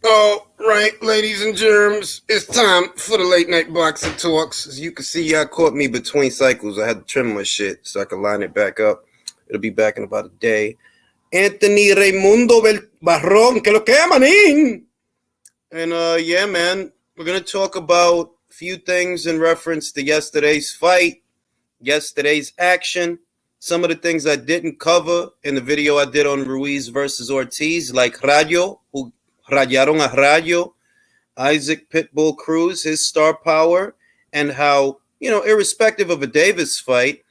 All right, ladies and germs, it's time for the late night boxing talks. As you can see, y'all caught me between cycles. I had to trim my shit so I could line it back up. It'll be back in about a day. Anthony Raimundo Barron, que lo que manín? And yeah, man, we're gonna talk about a few things in reference to yesterday's fight, yesterday's action, some of the things I didn't cover in the video I did on Ruiz versus Ortiz, like Rayo, who rayaron a Rayo, Isaac Pitbull Cruz, his star power, and how, irrespective of a Davis fight,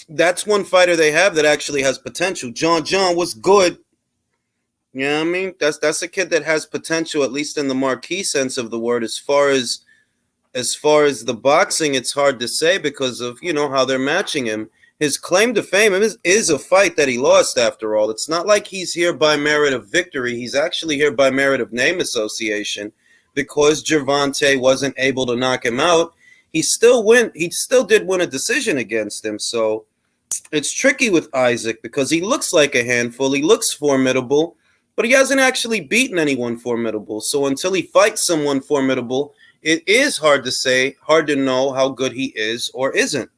that's one fighter they have that actually has potential. John was good. You know what I mean? That's a kid that has potential, at least in the marquee sense of the word. As far as the boxing, it's hard to say because of, how they're matching him. His claim to fame is a fight that he lost, after all. It's not like he's here by merit of victory. He's actually here by merit of name association, because Gervonta wasn't able to knock him out. He still did win a decision against him. So it's tricky with Isaac because he looks like a handful. He looks formidable, but he hasn't actually beaten anyone formidable. So until he fights someone formidable, it is hard to know how good he is or isn't.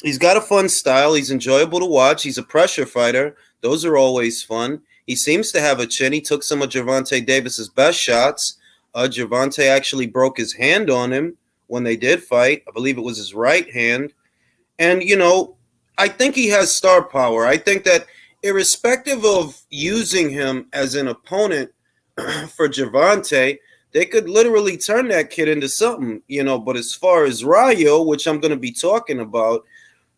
He's got a fun style. He's enjoyable to watch. He's a pressure fighter. Those are always fun. He seems to have a chin. He took some of Gervonta Davis's best shots. Gervonta actually broke his hand on him when they did fight. I believe it was his right hand. And, I think he has star power. I think that irrespective of using him as an opponent for Gervonta, they could literally turn that kid into something, But as far as Rayo, which I'm going to be talking about,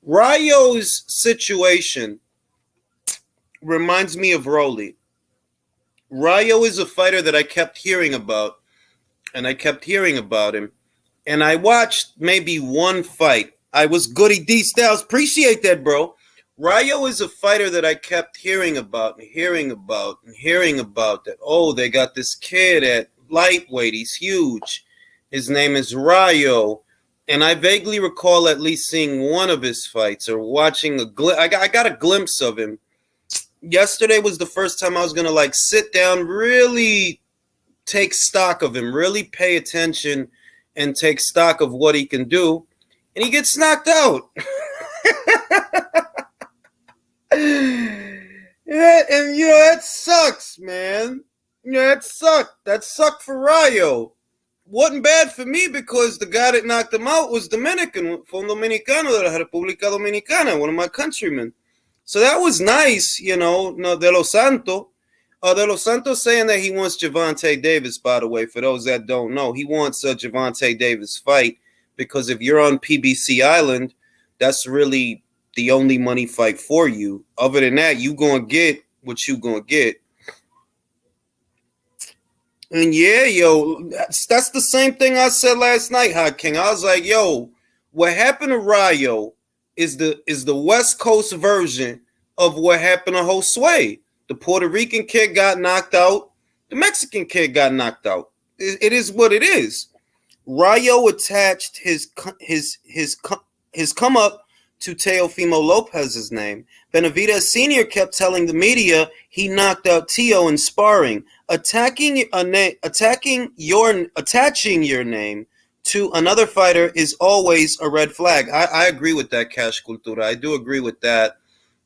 Rayo's situation reminds me of Rolly. Rayo is a fighter that I kept hearing about, and I kept hearing about him. And I watched maybe one fight. I was Goody D Styles. Appreciate that, bro. Rayo is a fighter that I kept hearing about. That, oh, they got this kid at lightweight. He's huge. His name is Rayo. And I vaguely recall at least seeing one of his fights or watching I got a glimpse of him. Yesterday was the first time I was going to sit down, really take stock of him, really pay attention and take stock of what he can do. And he gets knocked out. Yeah, and that sucks, man. That sucked. That sucked for Rayo. Wasn't bad for me because the guy that knocked him out was Dominican, from Dominicano, de la República Dominicana, one of my countrymen. So that was nice, de Los Santos. De Los Santos saying that he wants Gervonta Davis, by the way, for those that don't know. He wants a Gervonta Davis fight because if you're on PBC Island, that's really the only money fight for you. Other than that, you going to get what you going to get. And yeah, that's the same thing I said last night, Hot King. I was like, what happened to Rayo is the West Coast version of what happened to Josue. The Puerto Rican kid got knocked out. The Mexican kid got knocked out. It is what it is. Rayo attached his come up to Teofimo Lopez's name. Benavidez Sr. kept telling the media he knocked out Teo in sparring. Attaching your name to another fighter is always a red flag. I agree with that, Cash Cultura. I do agree with that.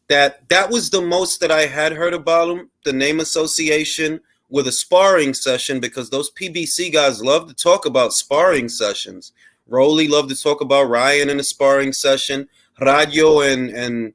That was the most that I had heard about him, the name association with a sparring session, because those PBC guys love to talk about sparring sessions. Rolly loved to talk about Ryan in a sparring session, Rayo and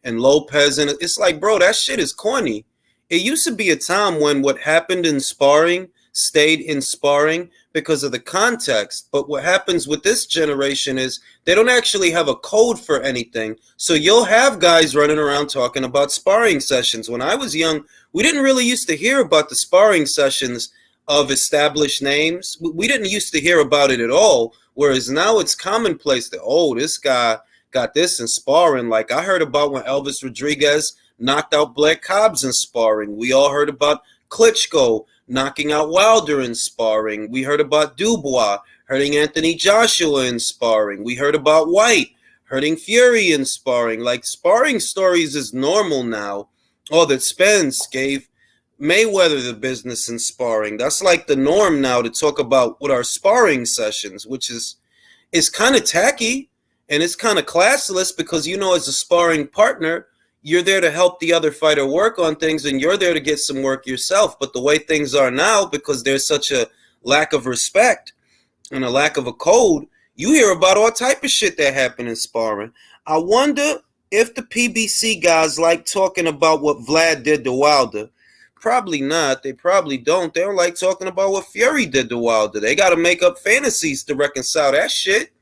Lopez, and it's like, bro, that shit is corny. It used to be a time when what happened in sparring stayed in sparring because of the context. But what happens with this generation is they don't actually have a code for anything. So you'll have guys running around talking about sparring sessions. When I was young, we didn't really used to hear about the sparring sessions of established names. We didn't used to hear about it at all. Whereas now it's commonplace that, oh, this guy got this in sparring. Like I heard about when Elvis Rodriguez knocked out Black Cobbs in sparring. We all heard about Klitschko knocking out Wilder in sparring. We heard about Dubois hurting Anthony Joshua in sparring. We heard about White hurting Fury in sparring. Like, sparring stories is normal now. Oh, that Spence gave Mayweather the business in sparring. That's like the norm now to talk about with our sparring sessions, which is kind of tacky and it's kind of classless because, you know, as a sparring partner, you're there to help the other fighter work on things and you're there to get some work yourself. But the way things are now, because there's such a lack of respect and a lack of a code, you hear about all type of shit that happen in sparring. I wonder if the PBC guys like talking about what Vlad did to Wilder. Probably not. They probably don't. They don't like talking about what Fury did to Wilder. They got to make up fantasies to reconcile that shit,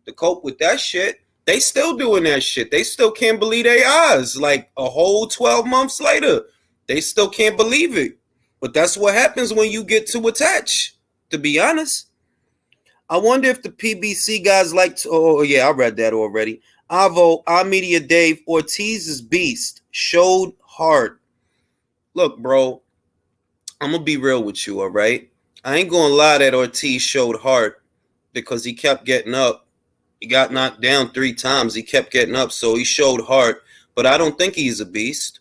to cope with that shit. They still doing that shit. They still can't believe their eyes. Like a whole 12 months later, they still can't believe it. But that's what happens when you get too attached, to be honest. I wonder if the PBC guys like to, oh yeah, I read that already. Avo, our media Dave, Ortiz's beast showed heart. Look, bro, I'm going to be real with you, all right? I ain't going to lie that Ortiz showed heart because he kept getting up. He got knocked down 3 times. He kept getting up, so he showed heart. But I don't think he's a beast.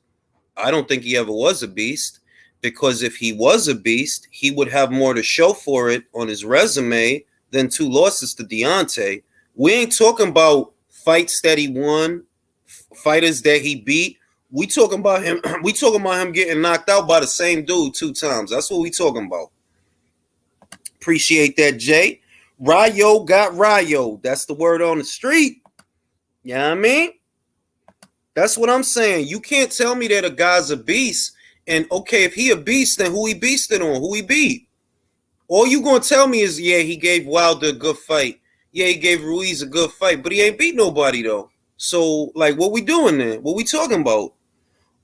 I don't think he ever was a beast because if he was a beast, he would have more to show for it on his resume than 2 losses to Deontay. We ain't talking about fights that he won, fighters that he beat. We talking about him. We talking about him getting knocked out by the same dude 2 times. That's what we talking about. Appreciate that, Jay. Rayo got Rayo. That's the word on the street. You know what I mean? That's what I'm saying. You can't tell me that a guy's a beast. And okay, if he a beast, then who he beasted on? Who he beat? All you gonna tell me is, yeah, he gave Wilder a good fight. Yeah, he gave Ruiz a good fight, but he ain't beat nobody though. So, like, what we doing then? What we talking about?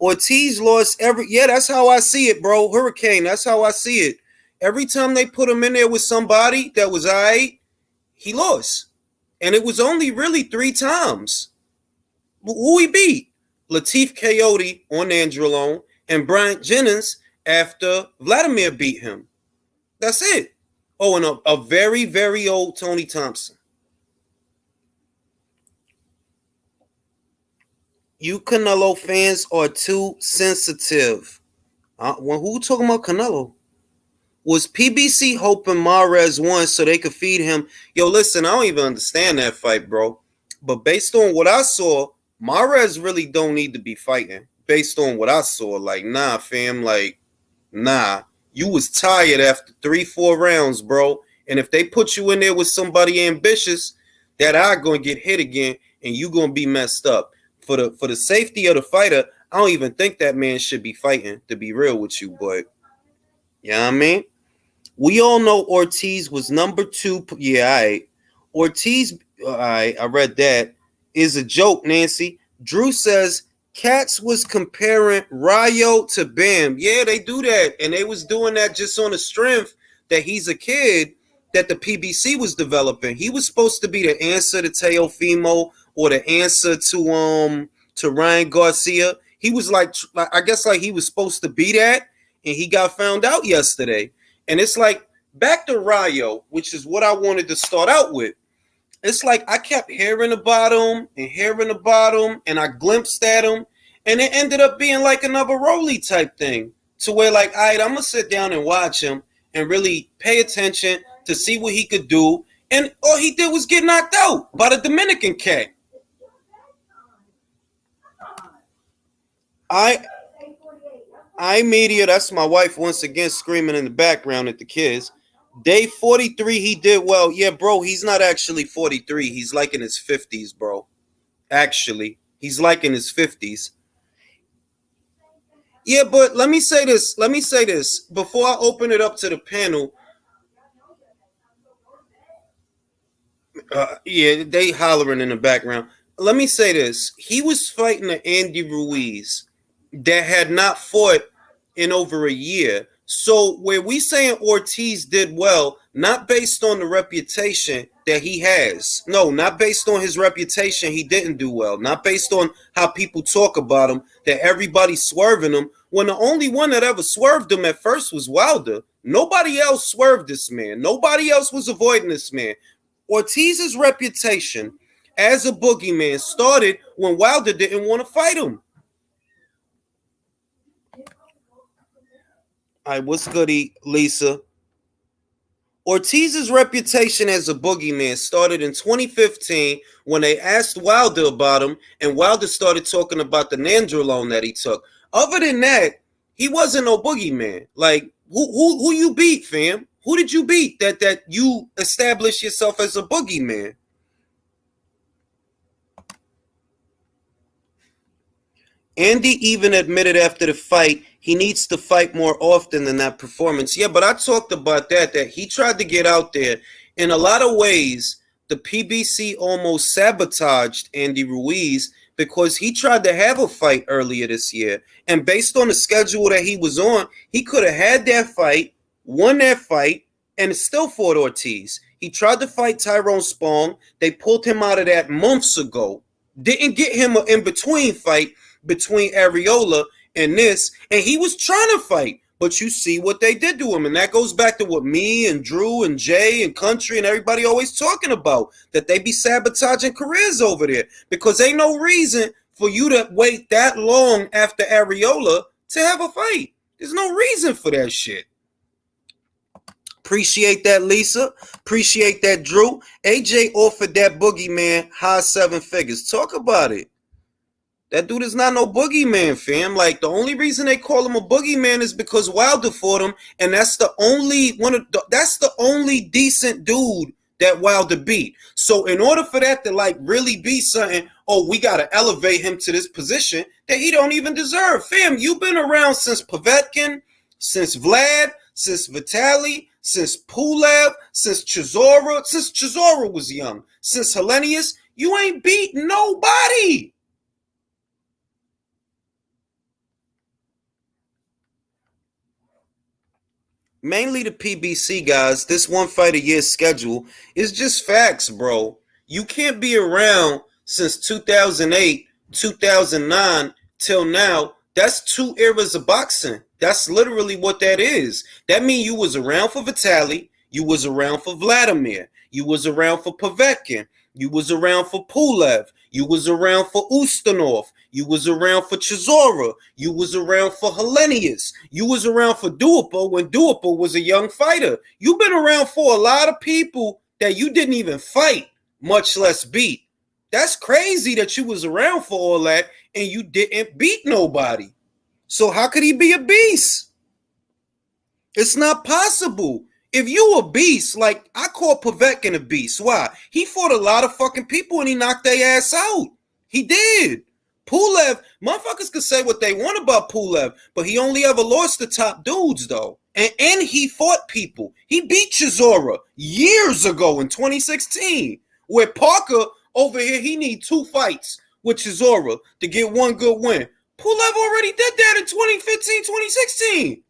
Ortiz lost yeah, that's how I see it, bro. Hurricane, that's how I see it. Every time they put him in there with somebody that was all right, he lost. And it was only really 3 times. Who he beat? Latif Coyote on Andrelone and Bryant Jennings after Vladimir beat him. That's it. Oh, and a very, very old Tony Thompson. You Canelo fans are too sensitive. Who talking about Canelo? Was PBC hoping Mares won so they could feed him? Yo, listen, I don't even understand that fight, bro. But based on what I saw, Mares really don't need to be fighting. Based on what I saw, like, nah, fam, like, nah. You was tired after 3-4 rounds, bro. And if they put you in there with somebody ambitious, that eye gonna get hit again, and you gonna be messed up. For the safety of the fighter, I don't even think that man should be fighting, to be real with you, but you know what I mean? We all know Ortiz was number 2. Yeah, all right. Ortiz, all right, I read that, is a joke, Nancy. Drew says Cats was comparing Rayo to Bam. Yeah, they do that. And they was doing that just on the strength that he's a kid that the PBC was developing. He was supposed to be the answer to Teofimo or the answer to Ryan Garcia. He was like, I guess like he was supposed to be that, and he got found out yesterday. And it's like, back to Rayo, which is what I wanted to start out with. It's like I kept hearing about him, and I glimpsed at him, and it ended up being like another Rolly type thing, to where like, all right, I'm going to sit down and watch him and really pay attention to see what he could do. And all he did was get knocked out by the Dominican cat. I media, that's my wife once again screaming in the background at the kids. Day 43, he did well. Yeah, bro, he's not actually 43. He's like in his 50s, bro. Actually, he's like in his 50s. Yeah, but let me say this. Before I open it up to the panel. Yeah, they hollering in the background. Let me say this. He was fighting an Andy Ruiz that had not fought in over a year. So where we saying Ortiz did well, not based on the reputation that he has. No, not based on his reputation, he didn't do well. Not based on how people talk about him, that everybody's swerving him. When the only one that ever swerved him at first was Wilder. Nobody else swerved this man. Nobody else was avoiding this man. Ortiz's reputation as a boogeyman started when Wilder didn't want to fight him. All right, what's goody, Lisa? Ortiz's reputation as a boogeyman started in 2015 when they asked Wilder about him, and Wilder started talking about the nandrolone that he took. Other than that, he wasn't no boogeyman. Like, who you beat, fam? Who did you beat that you established yourself as a boogeyman? Andy even admitted after the fight he needs to fight more often than that performance. Yeah, but I talked about that he tried to get out there. In a lot of ways, the PBC almost sabotaged Andy Ruiz because he tried to have a fight earlier this year. And based on the schedule that he was on, he could have had that fight, won that fight, and still fought Ortiz. He tried to fight Tyrone Spong. They pulled him out of that months ago. Didn't get him an in-between fight between Areola and this, and he was trying to fight, but you see what they did to him, and that goes back to what me and Drew and Jay and Country and everybody always talking about, that they be sabotaging careers over there, because ain't no reason for you to wait that long after Areola to have a fight. There's no reason for that shit. Appreciate that, Lisa. Appreciate that, Drew. AJ offered that boogeyman high 7 figures. Talk about it. That dude is not no boogeyman, fam. Like, the only reason they call him a boogeyman is because Wilder fought him, and that's the only decent dude that Wilder beat. So in order for that to like really be something, oh, we gotta elevate him to this position that he don't even deserve. Fam, you've been around since Povetkin, since Vlad, since Vitaly, since Pulev, since Chisora was young, since Hellenius. You ain't beat nobody. Mainly the PBC guys, this one fight a year schedule is just facts, bro. You can't be around since 2008, 2009 till now. That's 2 eras of boxing. That's literally what that is. That means you was around for Vitaly, you was around for Vladimir, you was around for Povetkin, you was around for Pulev, you was around for Ustinov, you was around for Chisora, you was around for Hellenius, you was around for Duopo when Duopo was a young fighter. You've been around for a lot of people that you didn't even fight, much less beat. That's crazy that you was around for all that and you didn't beat nobody. So how could he be a beast? It's not possible. If you a beast, like I call Povetkin a beast. Why? He fought a lot of fucking people and he knocked their ass out. He did. Pulev, motherfuckers could say what they want about Pulev, but he only ever lost the top dudes though. And he fought people. He beat Chisora years ago in 2016. Where Parker over here, he need 2 fights with Chisora to get 1 good win. Pulev already did that in 2015, 2016.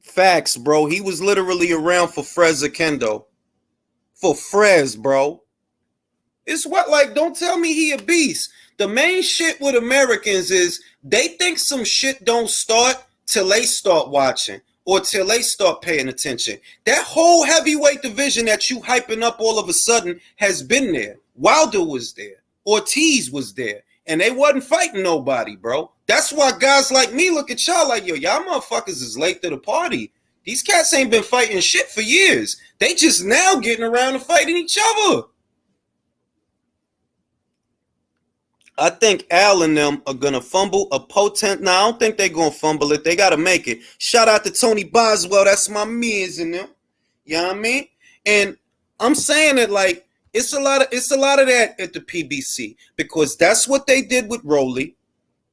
Facts, bro. He was literally around for Frez Akendo. For Frez, bro. It's what, like, don't tell me he a beast. The main shit with Americans is they think some shit don't start till they start watching or till they start paying attention. That whole heavyweight division that you hyping up all of a sudden has been there. Wilder was there. Ortiz was there. And they wasn't fighting nobody, bro. That's why guys like me look at y'all like, yo, y'all motherfuckers is late to the party. These cats ain't been fighting shit for years. They just now getting around to fighting each other. I think Al and them are going to fumble a potent. No, I don't think they're going to fumble it. They got to make it. Shout out to Tony Boswell. That's my mans in them. You know what I mean? And I'm saying it like it's a lot of that at the PBC because that's what they did with Rolly.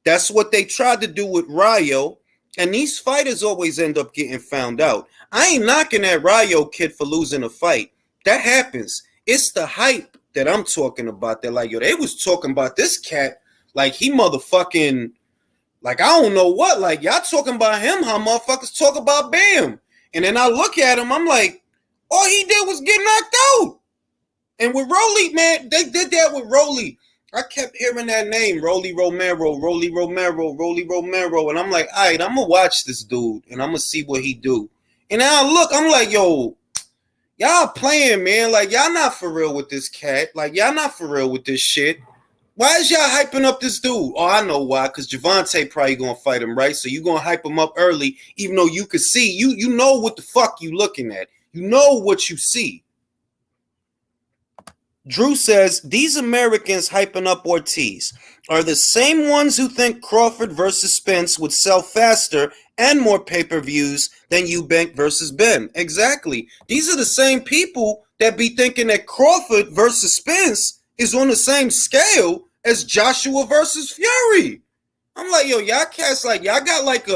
That's what they tried to do with Rayo. And these fighters always end up getting found out. I ain't knocking that Rayo kid for losing a fight. That happens. It's the hype that I'm talking about. They're like, yo, they was talking about this cat like he motherfucking, like I don't know what. Like y'all talking about him, how motherfuckers talk about Bam. And then I look at him, I'm like, all he did was get knocked out. And with Rolly, man, they did that with Rolly. I kept hearing that name, Rolly Romero. And I'm like, all right, I'm going to watch this dude, and I'm going to see what he do. And now I look, I'm like, yo, y'all playing, man. Like, y'all not for real with this cat. Like, y'all not for real with this shit. Why is y'all hyping up this dude? Oh, I know why. Because Javante probably gonna fight him, right? So you gonna hype him up early, even though you could see, you know what the fuck you looking at. You know what you see. Drew says, these Americans hyping up Ortiz are the same ones who think Crawford versus Spence would sell faster and more pay-per-views than Eubank versus Ben. Exactly. These are the same people that be thinking that Crawford versus Spence is on the same scale as Joshua versus Fury. I'm like, yo, y'all cats like, y'all got like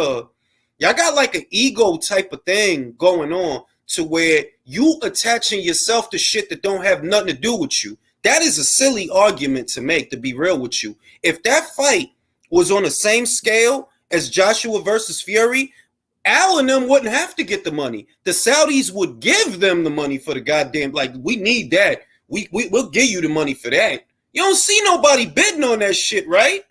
an ego type of thing going on to where you attaching yourself to shit that don't have nothing to do with you. That is a silly argument to make, to be real with you. If that fight was on the same scale as Joshua versus Fury, Al and them wouldn't have to get the money. The Saudis would give them the money for the goddamn, like, we need that. We'll give you the money for that. You don't see nobody bidding on that shit, right?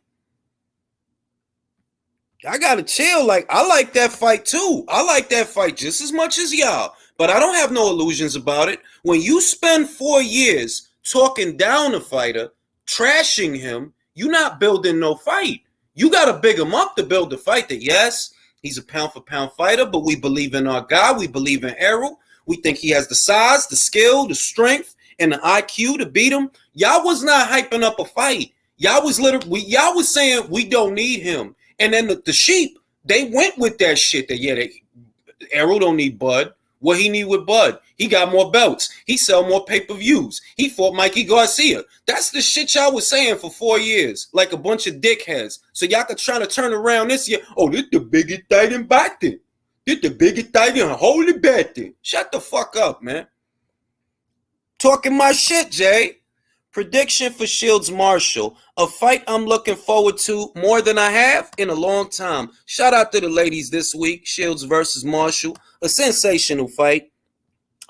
I gotta chill. Like, I like that fight too. I like that fight just as much as y'all. But I don't have no illusions about it. When you spend 4 years talking down a fighter, trashing him, you're not building no fight. You got to big him up to build the fight that, yes, he's a pound-for-pound fighter, but we believe in our guy. We believe in Errol. We think he has the size, the skill, the strength, and the IQ to beat him. Y'all was not hyping up a fight. Y'all was saying we don't need him. And then the sheep, they went with that shit that, yeah, Errol don't need Bud. What he need with Bud? He got more belts. He sell more pay-per-views. He fought Mikey Garcia. That's the shit y'all was saying for 4 years, like a bunch of dickheads. So y'all could try to turn around this year. Oh, this the biggest fight in boxing. This the biggest fight in holy betting. Shut the fuck up, man. Talking my shit, Jay. Prediction for Shields Marshall. A fight I'm looking forward to more than I have in a long time. Shout out to the ladies this week. Shields versus Marshall. A sensational fight.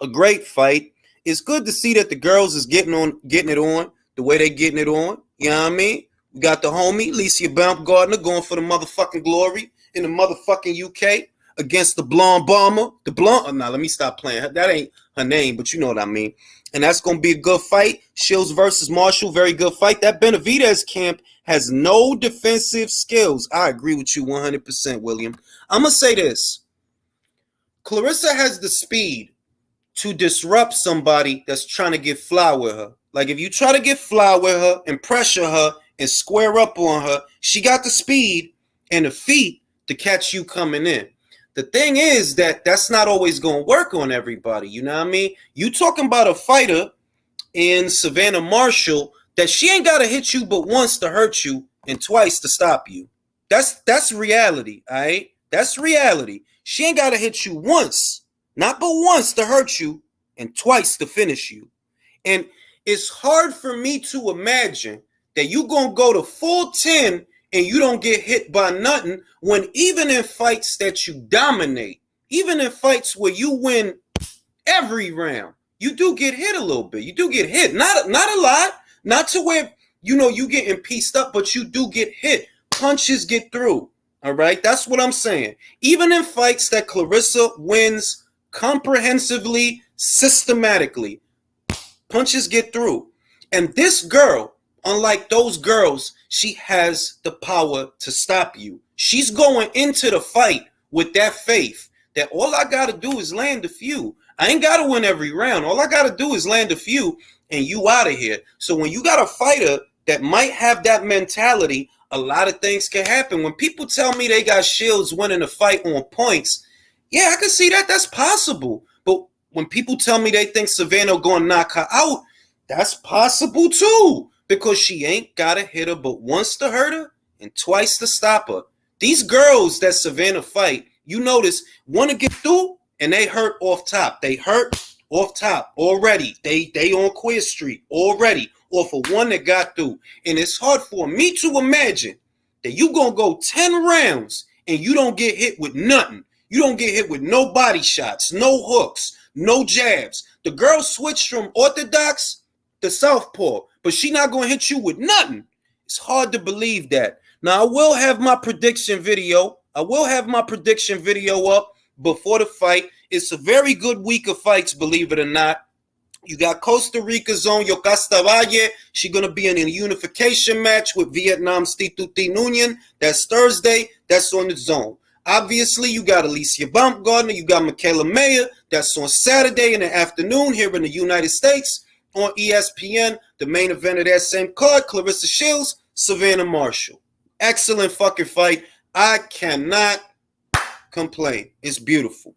A great fight. It's good to see that the girls is getting it on the way they getting it on. You know what I mean? We got the homie, Alicia Baumgardner, going for the motherfucking glory in the motherfucking UK against the blonde bomber. The blonde, let me stop playing. That ain't her name, but you know what I mean. And that's going to be a good fight. Shields versus Marshall, very good fight. That Benavidez camp has no defensive skills. I agree with you 100%, William. I'm going to say this. Clarissa has the speed to disrupt somebody that's trying to get fly with her. Like, if you try to get fly with her and pressure her and square up on her, she got the speed and the feet to catch you coming in. The thing is that that's not always going to work on everybody. You know what I mean? You talking about a fighter in Savannah Marshall that she ain't got to hit you but once to hurt you and twice to stop you. That's reality, all right? That's reality. She ain't got to hit you once, not but once to hurt you and twice to finish you. And it's hard for me to imagine that you going to go to full 10 and you don't get hit by nothing when even in fights that you dominate, even in fights where you win every round, you do get hit a little bit. You do get hit. Not a lot. Not to where, you know, you getting pieced up, but you do get hit. Punches get through. All right? That's what I'm saying. Even in fights that Clarissa wins comprehensively, systematically, punches get through. And this girl, unlike those girls, she has the power to stop you. She's going into the fight with that faith that all I got to do is land a few. I ain't got to win every round. All I got to do is land a few and you out of here. So when you got a fighter that might have that mentality, a lot of things can happen. When people tell me they got Shields winning a fight on points, yeah, I can see that. That's possible. But when people tell me they think Savannah going to knock her out, that's possible too. Because she ain't got to hit her but once to hurt her and twice to stop her. These girls that Savannah fight, you notice, want to get through and they hurt off top. They hurt off top already. They on Queer Street already off of one that got through. And it's hard for me to imagine that you going to go 10 rounds and you don't get hit with nothing. You don't get hit with no body shots, no hooks, no jabs. The girl switched from orthodox to southpaw, but she not going to hit you with nothing. It's hard to believe that. Now, I will have my prediction video. up before the fight. It's a very good week of fights, believe it or not. You got Costa Rica's own Yocasta Valle. She's going to be in a unification match with Vietnam's Titu Tinunian. That's Thursday. That's on the zone. Obviously, you got Alicia Baumgartner. You got Michaela Mayer. That's on Saturday in the afternoon here in the United States on ESPN. The main event of that same card, Clarissa Shields, Savannah Marshall. Excellent fucking fight. I cannot complain. It's beautiful.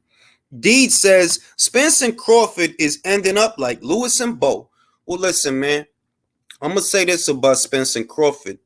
Deed says Spence and Crawford is ending up like Lewis and Bo. Well, listen, man. I'm going to say this about Spence and Crawford.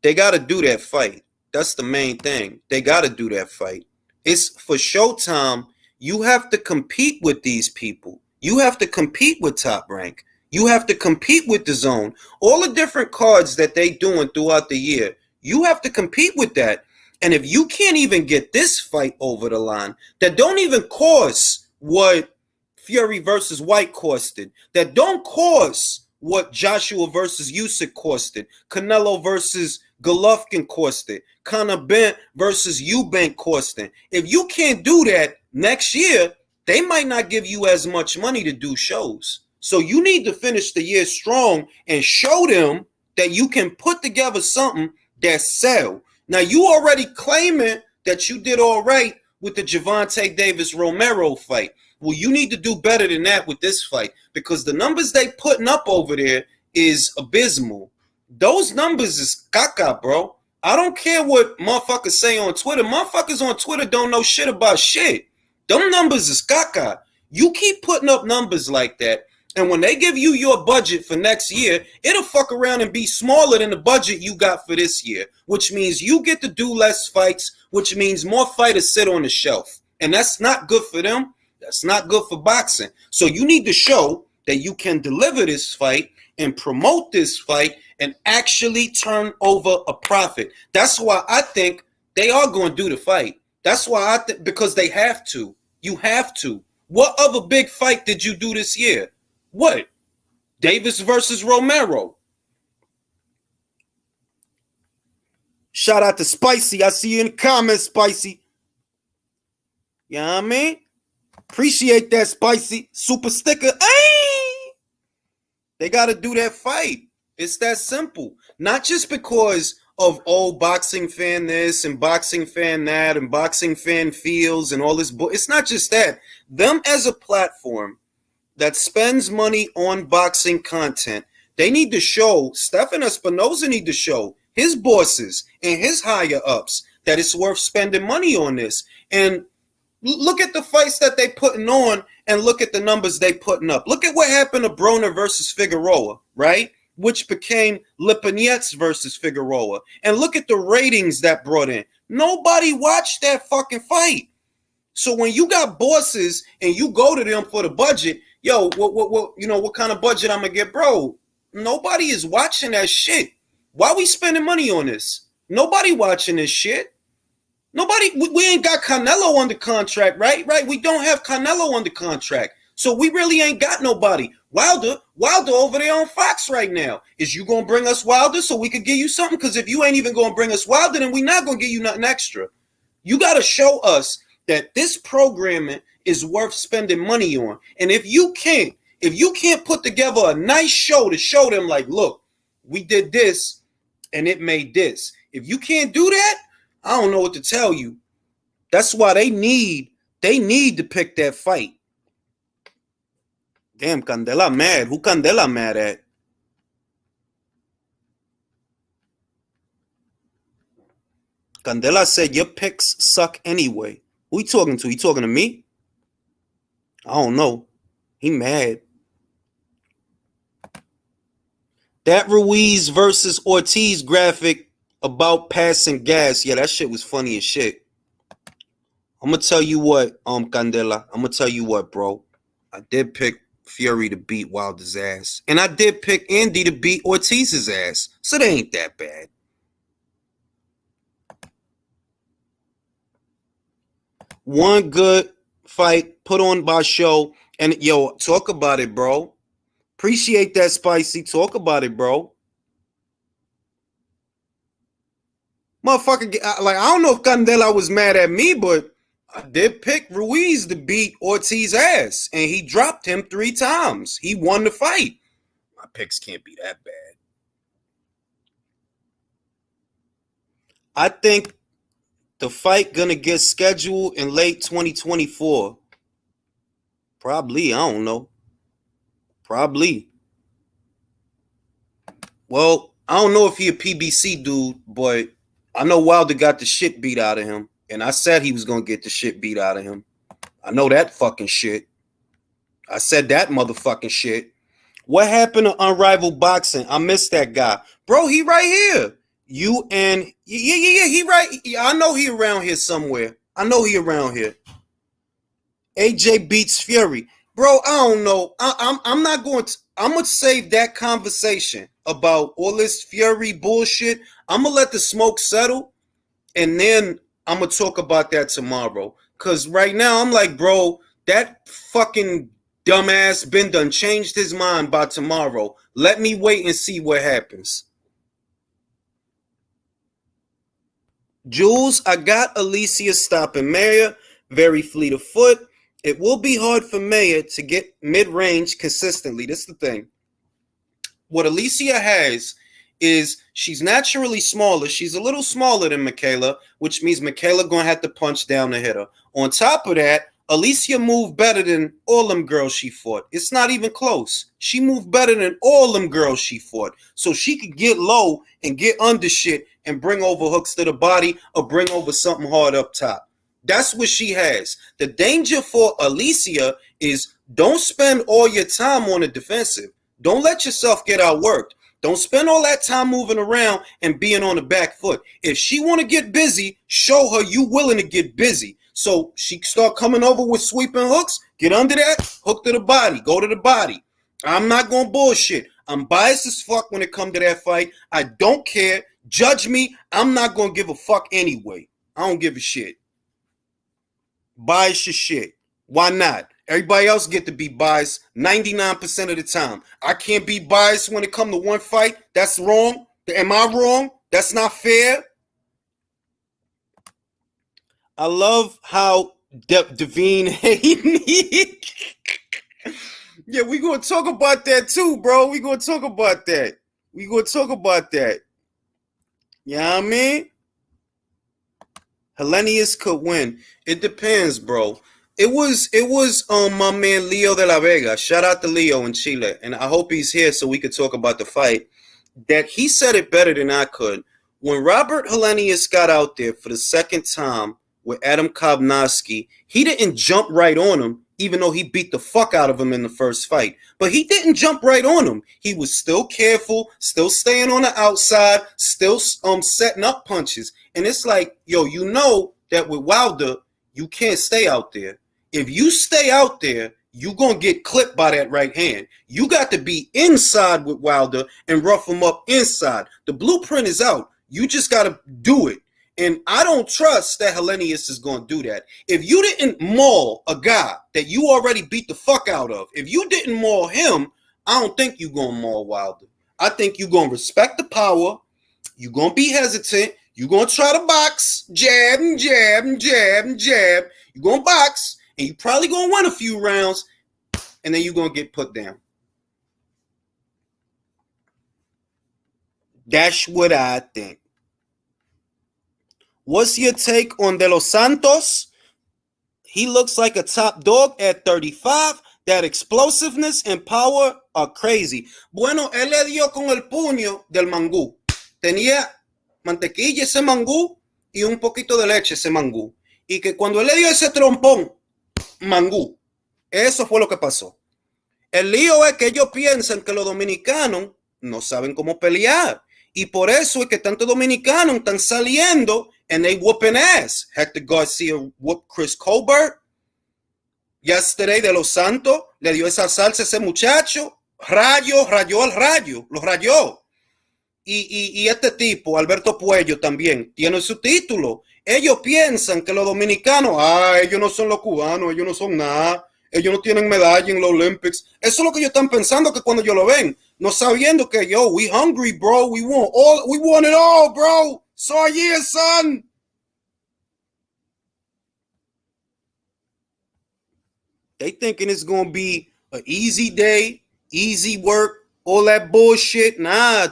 They got to do that fight. That's the main thing. They got to do that fight. It's for Showtime. You have to compete with these people. You have to compete with Top Rank. You have to compete with the Zone. All the different cards that they doing throughout the year. You have to compete with that. And if you can't even get this fight over the line, that don't even cost what Fury versus White costed, that don't cost what Joshua versus Usyk costed, Canelo versus Golovkin costed, Conor Benn versus Eubank costed. If you can't do that next year, they might not give you as much money to do shows. So you need to finish the year strong and show them that you can put together something that sell. Now, you already claiming that you did all right with the Gervonta Davis-Romero fight. Well, you need to do better than that with this fight because the numbers they putting up over there is abysmal. Those numbers is caca, bro. I don't care what motherfuckers say on Twitter. Motherfuckers on Twitter don't know shit about shit. Them numbers is caca. You keep putting up numbers like that, and when they give you your budget for next year, it'll fuck around and be smaller than the budget you got for this year, which means you get to do less fights, which means more fighters sit on the shelf. And that's not good for them. That's not good for boxing. So you need to show that you can deliver this fight and promote this fight and actually turn over a profit. That's why I think they are going to do the fight. That's why I think, because they have to. You have to. What other big fight did you do this year? What? Davis versus Romero. Shout out to Spicy. I see you in the comments, Spicy. You know what I mean? Appreciate that, Spicy. Super sticker. Hey! They got to do that fight. It's that simple. Not just because of boxing fan this and boxing fan that and boxing fan feels and all this. It's not just that. Them as a platform that spends money on boxing content, they need to show, Stefan Espinoza need to show his bosses and his higher ups that it's worth spending money on this. And look at the fights that they putting on and look at the numbers they putting up. Look at what happened to Broner versus Figueroa, right? Which became Lipinets versus Figueroa. And look at the ratings that brought in. Nobody watched that fucking fight. So when you got bosses and you go to them for the budget, yo, what kind of budget I'm gonna get, bro? Nobody is watching that shit. Why we spending money on this? Nobody watching this shit. Nobody. We ain't got Canelo under contract, right? We don't have Canelo under contract, so we really ain't got nobody. Wilder over there on Fox right now. Is you gonna bring us Wilder so we could give you something? Because if you ain't even gonna bring us Wilder, then we not gonna give you nothing extra. You gotta show us that this programming is worth spending money on. And if you can't put together a nice show to show them like, look, we did this and it made this. If you can't do that, I don't know what to tell you. That's why they need to pick that fight. Damn, Candela mad. Who Candela mad at? Candela said your picks suck anyway. Who you talking to? You talking to me? I don't know. He mad. That Ruiz versus Ortiz graphic about passing gas. Yeah, that shit was funny as shit. I'm going to tell you what, Candela. I'm going to tell you what, bro. I did pick Fury to beat Wilder's ass. And I did pick Andy to beat Ortiz's ass. So they ain't that bad. One good fight put on by show. And, yo, talk about it, bro. Appreciate that, Spicy. Talk about it, bro. Motherfucker, like, I don't know if Candela was mad at me, but I did pick Ruiz to beat Ortiz ass, and he dropped him 3 times. He won the fight. My picks can't be that bad. I think the fight gonna get scheduled in late 2024. Probably, I don't know. Probably. Well, I don't know if he a PBC dude, but I know Wilder got the shit beat out of him. And I said he was gonna get the shit beat out of him. I know that fucking shit. I said that motherfucking shit. What happened to Unrivaled Boxing? I missed that guy. Bro, he right here. He right. I know he around here somewhere. I know he around here. AJ beats Fury. Bro, I don't know. I'm not going to. I'm going to save that conversation about all this Fury bullshit. I'm going to let the smoke settle, and then I'm going to talk about that tomorrow. Because right now, I'm like, bro, that fucking dumbass Ben done changed his mind by tomorrow. Let me wait and see what happens. Jules, I got Alicia stopping Mayer. Very fleet of foot. It will be hard for Mayer to get mid-range consistently. This is the thing. What Alicia has is she's naturally smaller. She's a little smaller than Michaela, which means Michaela going to have to punch down to hit her. On top of that, Alicia moved better than all them girls she fought. It's not even close. She moved better than all them girls she fought. So she could get low and get under shit and bring over hooks to the body or bring over something hard up top. That's what she has. The danger for Alicia is don't spend all your time on the defensive. Don't let yourself get outworked. Don't spend all that time moving around and being on the back foot. If she want to get busy, show her you willing to get busy. So she start coming over with sweeping hooks, get under that, hook to the body, go to the body. I'm not going to bullshit. I'm biased as fuck when it comes to that fight. I don't care. Judge me. I'm not going to give a fuck anyway. I don't give a shit. Bias your shit. Why not? Everybody else get to be biased 99% of the time. I can't be biased when it comes to one fight. That's wrong. Am I wrong? That's not fair. I love how Devine Yeah, we gonna talk about that too, bro. We gonna talk about that. You know what I mean? Hellenius could win. It depends, bro. It was my man Leo de la Vega. Shout out to Leo in Chile. And I hope he's here so we could talk about the fight. That he said it better than I could. When Robert Hellenius got out there for the second time with Adam Kovnowski, he didn't jump right on him, even though he beat the fuck out of him in the first fight. But he didn't jump right on him. He was still careful, still staying on the outside, still setting up punches. And it's like, yo, you know that with Wilder, you can't stay out there. If you stay out there, you're going to get clipped by that right hand. You got to be inside with Wilder and rough him up inside. The blueprint is out. You just got to do it. And I don't trust that Hellenius is going to do that. If you didn't maul a guy that you already beat the fuck out of, if you didn't maul him, I don't think you're going to maul Wilder. I think you're going to respect the power. You're going to be hesitant. You're going to try to box, jab and jab and jab and jab. You're going to box, and you're probably going to win a few rounds, and then you're going to get put down. That's what I think. What's your take on De Los Santos? He looks like a top dog at 35. That explosiveness and power are crazy. Bueno, él le dio con el puño del mangú. Tenía mantequilla ese mangú y un poquito de leche ese mangú. Y que cuando él le dio ese trompón, mangú, eso fue lo que pasó. El lío es que ellos piensan que los dominicanos no saben cómo pelear. Y por eso es que tantos dominicanos están saliendo and they whooping ass. Hector Garcia whooped Chris Colbert. Yesterday de Los Santos le dio esa salsa a ese muchacho. Rayó al rayo. Lo rayó. Y este tipo, Alberto Puello, también tiene su título. Ellos piensan que los dominicanos, ellos no son los cubanos, ellos no son nada. Ellos no tienen medalla en los Olympics. Eso es lo que ellos están pensando que cuando ellos lo ven. No sabiendo que, yo, we hungry, bro. We want it all, bro. So yeah, son. They thinking it's gonna be an easy day, easy work, all that bullshit. Nah,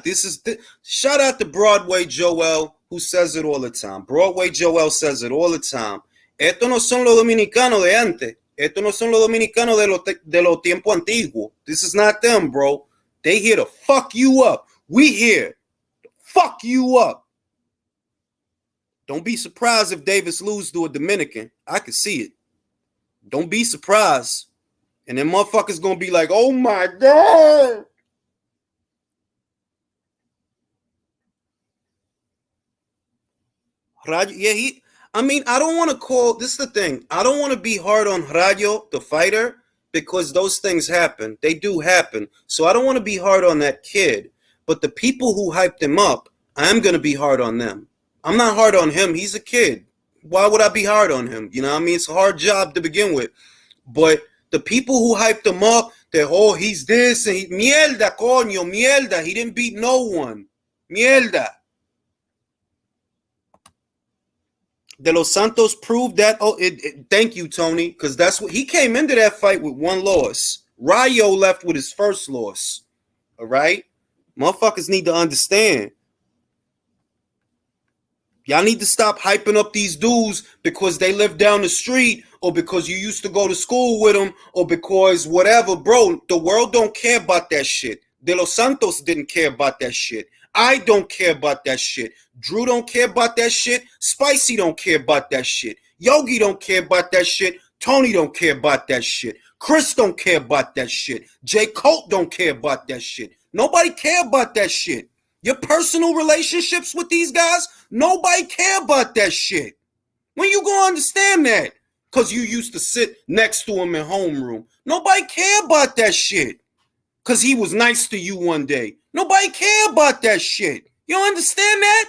shout out to Broadway Joel, who says it all the time. Broadway Joel says it all the time. Estos no son los dominicanos de antes. Estos no son los dominicanos de los tiempo antiguo. This is not them, bro. They here to fuck you up. We here to fuck you up. Don't be surprised if Davis lose to a Dominican. I can see it. Don't be surprised. And then motherfuckers gonna be like, oh my God. Rayo, yeah, I don't want to this is the thing. I don't want to be hard on Rayo, the fighter, because those things happen. They do happen. So I don't want to be hard on that kid. But the people who hyped him up, I am going to be hard on them. I'm not hard on him. He's a kid. Why would I be hard on him? You know what I mean? It's a hard job to begin with. But the people who hyped him up, they're, oh, he's this and mierda, coño, mierda. He didn't beat no one. Mierda. De Los Santos proved that. Oh, thank you, Tony, because that's what he came into that fight with one loss. Rayo left with his first loss. All right? Motherfuckers need to understand. Y'all need to stop hyping up these dudes because they live down the street or because you used to go to school with them or because whatever. Bro, the world don't care about that shit. De Los Santos didn't care about that shit. I don't care about that shit. Drew don't care about that shit. Spicy don't care about that shit. Yogi don't care about that shit. Tony don't care about that shit. Chris don't care about that shit. J. Colt don't care about that shit. Nobody care about that shit. Your personal relationships with these guys, nobody care about that shit. When you gonna understand that? Because you used to sit next to him in homeroom. Nobody care about that shit. Because he was nice to you one day. Nobody care about that shit. You don't understand that?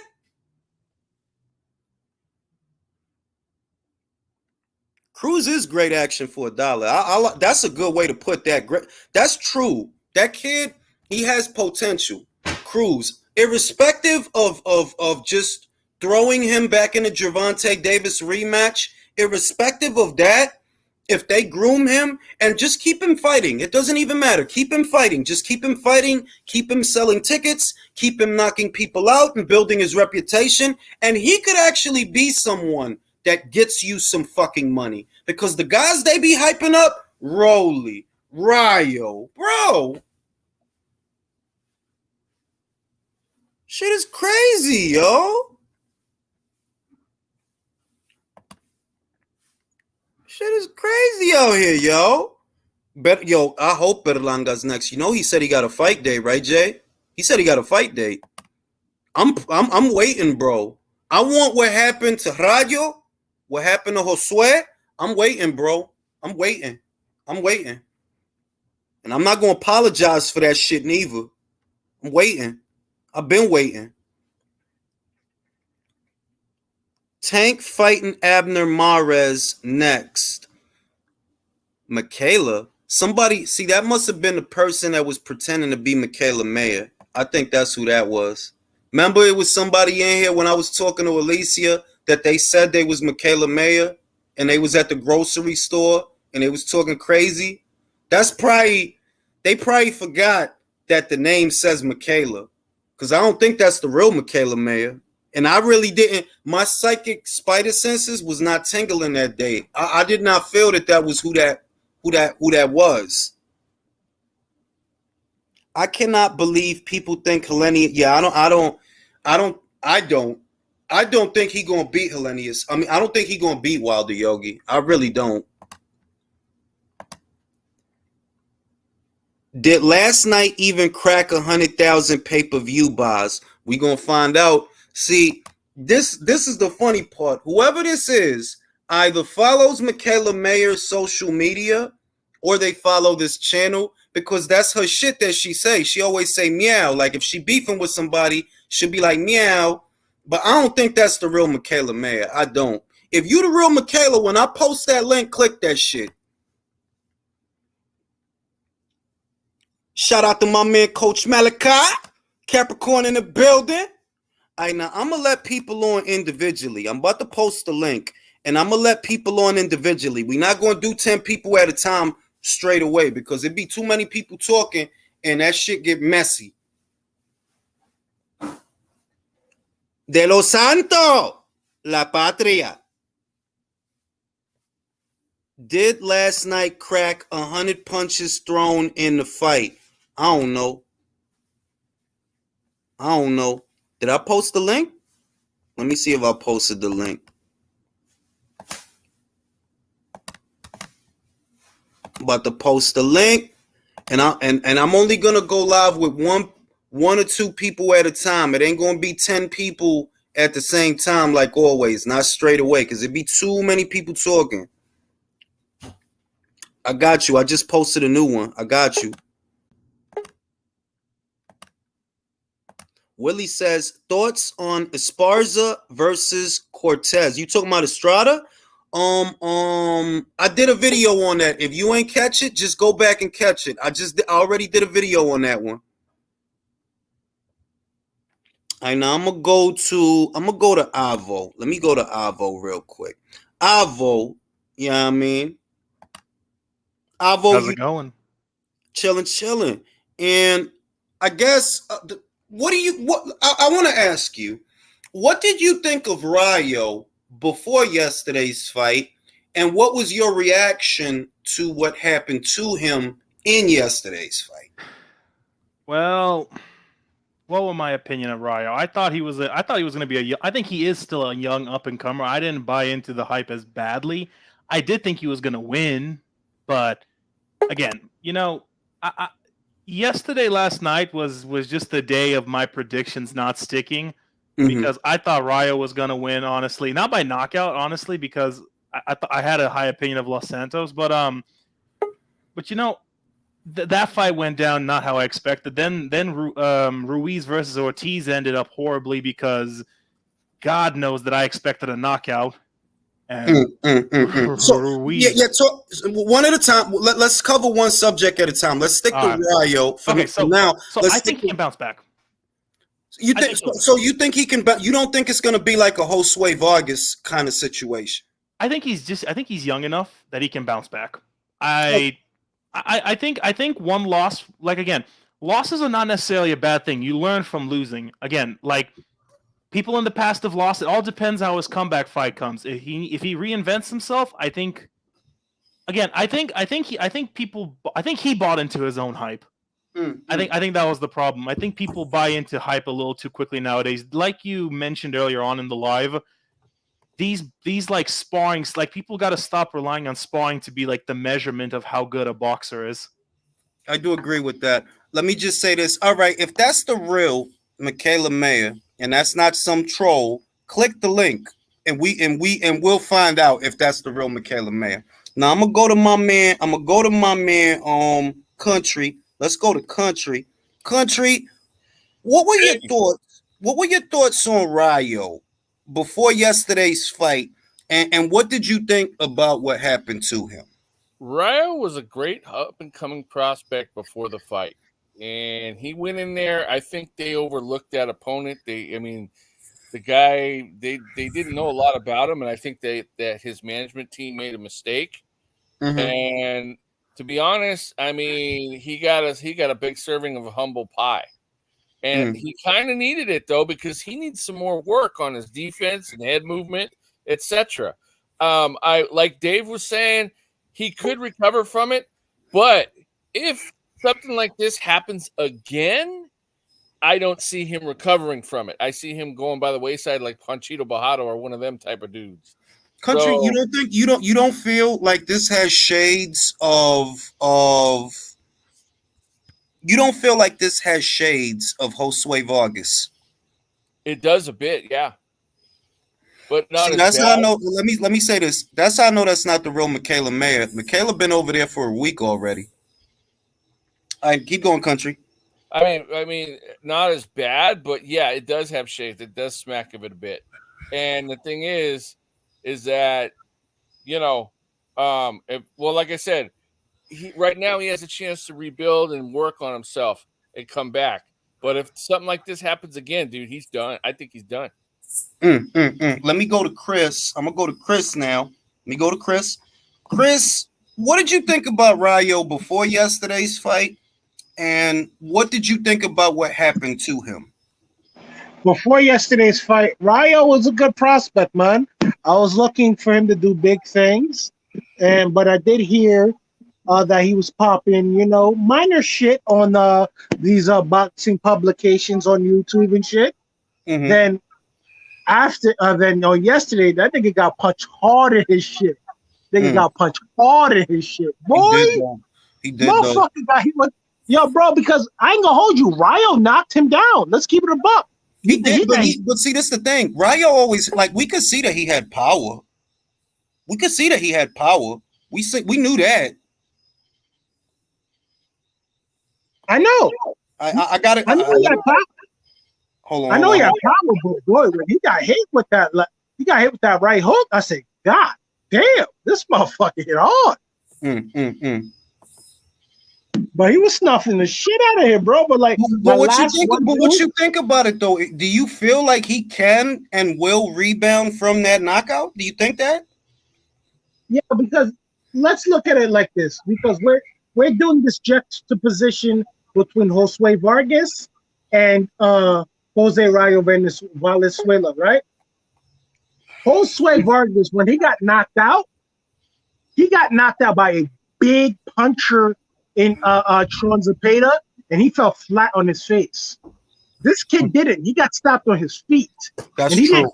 Cruz is great action for $1. That's a good way to put that. That's true. That kid, he has potential. Cruz, irrespective of just throwing him back in the Gervonta Davis rematch, irrespective of that, if they groom him and just keep him fighting, it doesn't even matter. Keep him fighting. Just keep him fighting. Keep him selling tickets. Keep him knocking people out and building his reputation. And he could actually be someone that gets you some fucking money. Because the guys they be hyping up, Rolly, Rayo, bro. Shit is crazy, yo. Shit is crazy out here, yo. Yo, I hope Berlanga's next. You know he said he got a fight day, right, Jay? He said he got a fight day. I'm waiting, bro. I want what happened to Rayo, what happened to Josue. I'm waiting, bro. I'm waiting. And I'm not going to apologize for that shit neither. I'm waiting. I've been waiting. Tank fighting Abner Mares next. Michaela. Somebody, see, that must have been the person that was pretending to be Michaela Mayer. I think that's who that was. Remember it was somebody in here when I was talking to Alicia that they said they was Michaela Mayer and they was at the grocery store and they was talking crazy? That's probably, they probably forgot that the name says Michaela. Because I don't think that's the real Michaela Mayer. And I really didn't, my psychic spider senses was not tingling that day. I did not feel that was who that was. I cannot believe people think Hellenius. Yeah, I don't think he gonna beat Hellenius. I mean, I don't think he gonna beat Wilder Yogi. I really don't. Did last night even crack 100,000 pay-per-view buys? We gonna find out. See, this is the funny part. Whoever this is either follows Michaela Mayer's social media or they follow this channel because that's her shit that she say. She always say meow. Like if she beefing with somebody, she'll be like meow. But I don't think that's the real Michaela Mayer. I don't. If you the real Michaela, when I post that link, click that shit. Shout out to my man, Coach Malachi. Capricorn in the building. All right, now I'm going to let people on individually. I'm about to post the link. and I'm gonna let people on individually. We're not gonna do 10 people at a time straight away because it'd be too many people talking and that shit get messy. De Los Santos, la patria. Did last night crack 100 punches thrown in the fight? I don't know. Did I post the link? Let me see if I posted the link. I'm about to post the link, and I'm only gonna go live with one or two people at a time. It ain't gonna be 10 people at the same time like always, not straight away, because it'd be too many people talking. I got you. I just posted a new one. I got you. Willie says, thoughts on Esparza versus Cortez. You talking about Estrada? I did a video on that. If you ain't catch it, just go back and catch it. I already did a video on that one. I know I'm gonna go to Avo. Let me go to Avo real quick. Avo, you know what I mean? Avo, how's it going? Chilling. And I guess I want to ask you, what did you think of Rayo before yesterday's fight, and what was your reaction to what happened to him in yesterday's fight? Well, what was my opinion of Rayo? I thought he was going to be I think he is still a young up and comer. I didn't buy into the hype as badly. I did think he was going to win, but again, last night was just the day of my predictions not sticking, because I thought Rayo was going to win, honestly, not by knockout, honestly, because I had a high opinion of Los Santos, but that fight went down not how I expected. Then Ruiz versus Ortiz ended up horribly, because God knows that I expected a knockout. And So Ruiz, so one at a time. Let's cover one subject at a time. Let's stick to Rayo for now. So I think he can bounce back. You think so? You think he can? You don't think it's going to be like a Josue Vargas kind of situation? I think he's young enough that he can bounce back. I think one loss, like, again, losses are not necessarily a bad thing. You learn from losing. Again, like, people in the past have lost. It all depends how his comeback fight comes. If he reinvents himself, I think he bought into his own hype. I think that was the problem. I think people buy into hype a little too quickly nowadays. Like you mentioned earlier on in the live, these like sparrings, like, people got to stop relying on sparring to be like the measurement of how good a boxer is. I do agree with that. Let me just say this. All right, if that's the real Michaela Mayer and that's not some troll, click the link and we'll find out if that's the real Michaela Mayer. Now I'm gonna go to my man. Country. Let's go to Country. Country. What were your thoughts? What were your thoughts on Rayo before yesterday's fight, and what did you think about what happened to him? Rayo was a great up-and-coming prospect before the fight, and he went in there. I think they overlooked that opponent. The guy, they didn't know a lot about him, and I think that his management team made a mistake. And to be honest, I mean, he got a big serving of a humble pie. And he kind of needed it, though, because he needs some more work on his defense and head movement, etc. Like Dave was saying, he could recover from it, but if something like this happens again, I don't see him recovering from it. I see him going by the wayside like Panchito Bajado or one of them type of dudes. Country, so, you don't feel like this has shades of you don't feel like this has shades of Josue Vargas? It does a bit, yeah. But not. See, that's how I know. Let me say this. That's how I know that's not the real Michaela Mayer. Michaela been over there for a week already. All right, keep going, Country. I mean, not as bad, but yeah, it does have shades. It does smack of it a bit. And the thing is that, like I said, right now he has a chance to rebuild and work on himself and come back. But if something like this happens again, dude, he's done. I think he's done. Let me go to Chris. I'm gonna go to Chris now. Let me go to Chris. Chris, what did you think about Rayo before yesterday's fight? And what did you think about what happened to him? Before yesterday's fight, Rayo was a good prospect, man. I was looking for him to do big things, but I did hear that he was popping, minor shit on these boxing publications on YouTube and shit. Mm-hmm. Then on yesterday, that nigga got punched hard in his shit. Nigga got punched hard in his shit. Boy, he did motherfucker got hit with. Yo, bro, because I ain't gonna hold you. Rayo knocked him down. Let's keep it a buck. He did, but see, this is the thing. Rayo always, we could see that he had power. We knew that. I know. I got it. I know he had power. Hold on. I know he had power, but boy, when he got hit with that, right hook, I said, God damn, this motherfucker hit hard. But he was snuffing the shit out of him, bro. But what you think about it though? Do you feel like he can and will rebound from that knockout? Do you think that? Yeah, because let's look at it like this. Because we're doing this juxtaposition between Josue Vargas and Jose Rayo Valenzuela, right? Josue Vargas, when he got knocked out by a big puncher in Tron Zepeda, and he fell flat on his face. This kid didn't. He got stopped on his feet. That's true.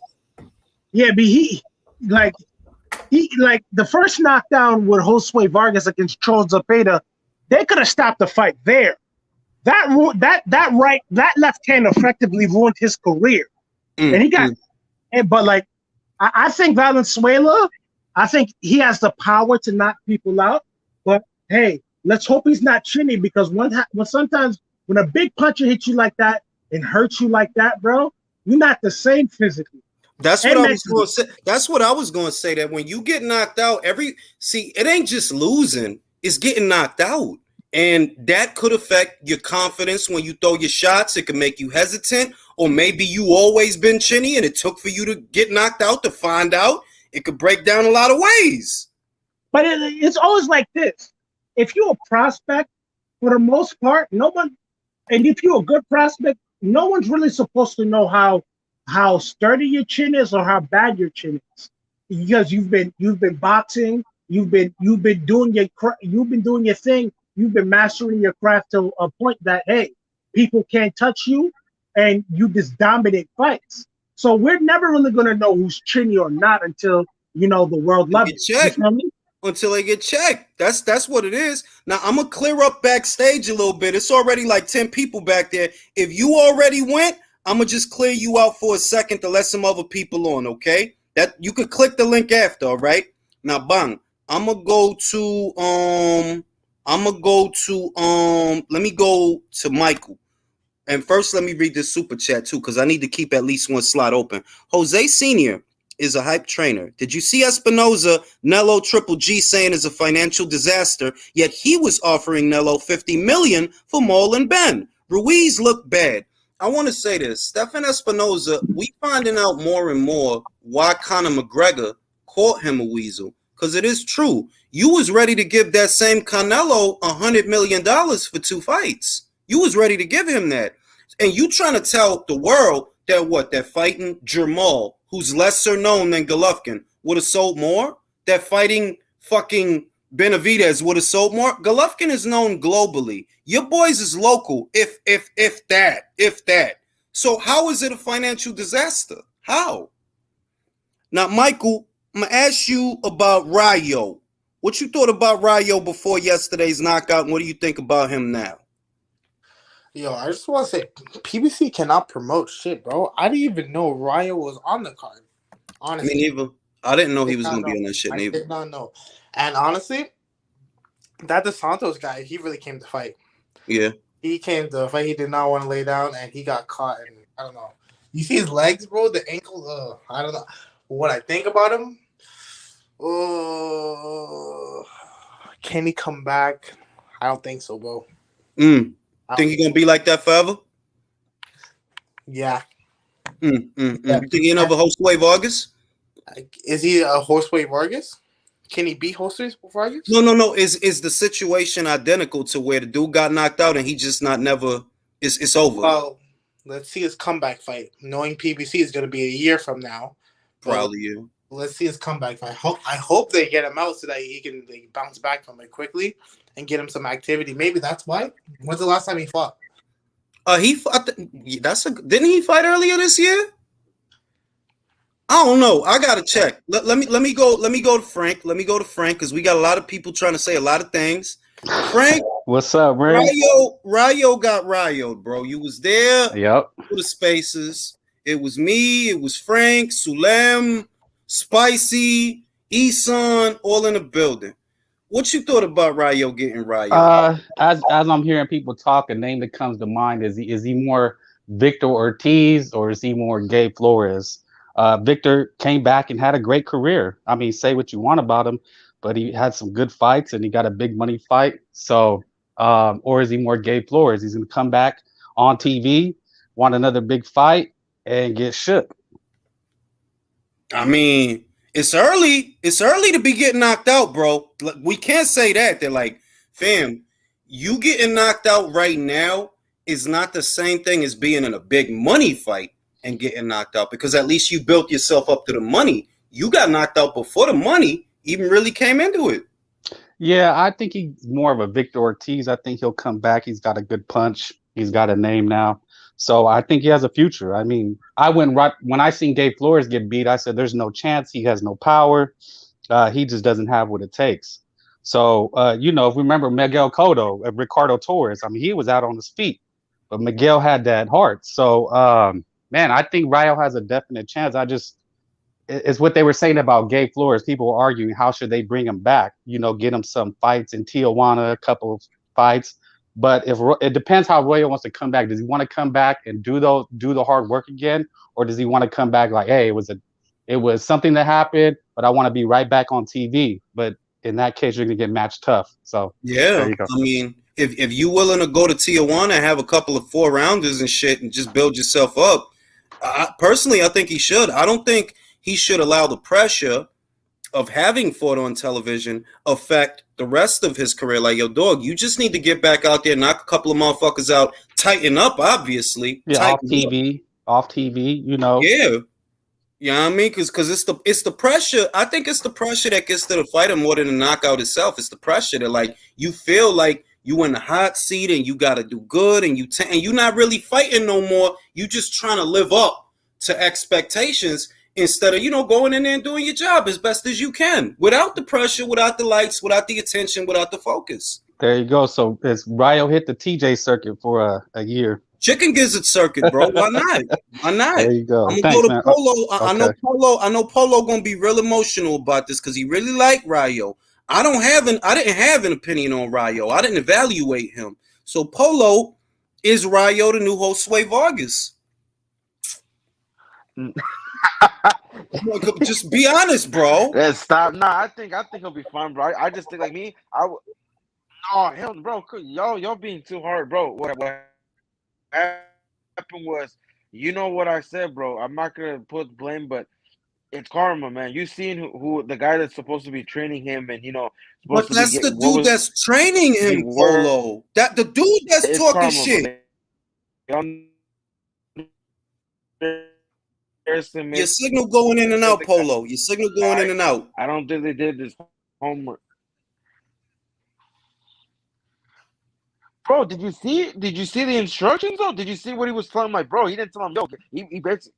Yeah, but he the first knockdown with Josue Vargas against Tron Zepeda, they could have stopped the fight there. That left hand effectively ruined his career. And he got but I think Valenzuela, I think he has the power to knock people out, but hey, let's hope he's not chinny, because sometimes when a big puncher hits you like that and hurts you like that, bro, you're not the same physically. That's what I was going to say. That's what I was going to say. That when you get knocked out, it ain't just losing; it's getting knocked out, and that could affect your confidence when you throw your shots. It could make you hesitant, or maybe you always been chinny, and it took for you to get knocked out to find out. It could break down a lot of ways. But it's always like this. If you're a prospect, for the most part, and if you're a good prospect, no one's really supposed to know how sturdy your chin is or how bad your chin is, because you've been boxing, you've been doing your thing, you've been mastering your craft to a point that hey, people can't touch you, and you just dominate fights. So we're never really gonna know who's chinny or not until the world loves it. You know what I mean? Until they get checked. That's what it is. Now I'm gonna clear up backstage a little bit. It's already like 10 people back there. If you already went, I'm gonna just clear you out for a second to let some other people on, okay? That you could click the link after, all right? Now, bang. I'm gonna go to let me go to Michael. And first let me read this super chat too, because I need to keep at least one slot open. Jose Sr. is a hype trainer. Did you see Espinoza, Nello Triple G saying is a financial disaster, yet he was offering Nello $50 million for Maul and Ben? Ruiz looked bad. I want to say this. Stephan Espinoza, we finding out more and more why Conor McGregor caught him a weasel. Because it is true. You was ready to give that same Canelo $100 million for 2 fights. You was ready to give him that. And you trying to tell the world that fighting Jermall, who's lesser known than Golovkin, would have sold more? That fighting fucking Benavidez would have sold more? Golovkin is known globally. Your boys is local, if that. So how is it a financial disaster? How? Now, Michael, I'm going to ask you about Rayo. What you thought about Rayo before yesterday's knockout, and what do you think about him now? Yo, I just want to say, PBC cannot promote shit, bro. I didn't even know Rayo was on the card. Honestly. Me neither. I didn't know he was going to be on that shit neither. I did not know. And honestly, that Los Santos guy, he really came to fight. Yeah. He came to fight. He did not want to lay down, and he got caught. And I don't know. You see his legs, bro? The ankle. I don't know. What I think about him, can he come back? I don't think so, bro. Think he gonna be like that forever? Yeah. Yeah. You think another Josue Vargas? Is he a Josue Vargas? Can he beat Josue Vargas? No. Is the situation identical to where the dude got knocked out and he just not never? It's over. Well, let's see his comeback fight. Knowing PBC is going to be a year from now. Probably you. Let's see his comeback fight. I hope they get him out so that he can bounce back from it quickly and get him some activity. Maybe that's why. When's the last time he fought? He fought. Didn't he fight earlier this year? I don't know. I gotta check. Let me go to Frank. Let me go to Frank because we got a lot of people trying to say a lot of things. Frank, what's up, bro? Rayo got Rayo'd, bro. You was there. Yep. For the spaces. It was me. It was Frank, Sulem, Spicy, Isan, all in the building. What you thought about Rayo getting Rayo? As I'm hearing people talk, a name that comes to mind is he more Victor Ortiz or is he more Gabe Flores? Victor came back and had a great career. I mean, say what you want about him, but he had some good fights and he got a big money fight. So, or is he more Gabe Flores? He's going to come back on TV, want another big fight, and get shook. I mean, it's early. It's early to be getting knocked out, bro. We can't say that. They're like, fam, you getting knocked out right now is not the same thing as being in a big money fight and getting knocked out, because at least you built yourself up to the money. You got knocked out before the money even really came into it. Yeah, I think he's more of a Victor Ortiz. I think he'll come back. He's got a good punch. He's got a name now. So I think he has a future. I mean, when I seen Gabe Flores get beat, I said there's no chance. He has no power. He just doesn't have what it takes. So, if we remember Miguel Cotto, Ricardo Torres, I mean, he was out on his feet, but Miguel had that heart. So, man, I think Rayo has a definite chance. It's what they were saying about Gabe Flores. People were arguing, how should they bring him back? Get him some fights in Tijuana, a couple of fights. But it depends how Rayo wants to come back. Does he want to come back and do the hard work again, or does he want to come back like, hey, it was something that happened, but I want to be right back on TV. But in that case, you're gonna get matched tough. So yeah, there you go. I mean, if you willing to go to Tijuana and have a couple of 4-rounders and shit and just build yourself up, personally, I think he should. I don't think he should allow the pressure of having fought on television affect the rest of his career. Like, yo, dog, you just need to get back out there, knock a couple of motherfuckers out, tighten up, obviously. Yeah, off TV. Yeah. You know what I mean? Because it's the pressure. I think it's the pressure that gets to the fighter more than the knockout itself. It's the pressure that, like, you feel like you in the hot seat and you got to do good and you're not really fighting no more. You just trying to live up to expectations instead of, going in there and doing your job as best as you can without the pressure, without the lights, without the attention, without the focus. There you go. So it's Rayo hit the TJ circuit for a year. Chicken gizzard circuit, bro. Why not? Why not? There you go. I'm gonna go to Polo. I know Polo gonna be real emotional about this because he really liked Rayo. I didn't have an opinion on Rayo. I didn't evaluate him. So Polo, is Rayo the new Josue Vargas? Just be honest, bro. Let's stop. Nah, I think he'll be fine, bro. I just think like me. No, hell, bro. Y'all being too hard, bro. What happened was, what I said, bro. I'm not gonna put blame, but it's karma, man. You seen who the guy that's supposed to be training him, and but that's the dude that's training him, Polo. That the dude that's talking karma, shit. Your signal going in and out, Polo. Your signal going in and out. I don't think they did this homework. Bro, did you see the instructions though? Did you see what he was telling my bro? He didn't tell him, yo, he basically,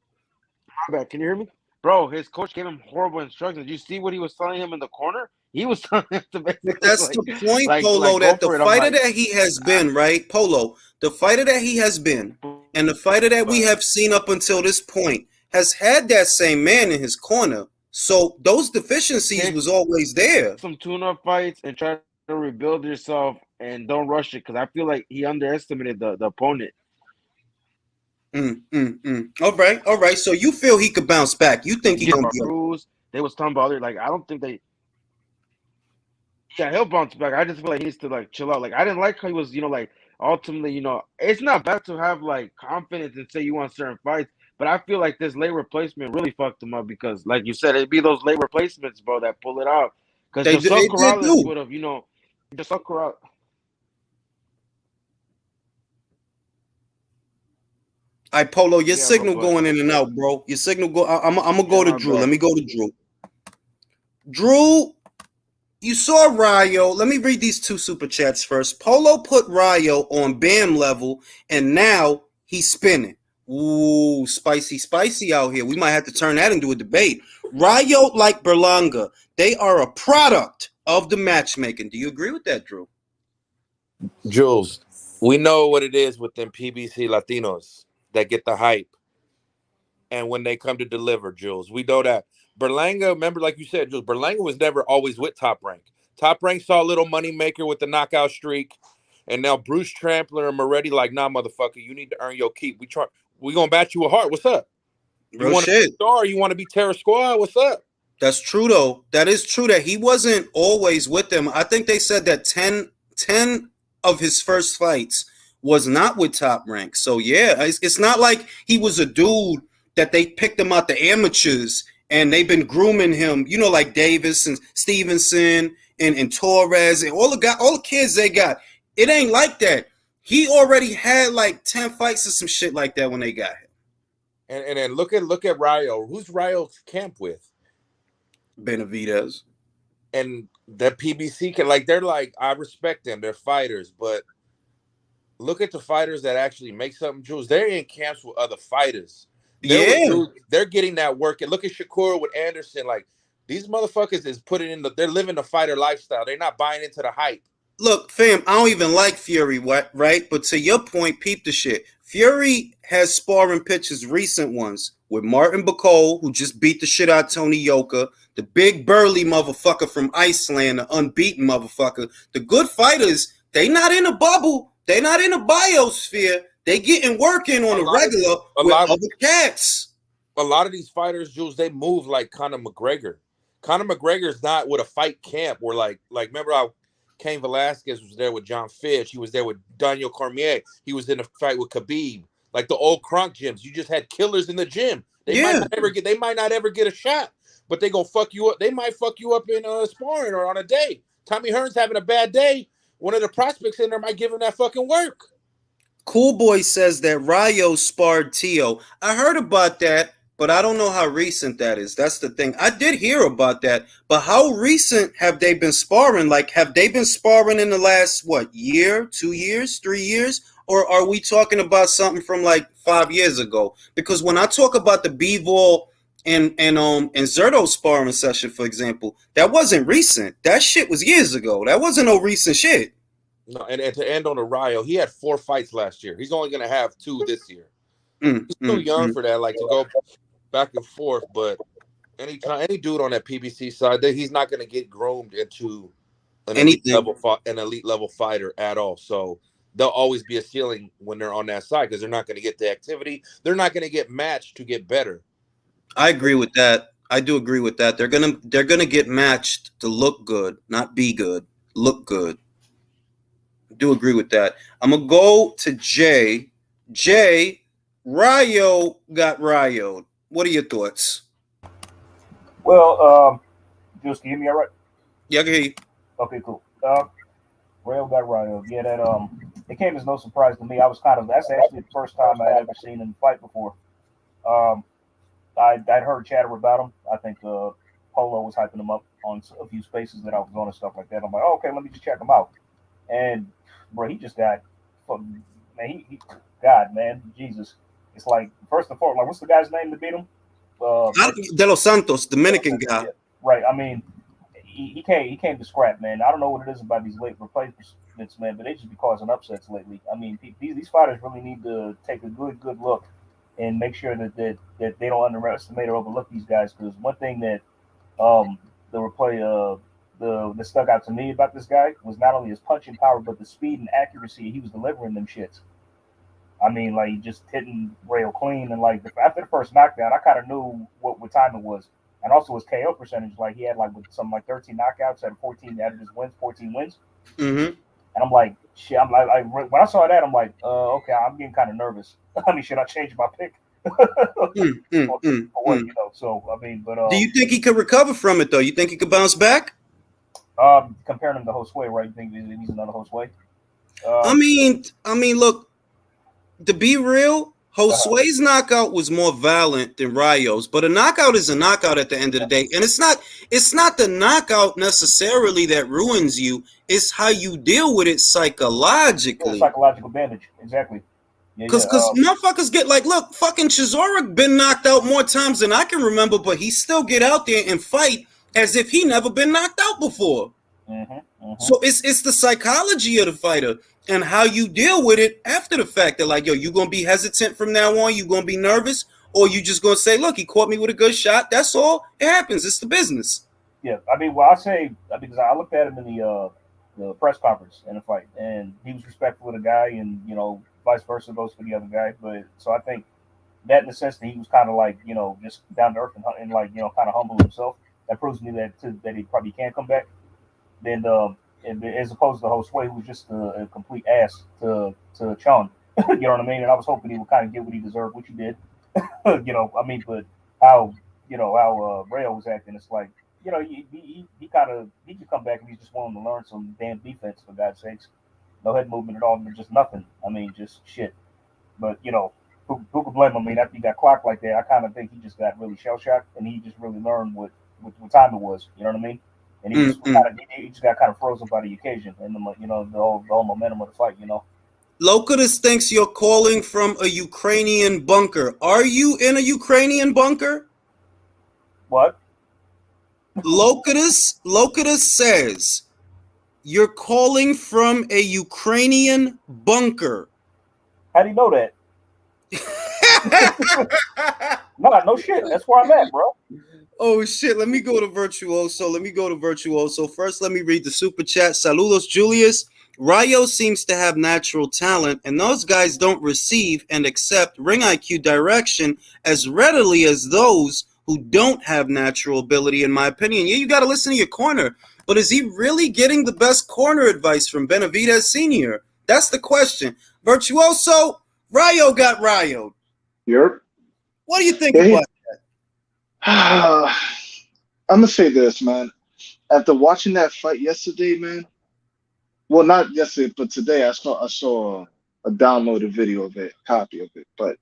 my bad, can you hear me? Bro, his coach gave him horrible instructions. Did you see what he was telling him in the corner? He was telling him to basically, but that's the point, Polo, that the fighter that he has been, right? Polo, the fighter that he has been, and the fighter that we have seen up until this point has had that same man in his corner. So those deficiencies was always there. Some tune-up fights and try to rebuild yourself and don't rush it, because I feel like he underestimated the opponent. All right. So you feel he could bounce back? You think he gonna be Cruz? They was talking about it. Like, I don't think they. Yeah, he'll bounce back. I just feel like he needs to like chill out. Like, I didn't like how he was. Like ultimately, it's not bad to have like confidence and say you want certain fights, But I feel like this late replacement really fucked him up because, like you said, it'd be those late replacements, bro, that pull it out. Because They Josel did Corrales do. would have, Josel Corrales. All right, Polo, your Yeah, signal but going in and out, bro. Your signal go. I'm gonna go to my Drew. bad. Let me go to Drew. Drew, you saw Rayo. Let me read these 2 super chats first. Polo put Rayo on Bam level, and now he's spinning. Ooh, spicy out here. We might have to turn that into a debate. Rayo, like Berlanga, they are a product of the matchmaking. Do you agree with that, Drew? Jules, we know what it is with them PBC Latinos that get the hype. And when they come to deliver, Jules, we know that. Berlanga, remember, like you said, Jules, Berlanga was never always with Top Rank. Top Rank saw a little money maker with the knockout streak. And now Bruce Trampler and Moretti like, nah, motherfucker, you need to earn your keep. We gonna bat you a heart. What's up? You want to be a star? You want to be Terror Squad? What's up? That's true, though. That is true that he wasn't always with them. I think they said that 10 of his first fights was not with Top Rank. So, yeah, it's not like he was a dude that they picked him out the amateurs and they've been grooming him, like Davis and Stevenson and Torres and all the kids they got. It ain't like that. He already had like 10 fights or some shit like that when they got him. And then look at Rayo. Who's Rayo's camp with? Benavidez. And that PBC they're like, I respect them. They're fighters, but look at the fighters that actually make something, Jules. They're in camps with other fighters. They're getting that work. And look at Shakur with Anderson. Like, these motherfuckers is they're living the fighter lifestyle. They're not buying into the hype. Look, fam, I don't even like Fury, right? But to your point, peep the shit. Fury has sparring pictures, recent ones, with Martin Bacol, who just beat the shit out of Tony Yoka, the big burly motherfucker from Iceland, the unbeaten motherfucker. The good fighters, they not in a bubble. They not in a biosphere. They getting working on a regular with other cats. A lot of these fighters, Jules, they move like Conor McGregor. Conor McGregor's not with a fight camp where like remember how Cain Velasquez was there with John Fitch. He was there with Daniel Cormier. He was in a fight with Khabib. Like the old Kronk gyms. You just had killers in the gym. They might not ever get a shot, but they gonna fuck you up. They might fuck you up in sparring or on a day. Tommy Hearn's having a bad day. One of the prospects in there might give him that fucking work. Cool Boy says that Rayo sparred Tio. I heard about that, but I don't know how recent that is. That's the thing. I did hear about that, but how recent have they been sparring? Like, have they been sparring in the last, year, 2 years, 3 years? Or are we talking about something from like 5 years ago? Because when I talk about the Bivol and Zerto sparring session, for example, that wasn't recent. That shit was years ago. That wasn't no recent shit. No, and to end on the Rayo, he had 4 fights last year. He's only gonna have 2 this year. He's too young for that, to go back and forth. But any dude on that PBC side, he's not gonna get groomed into an elite level fighter at all. So there'll always be a ceiling when they're on that side because they're not gonna get the activity. They're not gonna get matched to get better. I agree with that. I do agree with that. They're gonna get matched to look good, not be good. Look good. I do agree with that. I'm gonna go to Jay. Jay, Rayo got Rayo'd. What are your thoughts? Well, Jules, can you hear me all right? Yeah, I can hear you. Okay, cool. Rayo got Rayo. Yeah, that it came as no surprise to me. That's actually the first time I had ever seen him fight before. I'd heard chatter about him. I think Polo was hyping him up on a few spaces that I was on and stuff like that. I'm like, oh, okay, let me just check him out. And bro, he just got man, Jesus. It's like, first and foremost, what's the guy's name that beat him? De Los Santos, Dominican guy. Yeah, right. I mean, he came to scrap, man. I don't know what it is about these late replacements, man, but they just be causing upsets lately. I mean, these fighters really need to take a good look and make sure that they don't underestimate or overlook these guys. Because one thing that that stuck out to me about this guy was not only his punching power, but the speed and accuracy he was delivering them shits. I mean, like, just hitting Rayo clean, and like after the first knockdown, I kind of knew what time it was, and also his KO percentage. Like, he had something like 13 knockouts out of 14 out of his wins, 14 wins. Mm-hmm. And I'm like, shit. I'm like when I saw that, I'm like, okay, I'm getting kind of nervous. I mean, should I change my pick? Or work, you know. So I mean, but do you think he could recover from it though? You think he could bounce back? comparing him to Josue, right? You think he's another Josue? I mean, look, to be real, Josue's knockout was more violent than Rayo's, but a knockout is a knockout at the end of the day, and it's not the knockout necessarily that ruins you. It's how you deal with it psychologically. Psychological damage, exactly. Because motherfuckers get like, look, fucking Chisora been knocked out more times than I can remember, but he still get out there and fight as if he never been knocked out before. So it's the psychology of the fighter and how you deal with it after the fact. That like, yo, you gonna be hesitant from now on? You gonna be nervous, or you just gonna say, look, he caught me with a good shot. That's all. It happens. It's the business. Yeah, I mean, well, I say because I looked at him in the press conference in the fight, and he was respectful of the guy, and you know, vice versa goes for the other guy. But so I think that in the sense that he was kind of like, you know, just down to earth and like, you know, kind of humble himself. That proves to me that he probably can come back. Then as opposed to Josue, who was just a complete ass to Chun. You know what I mean? And I was hoping he would kind of get what he deserved, which he did. You know, I mean, but how Rayo was acting, it's like, you know, he could come back and he's just willing to learn some damn defense, for God's sakes. No head movement at all, just nothing. I mean, just shit. But you know, who could blame him? I mean, after he got clocked like that, I kind of think he just got really shell shocked, and he just really learned what time it was. You know what I mean? And he just got kind of frozen by the occasion, and you know, the whole momentum of the fight. You know. Locatus thinks you're calling from a Ukrainian bunker. Are you in a Ukrainian bunker? What? Locatus says you're calling from a Ukrainian bunker. How do you know that? No shit. That's where I'm at, bro. Oh shit, let me go to Virtuoso. First, let me read the super chat. Saludos, Julius. Rayo seems to have natural talent, and those guys don't receive and accept ring IQ direction as readily as those who don't have natural ability, in my opinion. Yeah, you got to listen to your corner. But is he really getting the best corner advice from Benavidez Sr.? That's the question. Virtuoso, Rayo got Rayo'd. Yep. What do you think about I'm gonna say this, man. After watching that fight yesterday, man. Well, not yesterday, but today I saw a downloaded video of it, copy of it. But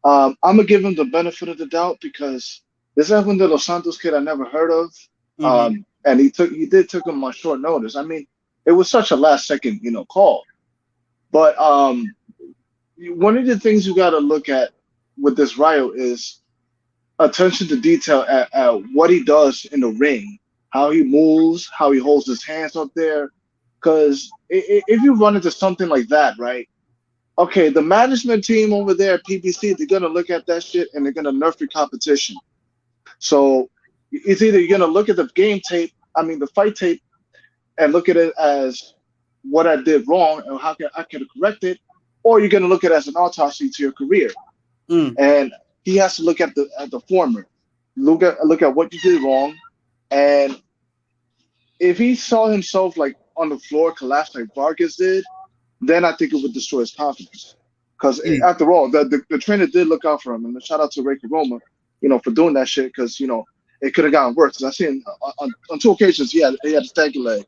I'm gonna give him the benefit of the doubt because this is one of the Los Santos kid I never heard of. And he did took him on short notice. I mean, it was such a last second, you know, call. But one of the things you got to look at with this Rayo is attention to detail at what he does in the ring, how he moves, how he holds his hands up there. Because if you run into something like that, right? Okay, the management team over there at PBC, they're gonna look at that shit and they're gonna nerf your competition. So it's either you're gonna look at the the fight tape, and look at it as what I did wrong and how I could have corrected, or you're gonna look at it as an autopsy to your career. And he has to look at the former. Look at what you did wrong, and if he saw himself like on the floor collapse like Vargas did, then I think it would destroy his confidence. Because after all, the trainer did look out for him, and shout out to Ray Roma, you know, for doing that shit. Because you know it could have gotten worse. Because I seen on 2 occasions he had a stanky leg,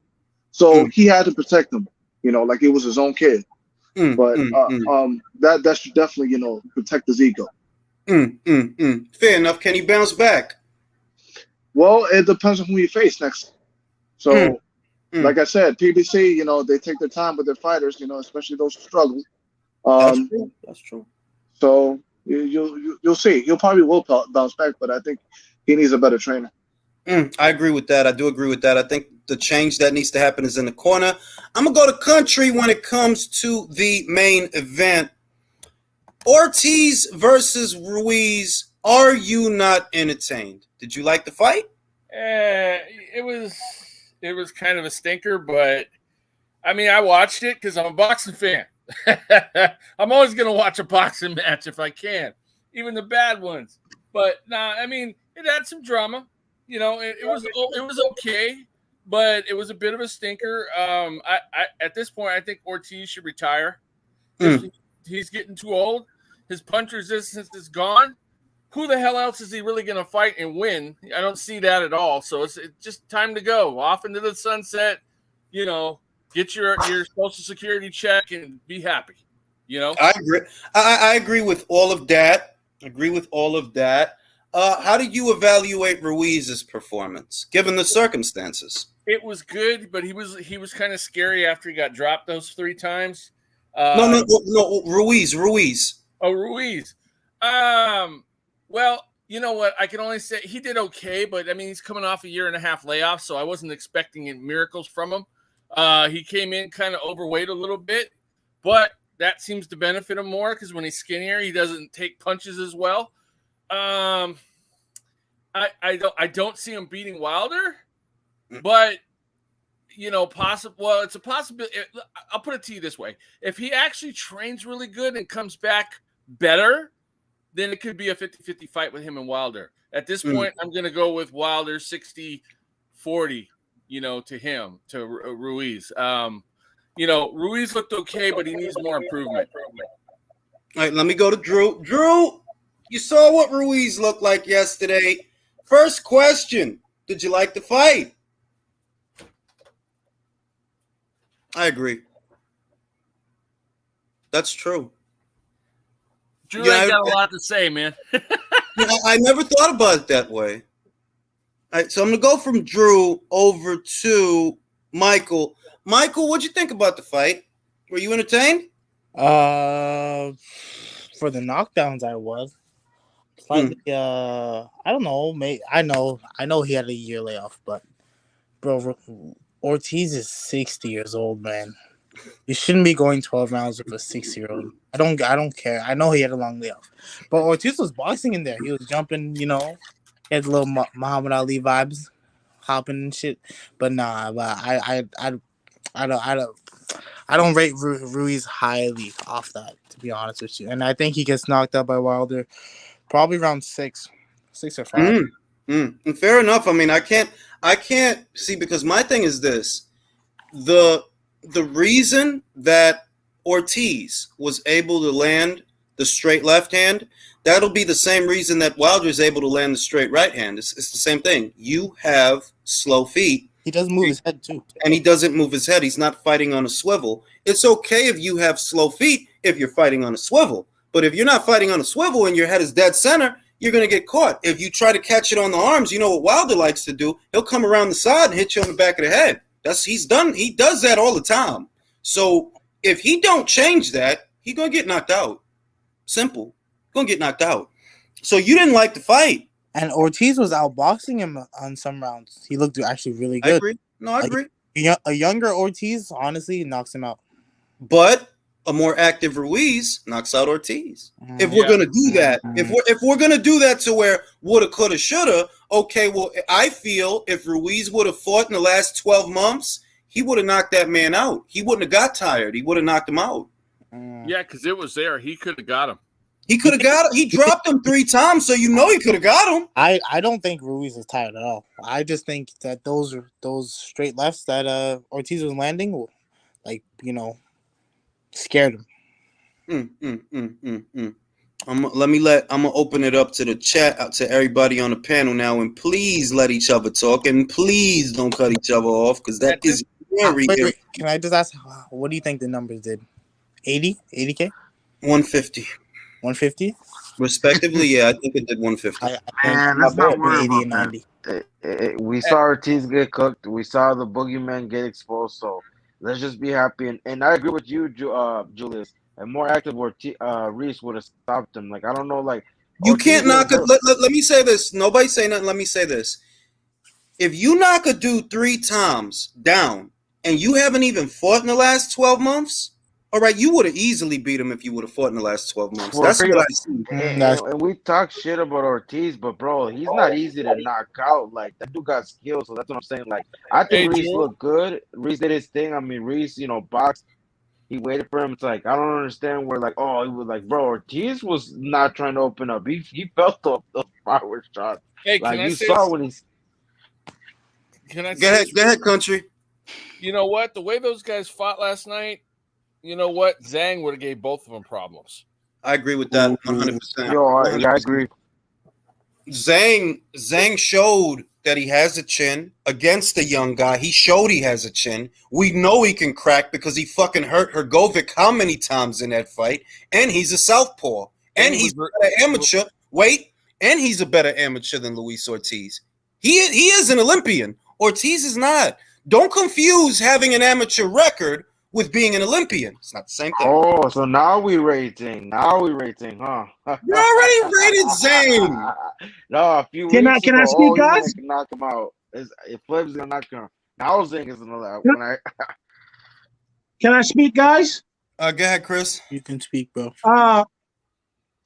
so he had to protect him, you know, like it was his own kid. But that should definitely, you know, protect his ego. Fair enough. Can he bounce back? Well, it depends on who you face next. So, like I said, PBC, you know, they take their time with their fighters, you know, especially those who struggle. That's true. So you'll see. He'll probably will bounce back, but I think he needs a better trainer. I agree with that. I do agree with that. I think the change that needs to happen is in the corner. I'm going to go to country when it comes to the main event. Ortiz versus Ruiz. Are you not entertained? Did you like the fight? It was kind of a stinker, but I mean, I watched it because I'm a boxing fan. I'm always going to watch a boxing match if I can, even the bad ones. But nah, I mean, it had some drama. You know, it was okay, but it was a bit of a stinker. I at this point, I think Ortiz should retire. He's getting too old. His punch resistance is gone. Who the hell else is he really going to fight and win? I don't see that at all. So it's just time to go off into the sunset. You know, get your Social Security check and be happy. You know, I agree. I agree with all of that. How did you evaluate Ruiz's performance given the circumstances? it was good, but he was kind of scary after he got dropped those 3 times. No, Ruiz. Oh, Ruiz. Well, you know what? I can only say he did okay, but I mean, he's coming off a 1.5 year layoff, so I wasn't expecting miracles from him. He came in kind of overweight a little bit, but that seems to benefit him more because when he's skinnier, he doesn't take punches as well. I don't see him beating Wilder, but you know, well, it's a possibility. I'll put it to you this way: if he actually trains really good and comes back better, then it could be a 50-50 fight with him and Wilder. At this point, I'm going to go with Wilder 60-40, you know, to Ruiz. You know, Ruiz looked okay, but he needs more improvement. All right, let me go to Drew. Drew, you saw what Ruiz looked like yesterday. First question, did you like the fight? I agree. That's true. Drew ain't got a lot to say, man. I never thought about it that way. All right, so I'm going to go from Drew over to Michael. Michael, what'd you think about the fight? Were you entertained? For the knockdowns, I was slightly. I don't know. I know he had a year layoff, but bro, Ortiz is 60 years old, man. You shouldn't be going 12 rounds with a 6-year-old. I don't care. I know he had a long layoff, but Ortiz was boxing in there. He was jumping, you know, he had little Muhammad Ali vibes, hopping and shit. But nah, but I don't rate Ruiz highly off that, to be honest with you. And I think he gets knocked out by Wilder probably around 6 or 5. And fair enough. I mean, I can't see, because my thing is this: the reason that Ortiz was able to land the straight left hand, that'll be the same reason that Wilder is able to land the straight right hand. It's the same thing. You have slow feet. He doesn't move his head too. And he doesn't move his head. He's not fighting on a swivel. It's okay if you have slow feet if you're fighting on a swivel. But if you're not fighting on a swivel and your head is dead center, you're going to get caught. If you try to catch it on the arms, you know what Wilder likes to do? He'll come around the side and hit you on the back of the head. He does that all the time. So if he don't change that, he's going to get knocked out. Simple. Going to get knocked out. So you didn't like the fight. And Ortiz was outboxing him on some rounds. He looked actually really good. I agree. No, I agree. A younger Ortiz, honestly, knocks him out. But a more active Ruiz knocks out Ortiz. If we're gonna do that, if we're gonna do that to where woulda, coulda, shoulda, okay. Well, I feel if Ruiz would have fought in the last 12 months, he would have knocked that man out. He wouldn't have got tired. He would have knocked him out. Yeah, because it was there. He could have got him. He could have got him. He dropped him 3 times, so you know he could have got him. I don't think Ruiz is tired at all. I just think that those straight lefts that Ortiz was landing, like, you know, scared him. I'm gonna open it up to the chat, to everybody on the panel now, and please let each other talk, and please don't cut each other off, because that is very. Wait, can I just ask, what do you think the numbers did? 80K, 150, 150, respectively. Yeah, I think it did 150. Man, let's not worry 80 about and 90. We saw Ortiz get cooked. We saw the boogeyman get exposed. So let's just be happy. And I agree with you, Julius. A more active Reese would have stopped him. Like, I don't know, like, you can't knock it. Let me say this. Nobody say nothing. Let me say this. If you knock a dude 3 times down and you haven't even fought in the last 12 months, all right, you would have easily beat him if you would have fought in the last 12 months. That's what I see. And we talk shit about Ortiz, but bro, he's not easy to knock out. Like, that dude got skills, so that's what I'm saying. Like, I think Reese looked good. Reese did his thing. I mean, Reese, you know, boxed. He waited for him. It's like, I don't understand where, like, oh, he was like, bro, Ortiz was not trying to open up. He felt those power shots. Hey, like, you saw when he's. Can I? Go ahead, country. You know what? The way those guys fought last night, you know what? Zhang would have gave both of them problems. I agree with that 100%. Yo, I agree. Zhang showed that he has a chin against the young guy. He showed he has a chin. We know he can crack because he fucking hurt Hrgovic how many times in that fight? And he's a southpaw. And he's a better amateur. Wait, and he's a better amateur than Luis Ortiz. He is an Olympian. Ortiz is not. Don't confuse having an amateur record with being an Olympian. It's not the same thing. Oh, so now we rating, huh? You already rated Zane. No, a few Can I weeks ago, speak, guys? He can knock him out. If Flip's gonna knock him out, now Zane is gonna allow. Can I speak, guys? Go ahead, Chris. You can speak, bro.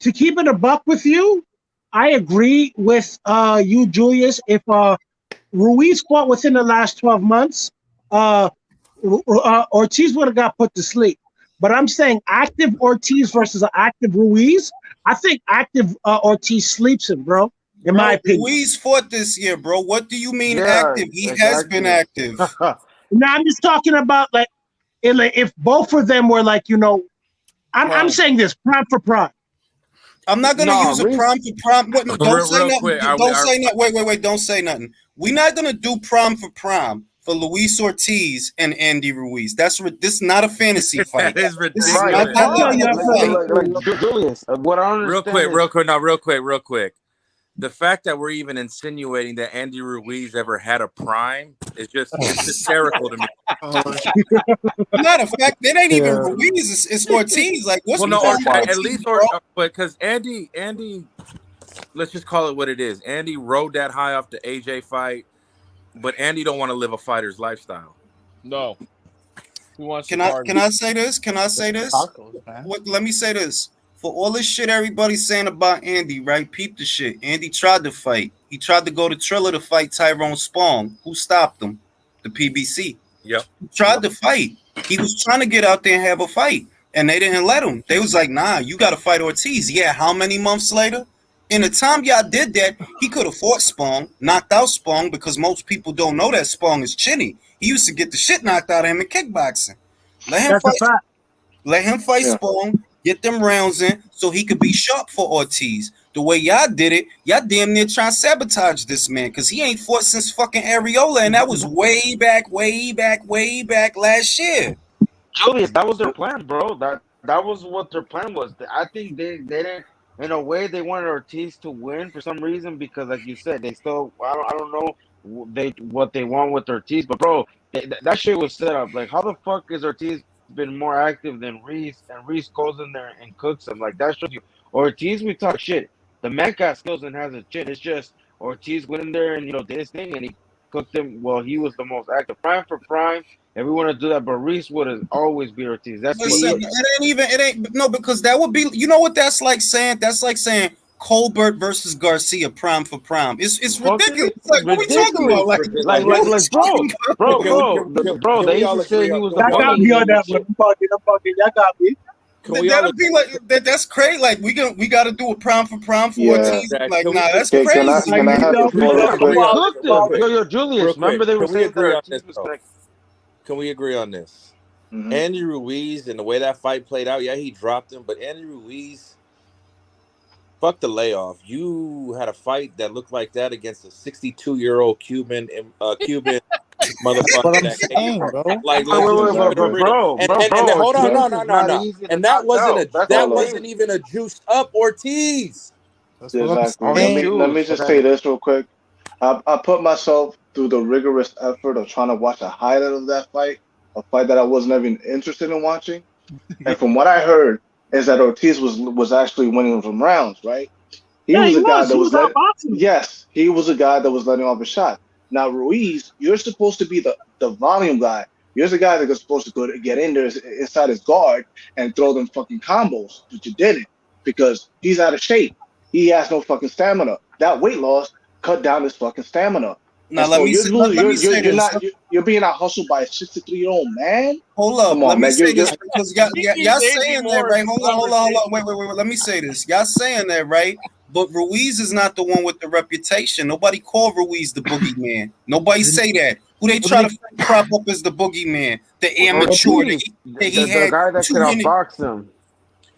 To keep it a buck with you, I agree with you, Julius. If Ruiz fought within the last 12 months, Ortiz would have got put to sleep. But I'm saying active Ortiz versus an active Ruiz. I think active Ortiz sleeps him, bro. In my opinion. Ruiz fought this year, bro. What do you mean active? He has been active. No, I'm just talking about like if both of them were like, I'm saying this prime for prime. I'm not gonna use a prime for prime. Wait, no, don't say nothing. Don't say nothing. Wait. Don't say nothing. We're not gonna do prime for prime for Luis Ortiz and Andy Ruiz. This is not a fantasy fight. That is ridiculous. This is not that Julius, what I understand real quick. The fact that we're even insinuating that Andy Ruiz ever had a prime is just hysterical to me. Not a fact. It ain't even Ruiz. It's Ortiz. Like, what's at least because Andy, let's just call it what it is. Andy rode that high off the AJ fight, but Andy don't want to live a fighter's lifestyle. No. He wants Can I say this? Let me say this. For all this shit everybody's saying about Andy, right? Peep the shit. Andy tried to fight. He tried to go to Triller to fight Tyrone Spong. Who stopped him? The PBC. Yep. He tried to fight. He was trying to get out there and have a fight, and they didn't let him. They was like, nah, you got to fight Ortiz. Yeah, how many months later? In the time y'all did that, he could have fought Spong, knocked out Spong, because most people don't know that Spong is chinny. He used to get the shit knocked out of him in kickboxing. Let him fight Spong. Get them rounds in so he could be sharp for Ortiz. The way y'all did it, y'all damn near trying to sabotage this man because he ain't fought since fucking Areola, and that was way back last year. Julius, that was their plan, bro. That was what their plan was. I think they didn't. In a way, they wanted Ortiz to win for some reason because, like you said, they still. I don't know what they want with Ortiz, but bro, that shit was set up. Like, how the fuck is Ortiz been more active than Ruiz, and Ruiz goes in there and cooks him? Like, that shows you. Ortiz, we talk shit. The man got skills and has a chin. It's just Ortiz went in there and did his thing and he cooked him. Well, he was the most active. Prime for prime. If we want to do that, but Ruiz would always be Ortiz. That's it ain't no, because that would be, you know what that's like saying? That's like saying Colbert versus Garcia prime for prime. It's ridiculous. Like, what are we talking about? Bro, they used to say he was the I got me on that one. I'm bugging. Y'all got me. That'll be like that's crazy. Like we got to do a prime for Ortiz. Like, nah, that's crazy. Can I have Yo, Julius, remember they were saying that. Can we agree on this? Mm-hmm. Andy Ruiz and the way that fight played out, yeah, he dropped him, but Andy Ruiz, fuck the layoff. You had a fight that looked like that against a 62-year-old Cuban motherfucker. What I'm saying, bro. Like, bro. Hold on, no. And that wasn't even a juiced up Ortiz. Let me just say this real quick. I put myself through the rigorous effort of trying to watch a highlight of that fight, a fight that I wasn't even interested in watching. And from what I heard, is that Ortiz was actually winning some rounds, right? He was a guy that was letting off a shot. Now, Ruiz, you're supposed to be the volume guy. You're the guy that's supposed to go to get in there inside his guard and throw them fucking combos, but you didn't because he's out of shape. He has no fucking stamina. That weight loss cut down his fucking stamina. Now, you're being out hustled by a 63-year-old man. Hold up, let me say this because y'all saying that, right? Hold on. Wait. Let me say this. Y'all saying that, right? But Ruiz is not the one with the reputation. Nobody call Ruiz the boogeyman. Nobody say that. Who they try to prop up as the boogeyman? The amateur. The guy that could outbox him.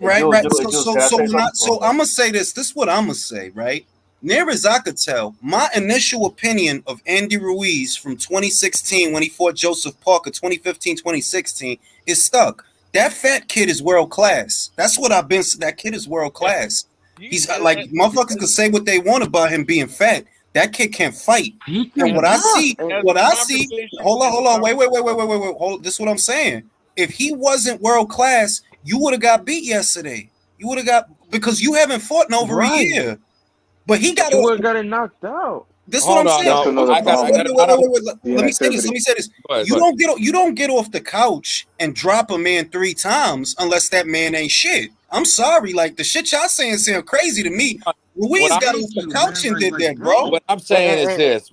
Right. Jules, can I say something? So I'm gonna say this. This is what I'm gonna say. Right. Near as I could tell, my initial opinion of Andy Ruiz from 2016 when he fought Joseph Parker, 2015, 2016, is stuck. That fat kid is world class. That's what I've been. That kid is world class. He's like motherfuckers can say what they want about him being fat. That kid can't fight. And what I see, hold on, wait. Hold, this is what I'm saying. If he wasn't world class, you would have got beat yesterday. You would have got because you haven't fought in over a year. But he got. You would have got it knocked out. This is what I'm saying. Wait. Let me say this. You don't get off the couch and drop a man 3 times unless that man ain't shit. I'm sorry, like the shit y'all saying sound crazy to me. Ruiz got off the couch and did that, bro. What I'm saying is this: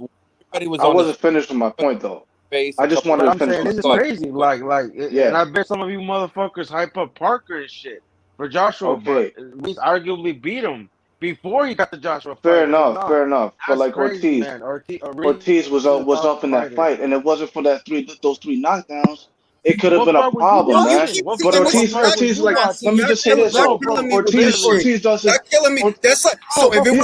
I wasn't finished with my point though. I just wanted to finish. This is crazy. And I bet some of you motherfuckers hype up Parker and shit for Joshua, but Ruiz arguably beat him before he got the Joshua fight. Fair enough. But like crazy, Ortiz was up in that fight, and it wasn't for those 3 knockdowns. It could have been a problem, man. But Ortiz, like, let me just say this: Ortiz doesn't. That killing me. That's like so. If it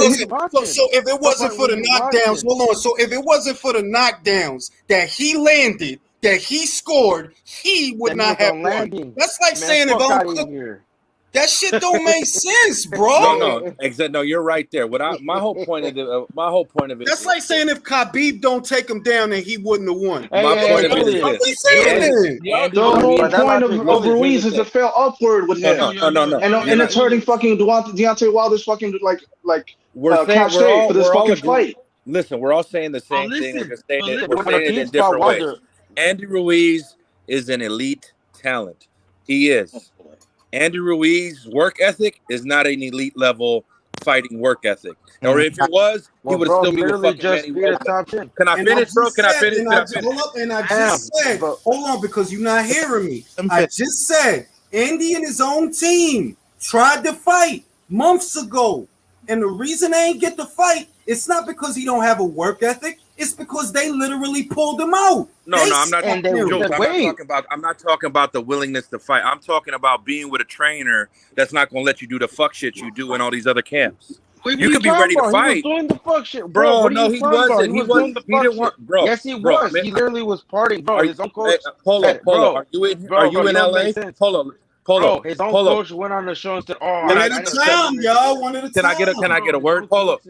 wasn't for the knockdowns, hold on. So if it wasn't for the knockdowns that he landed, that he scored, he would not have won. That's like saying if I'm. That shit don't make sense, bro. No, exactly. No, you're right there. My whole point of it. That's like saying if Khabib don't take him down, then he wouldn't have won. My point of it is this. The whole point of Ruiz is to fail upward with him. No. And it's hurting fucking Deontay Wilder's fucking cachet for this fucking fight. Listen, we're all saying the same thing. We're saying it in different ways. Andy Ruiz is an elite talent. He is. Andy Ruiz's work ethic is not an elite level fighting work ethic. Or if it was, he would still be the fucking Manny. Can I finish, bro? Can I finish? And I just said, hold on, because you're not hearing me. I just said, Andy and his own team tried to fight months ago. And the reason they ain't get the fight, it's not because he don't have a work ethic. It's because they literally pulled him out. No, I'm not talking about the willingness to fight. I'm talking about being with a trainer that's not going to let you do the fuck shit you do in all these other camps. You could be ready to fight. He was doing the fuck shit, bro. No, he wasn't. He didn't want, bro. Yes, he was. He literally was partying, bro. His own coach. Hold on. Are you in LA? Hold on. Bro, his own coach went on the show and said, one at a time, y'all. One at a time. Can I get a word? Hold up.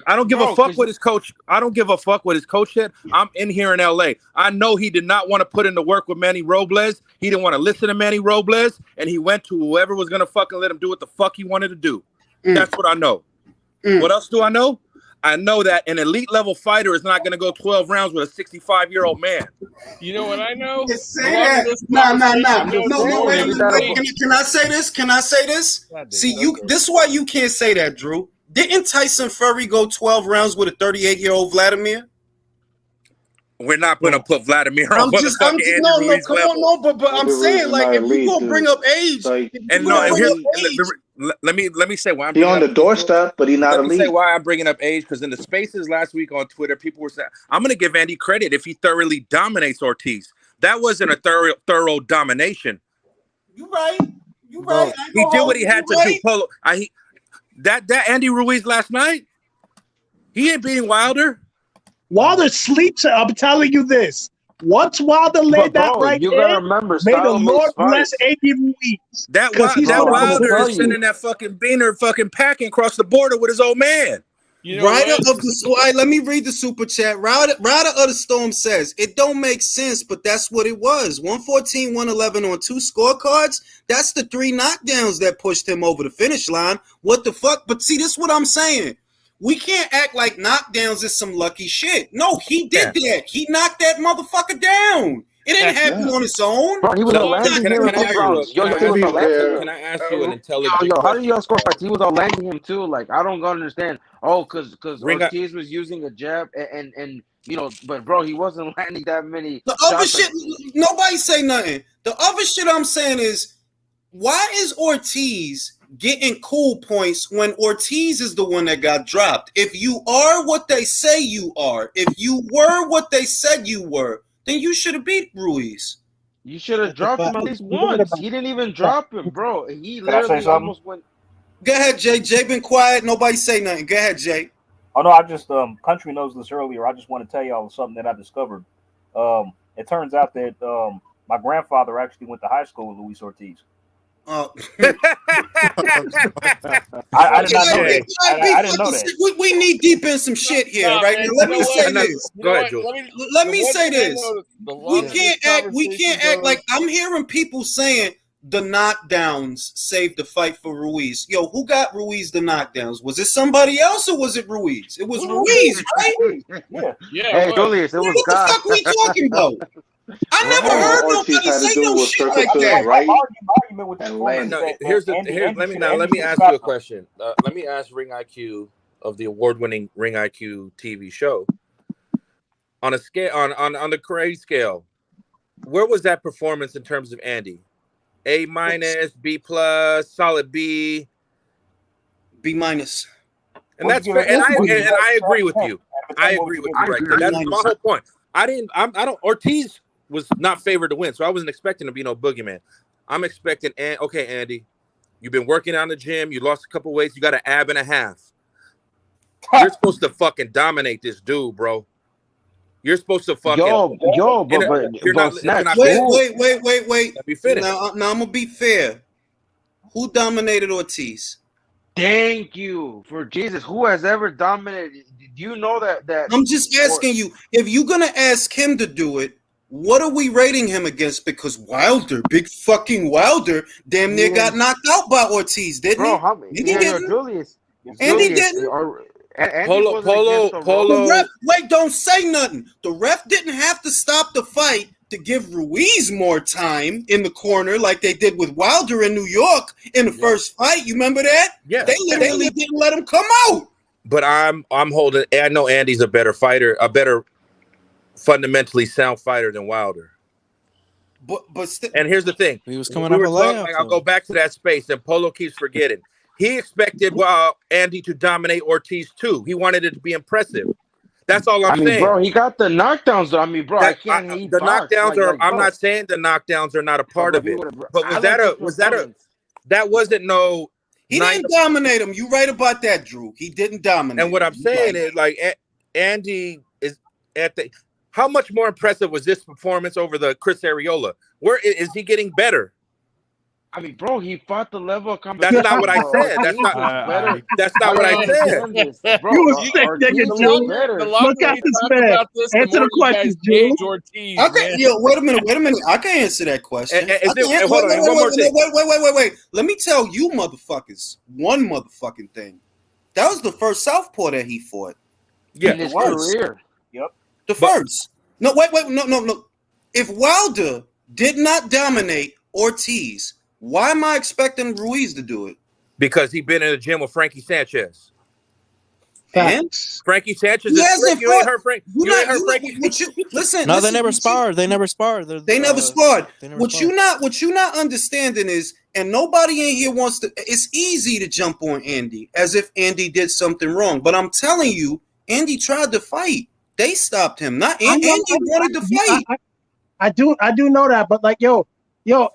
I don't give a fuck what his coach. I don't give a fuck what his coach said. I'm in here in LA. I know he did not want to put in the work with Manny Robles. He didn't want to listen to Manny Robles, and he went to whoever was gonna fucking let him do what the fuck he wanted to do. That's what I know. What else do I know? I know that an elite level fighter is not gonna go 12 rounds with a 65-year-old man. You know what I know? No. Wait. Can I say this? See, this is why you can't say that, Drew. Didn't Tyson Fury go 12 rounds with a 38-year-old Vladimir? We're not going to put Vladimir on but I'm saying, like, if you gonna bring up age, let me say why I'm on the doorstep, but he's not elite. Let me say why I'm bringing up age, because in the spaces last week on Twitter, people were saying, I'm going to give Andy credit if he thoroughly dominates Ortiz. That wasn't a thorough domination. You're right. He did what he had to do. Polo. That Andy Ruiz last night, he ain't beating Wilder. Wilder sleeps. I'm telling you this. Once Wilder laid that right you gotta remember, may the Lord bless Andy Ruiz. That Wilder is sending that fucking beaner fucking packing across the border with his old man. Let me read the super chat. Rider of the Storm says, it don't make sense, but that's what it was. 114, 111 on 2 scorecards. That's the 3 knockdowns that pushed him over the finish line. What the fuck? But see, this is what I'm saying. We can't act like knockdowns is some lucky shit. No, he did that. He knocked that motherfucker down. It didn't happen on its own. Bro, he was Can I ask you an intelligent how do y'all score fights? He was all landing him too. Like, I don't understand. Oh, because Ortiz was using a jab and you know, but bro, he wasn't landing that many. The other shit, nobody say nothing. The other shit I'm saying is, why is Ortiz getting cool points when Ortiz is the one that got dropped? If you are what they say you are, if you were what they said you were, then you should have beat Ruiz. You should have That's a dropped him fact. at least You're right once. about He didn't even that. drop him, bro. He Can I say literally something? almost went. Go ahead, Jay. Jay been quiet. Nobody say nothing. Go ahead, Jay. Oh no, I just Country knows this earlier. I just want to tell y'all something that I discovered. It turns out that my grandfather actually went to high school with Luis Ortiz. Uh, I did not know Okay. that. I didn't know that. We need deep in some shit here, Nah, right? man, Now, let you me know say what? this. You Go know ahead, what? Jules. Let the me one say thing I this. noticed, the We longer can't this act. We conversation can't act goes- like I'm hearing people saying the knockdowns saved the fight for Ruiz. Yo, who got Ruiz the knockdowns? Was it somebody else or was it Ruiz? It was Ruiz, right? Yeah. Yeah, Hey, it was. Julius, it was What the God. fuck we talking about? I never All heard Ortiz nobody had to say do no was shit circle like to the that. right My argument with this and point is land. No, that here's the Andy, here's Andy let me should- now Andy let me should ask stop you a him. question. Let me ask Ring IQ of the award-winning Ring IQ TV show on a scale on the grade scale. Where was that performance in terms of Andy? A minus, B plus, solid B, B minus. and that's fair. And I agree with you. I agree with you right there. That's my whole point. I don't. Ortiz was not favored to win, so I wasn't expecting to be no boogeyman. I'm expecting. Okay, Andy, you've been working out in the gym. You lost a couple weights. You got an ab and a half. You're supposed to fucking dominate this dude, bro. You're supposed to fucking but you're not. Snatch, Wait. Let me finish. Now I'm gonna be fair. Who dominated Ortiz? Thank you for Jesus. Who has ever dominated? Do you know that? I'm just asking you, if you're gonna ask him to do it, what are we rating him against? Because Wilder, big fucking Wilder, damn near got knocked out by Ortiz, didn't Bro, he? how many? Andy didn't. Julius. Andy didn't. The ref, wait, don't say nothing. The ref didn't have to stop the fight to give Ruiz more time in the corner like they did with Wilder in New York in the first fight. You remember that? Yeah. They literally didn't let him come out. But I'm holding. I know Andy's a better fighter, a better fundamentally sound fighter than Wilder. And here's the thing: he was coming up a layup. I'll go back to that space, and Polo keeps forgetting. He expected Andy to dominate Ortiz too. He wanted it to be impressive. That's all I'm saying. Bro, he got the knockdowns. Though. I mean, bro, I can't hate the box. knockdowns are. I'm bro. not saying the knockdowns are not a part of it. But that wasn't no. He didn't dominate him. You right about that, Drew. He didn't dominate. And what I'm saying is, like, Andy is at the. How much more impressive was this performance over the Chris Arreola? Where is he getting better? I mean, bro, he fought the level of competition. That's not what I said. That's not. That's not what I said. Bro, you a sick nigga, Drew. Look at this man. Answer the question, Drew. Okay, yo, wait a minute. I can answer that question. Wait. Let me tell you, motherfuckers, one motherfucking thing. That was the first southpaw that he fought. Yeah, in his career. Yep. The first. No, wait, no. If Wilder did not dominate Ortiz, why am I expecting Ruiz to do it? Because he's been in the gym with Frankie Sanchez. And Frankie Sanchez you ain't heard Frankie. Listen. No, they never sparred. They never sparred. They never sparred. What you not understanding is, and nobody in here wants to. It's easy to jump on Andy as if Andy did something wrong. But I'm telling you, Andy tried to fight. They stopped him. Not Andy wanted to fight. I do know that, but like, yo,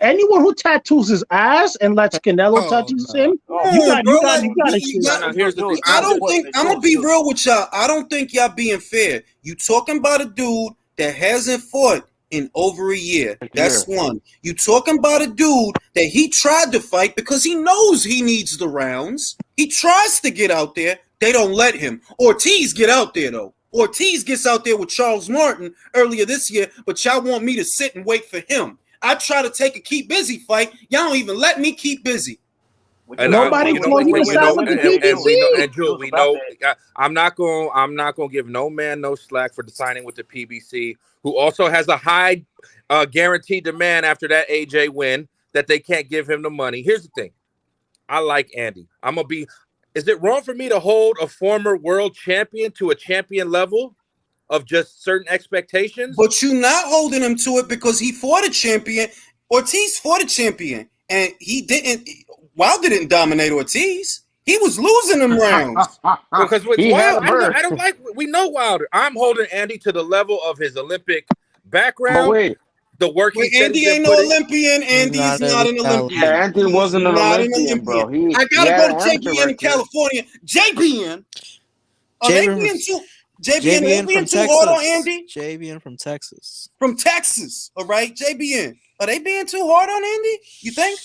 anyone who tattoos his ass and lets Canelo touches him, you gotta shoot. I don't think I'm gonna be real with y'all. I don't think y'all being fair. You talking about a dude that hasn't fought in over a year. That's one. You talking about a dude that he tried to fight because he knows he needs the rounds. He tries to get out there. They don't let him. Ortiz get out there though. Ortiz gets out there with Charles Martin earlier this year, but y'all want me to sit and wait for him. I try to take a keep busy fight. Y'all don't even let me keep busy. Nobody told you to side with the PBC. And Drew, we know. I'm not going to give no man no slack for signing with the PBC, who also has a high guaranteed demand after that AJ win that they can't give him the money. Here's the thing. I like Andy. Is it wrong for me to hold a former world champion to a champion level of just certain expectations? But you're not holding him to it because he fought a champion. Ortiz fought a champion, and he didn't. Wilder didn't dominate Ortiz. He was losing them rounds. Because with Wilder, I don't like. We know Wilder. I'm holding Andy to the level of his Olympic background. The work Wait, he said Andy he's been ain't no putting. Olympian. Andy is not an Olympian. Yeah, Anthony wasn't an Not an Olympian, bro. Olympian. He I gotta had go an to amateur JBN in record. California. JBN. Are they JBN being too? JBN, they JBN being from too hard on Texas. Andy? JBN from Texas. From Texas, all right? JBN. Are they being too hard on Andy? You think?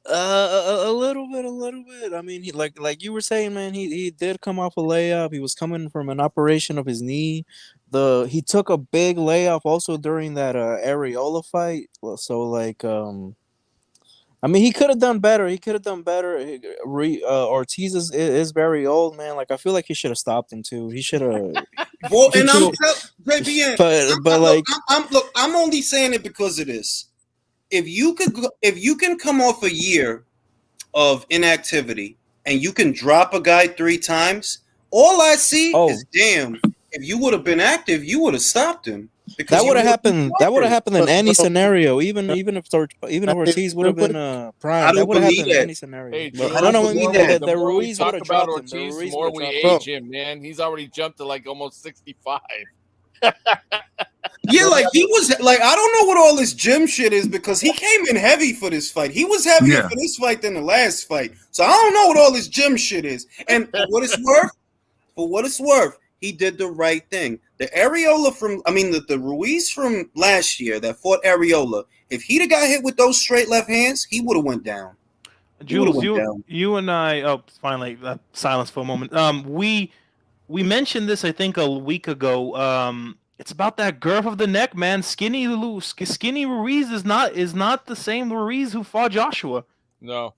A little bit. I mean, he like you were saying, man. He did come off a layoff. He was coming from an operation of his knee. He took a big layoff also during that Areola fight. So like I mean, he could have done better. Ortiz is very old, man. Like I feel like he should have stopped him too. He should have. Well, and JBN. But like, I'm only saying it because of this. If you can come off a year of inactivity and you can drop a guy 3 times, all I see is damn. If you would have been active, you would have stopped him. That would have happened. That would have happened in any scenario. Even if Ortiz would have been prime, that would have happened in any scenario. Hey, I don't know. I mean, that Ruiz would talk have about dropped him. Ortiz, the more we age him, man. He's already jumped to like almost 65. Yeah, like he was like, I don't know what all this gym shit is because he came in heavy for this fight. He was heavier for this fight than the last fight. So I don't know what all this gym shit is. And for what it's worth, he did the right thing. The the Ruiz from last year that fought Areola, if he'd have got hit with those straight left hands, he would have went down. Jules, you and I. Finally, silence for a moment. We mentioned this, I think, a week ago. It's about that girth of the neck, man. Skinny Ruiz is not the same Ruiz who fought Joshua. No.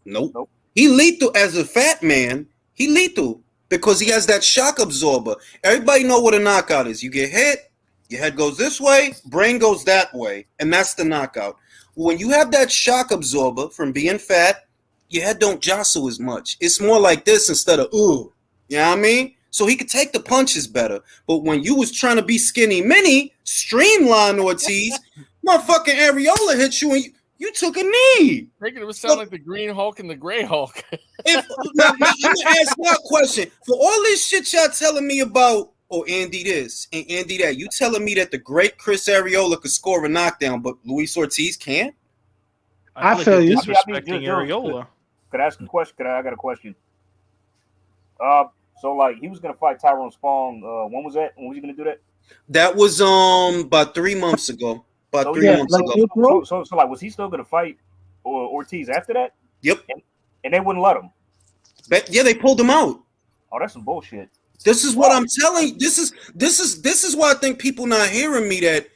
Nope. He lethal as a fat man. He lethal because he has that shock absorber. Everybody know what a knockout is. You get hit, your head goes this way, brain goes that way, and that's the knockout. When you have that shock absorber from being fat, your head don't jostle as much. It's more like this instead of ooh. You know what I mean? So he could take the punches better. But when you was trying to be skinny mini, streamline Ortiz, motherfucking Areola hit you and you took a knee. Making it sound like the Green Hulk and the Gray Hulk. Now, I'm going to ask my question. For all this shit y'all telling me about, Andy this and Andy that, you telling me that the great Chris Areola could score a knockdown, but Luis Ortiz can't? I feel you. Disrespecting Areola. Could I ask a question? I got a question. So like he was gonna fight Tyrone Spong. When was that? When was he gonna do that? That was about 3 months ago. About 3 months ago. So like, was he still gonna fight Ortiz after that? Yep. And they wouldn't let him. Yeah, they pulled him out. Oh, that's some bullshit. This is what I'm telling you. This is why I think people not hearing me that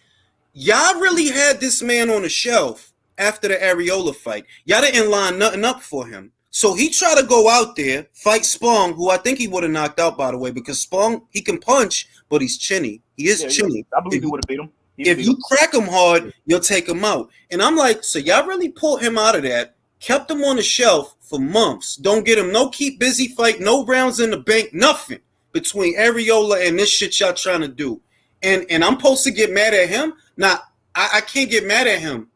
y'all really had this man on the shelf after the Areola fight. Y'all didn't line nothing up for him. So he tried to go out there, fight Spong, who I think he would have knocked out, by the way, because Spong, he can punch, but he's chinny. He is chinny. I believe he would have beat him. If you crack him hard, you'll take him out. And I'm like, so y'all really pulled him out of that, kept him on the shelf for months. Don't get him no keep busy fight, no rounds in the bank, nothing between Areola and this shit y'all trying to do. And I'm supposed to get mad at him? Nah, I can't get mad at him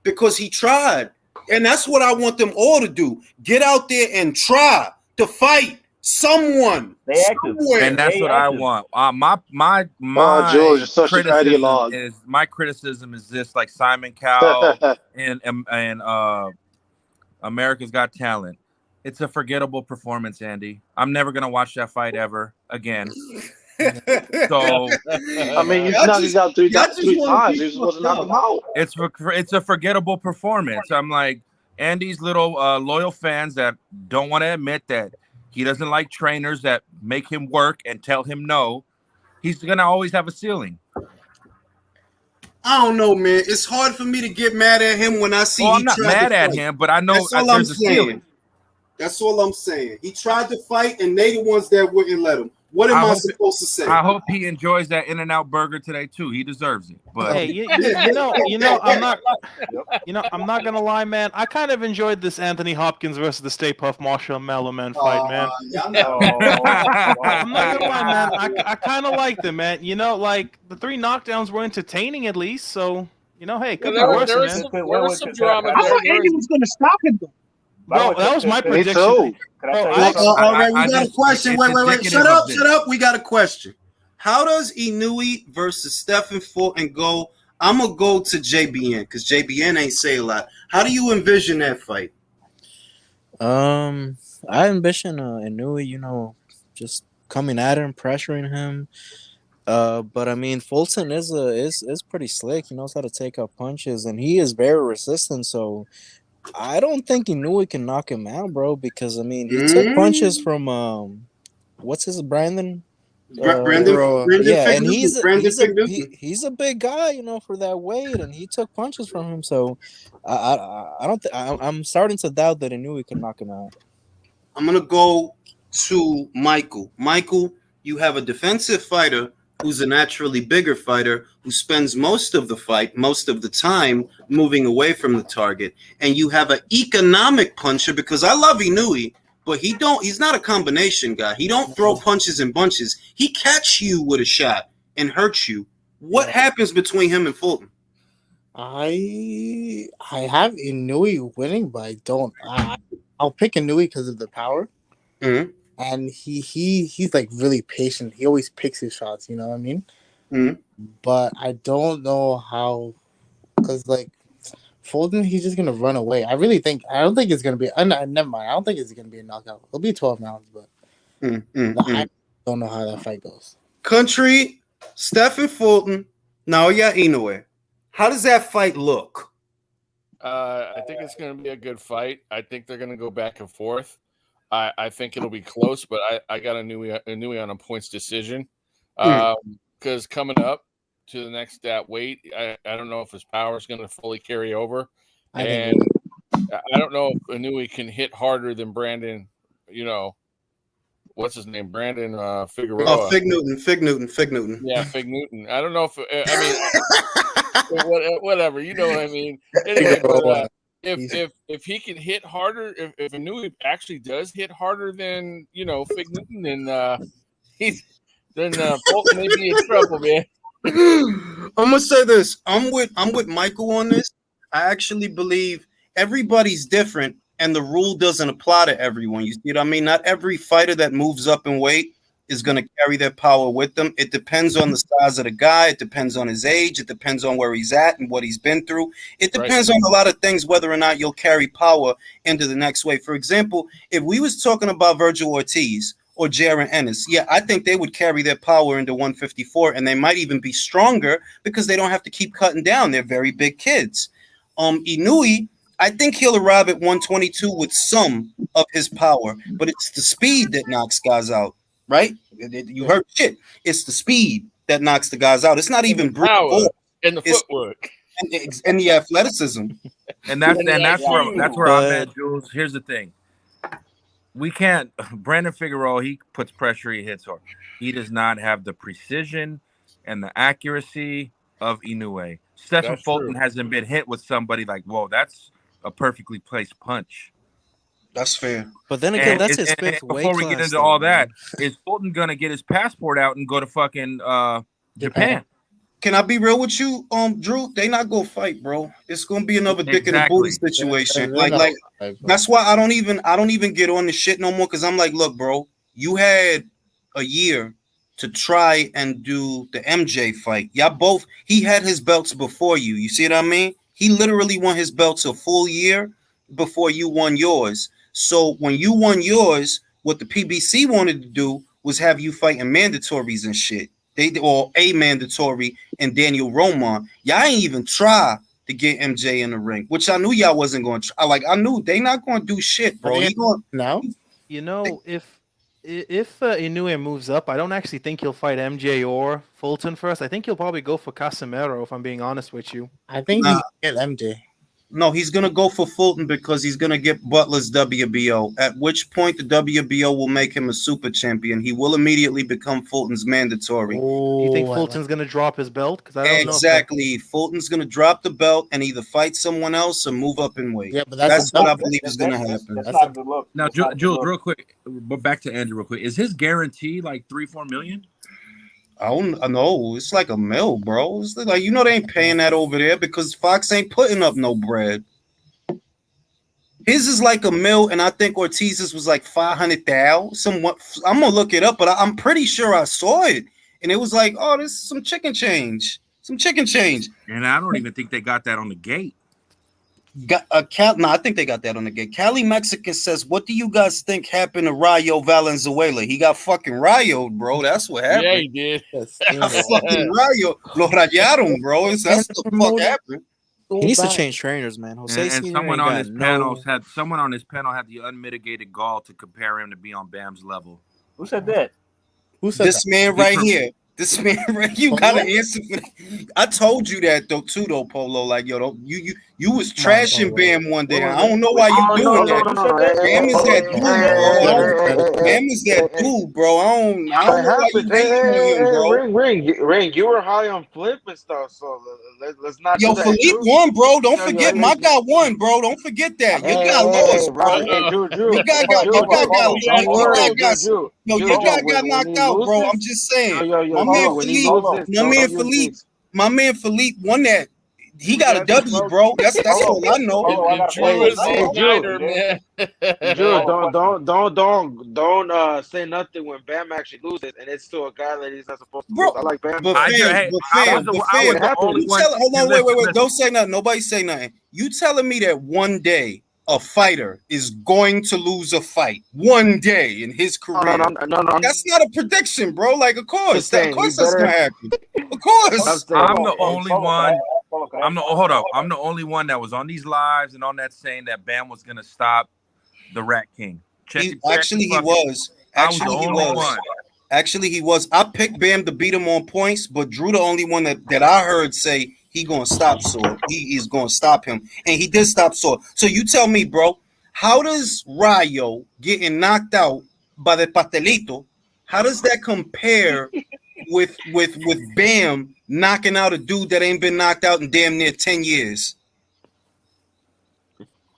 because he tried. And that's what I want them all to do. Get out there and try to fight someone. And that's what I want. My George, you're such an ideologue. My criticism is this, like Simon Cowell and America's Got Talent. It's a forgettable performance, Andy. I'm never gonna watch that fight ever again. So I mean, you knocked him out three times. You're supposed to knock him out. It's a forgettable performance. I'm like Andy's little loyal fans that don't want to admit that he doesn't like trainers that make him work and tell him no. He's gonna always have a ceiling. I don't know, man. It's hard for me to get mad at him when I see. I'm not mad at him, but I know there's a ceiling. That's all I'm saying. He tried to fight, and they the ones that wouldn't let him. What am I supposed to say? I hope he enjoys that In-N-Out burger today too. He deserves it. But hey, you know, I'm not gonna lie, man. I kind of enjoyed this Anthony Hopkins versus the Stay Puft Marshall Mallow Man fight, man. I'm not gonna lie, man. I kind of liked it, man. You know, like the 3 knockdowns were entertaining at least. So you know, hey, could be worse, man. There was some drama. I thought Andy was going to stop him, though. Bro, that was my prediction. All right, we got a question. Wait. Shut up. We got a question. How does Inoue versus Stephen Fulton go? I'm gonna go to JBN because JBN ain't say a lot. How do you envision that fight? I envision Inoue, just coming at him, pressuring him. But I mean, Fulton is pretty slick. He knows how to take out punches, and he is very resistant. So I don't think Inoue can knock him out, bro. Because I mean, he took punches from what's his Brandon? Brandon Yeah, and Fignuson. he's a big guy, for that weight, and he took punches from him. So I don't I'm starting to doubt that Inoue can knock him out. I'm gonna go to Michael. Michael, you have a defensive fighter who's a naturally bigger fighter who spends most of the fight, most of the time, moving away from the target, and you have an economic puncher because I love Inoue, but he's not a combination guy. He don't throw punches in bunches. He catch you with a shot and hurt you. What happens between him and Fulton? I have Inoue winning, but I don't. I'll pick Inoue because of the power. Mm-hmm. And he's like really patient. He always picks his shots, you know what I mean? Mm-hmm. But I don't know how, because like Fulton, he's just gonna run away. I don't think it's gonna be. Never mind. I don't think it's gonna be a knockout. It'll be 12 rounds, but I don't know how that fight goes. Country, Stephen Fulton, Naoya Inoue. How does that fight look? I think it's going to be a good fight. I think they're going to go back and forth. I think it'll be close, but I got Inoue on a points decision. Because coming up to the next weight, I don't know if his power is going to fully carry over. And I don't know if Inoue can hit harder than Brandon, what's his name? Brandon Figueroa. Oh, Fig Newton. Yeah, Fig Newton. I don't know whatever, you know what I mean. Anyway, but if he can hit harder, if Inoue actually does hit harder than Fig Newton, then Fulton may be in trouble, man. I'm gonna say this. I'm with Michael on this. I actually believe everybody's different, and the rule doesn't apply to everyone. You see what I mean? Not every fighter that moves up in weight is going to carry their power with them. It depends on the size of the guy. It depends on his age. It depends on where he's at and what he's been through. It depends on a lot of things, whether or not you'll carry power into the next weight. For example, if we was talking about Virgil Ortiz or Jaron Ennis, I think they would carry their power into 154, and they might even be stronger because they don't have to keep cutting down. They're very big kids. Inoue, I think he'll arrive at 122 with some of his power, but it's the speed that knocks guys out. Right? You heard shit. It's the speed that knocks the guys out. It's not even power and the footwork and the athleticism. And that's where I'm at, Jules. Here's the thing. We can't. Brandon Figueroa, he puts pressure, he hits hard. He does not have the precision and the accuracy of Inoue. Stephen Fulton hasn't been hit with somebody like, whoa, that's a perfectly placed punch. That's fair. But then again, that's his fifth weight class. Before we get into all that, is Fulton going to get his passport out and go to fucking Japan? Can I be real with you, Drew? They not going to fight, bro. It's going to be another dick in the booty situation. Like that's why I don't even get on the shit no more, because I'm like, look, bro, you had a year to try and do the MJ fight. He had his belts before you. You see what I mean? He literally won his belts a full year before you won yours. So when you won yours, what the PBC wanted to do was have you fighting mandatories and shit. A mandatory and Daniel Roman. Y'all ain't even try to get MJ in the ring, which I knew y'all wasn't going to try. I knew they not going to do shit, bro. If Inoue moves up, I don't actually think he'll fight MJ or Fulton first. I think he'll probably go for Casemiro, if I'm being honest with you. I think he'll get MJ. No, he's going to go for Fulton because he's going to get Butler's WBO, at which point the WBO will make him a super champion. He will immediately become Fulton's mandatory. You think Fulton's going to drop his belt? Because I don't know. Exactly. Fulton's going to drop the belt and either fight someone else or move up in weight. Yeah, but that's what I believe is going to happen. That's not a good look. Now, Jules, real quick, but back to Andrew real quick. Is his guarantee like $3-4 million? I don't know. It's like $1 million, bro. It's like, they ain't paying that over there because Fox ain't putting up no bread. His is like $1 million, and I think Ortiz's was like 500,000. Somewhat. I'm gonna look it up, but I'm pretty sure I saw it, and it was like, oh, this is some chicken change. Some chicken change. And I don't even think they got that on the gate. I think they got that on the gate. Cali Mexican says, "What do you guys think happened to Rayo Valenzuela? He got fucking rayoed, bro. That's what happened. Yeah, he did. Fucking Rayo, lo rayaron, bro. That's what the fuck happened. He needs to change trainers, man. Jose And Senior someone ain't on got his no. panel had the unmitigated gall to compare him to be on Bam's level. Who said that? Who said This that? man right here. This man right, you got to answer for that. I told you that though too, though, Polo. Like, yo, you was trashing Bam one day. I don't know why you doing that. Bam is that dude, bro. Bam is that dude, bro. I don't know why you hating on him, bro. Ring, you were high on Flip and stuff, so let's not. Yo, do that, Philippe Drew. won, bro. Don't Yo, forget, yo, my yo. guy won, bro. Don't forget that. Your guy lost, bro. Your guy got knocked out, bro. I'm just saying. My man Philippe won that. He got a W, bro. That's all I know. Drew is the igniter, man. Drew, don't say nothing when Bam actually loses, and it's to a guy that he's not supposed to lose. I like Bam. But fam, hold on, wait. Don't say nothing. Nobody say nothing. You telling me that one day a fighter is going to lose a fight one day in his career? No. That's not a prediction, bro. Like, of course, saying, that's gonna happen. Of course. I'm the only one. I'm the only one that was on these lives and on that saying that Bam was gonna stop the Rat King. He was. Actually, he was. I picked Bam to beat him on points, but Drew the only one that I heard say he gonna stop Sword. He is gonna stop him, and he did stop Sword. So you tell me, bro, how does Rayo getting knocked out by the pastelito? How does that compare with Bam knocking out a dude that ain't been knocked out in damn near 10 years?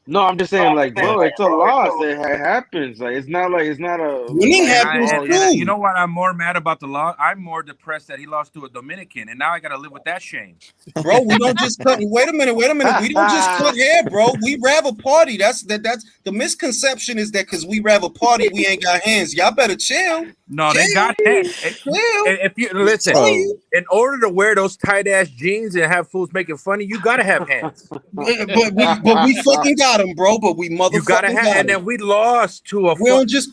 No, I'm just saying, like, bro, it's a loss. It happens. Like, it's not a winning happens too. You know what? I'm more mad about the loss. I'm more depressed that he lost to a Dominican, and now I got to live with that shame. Bro, we don't just cut. Wait a minute. We don't just cut hair, bro. We have a party. That's the misconception is that because we have a party, we ain't got hands. Y'all better chill. No, they got hands. If you listen, in order to wear those tight ass jeans and have fools making fun of you, gotta have hands. but we fucking got them, bro. But we motherfucking you gotta have, and then we lost to a. We don't just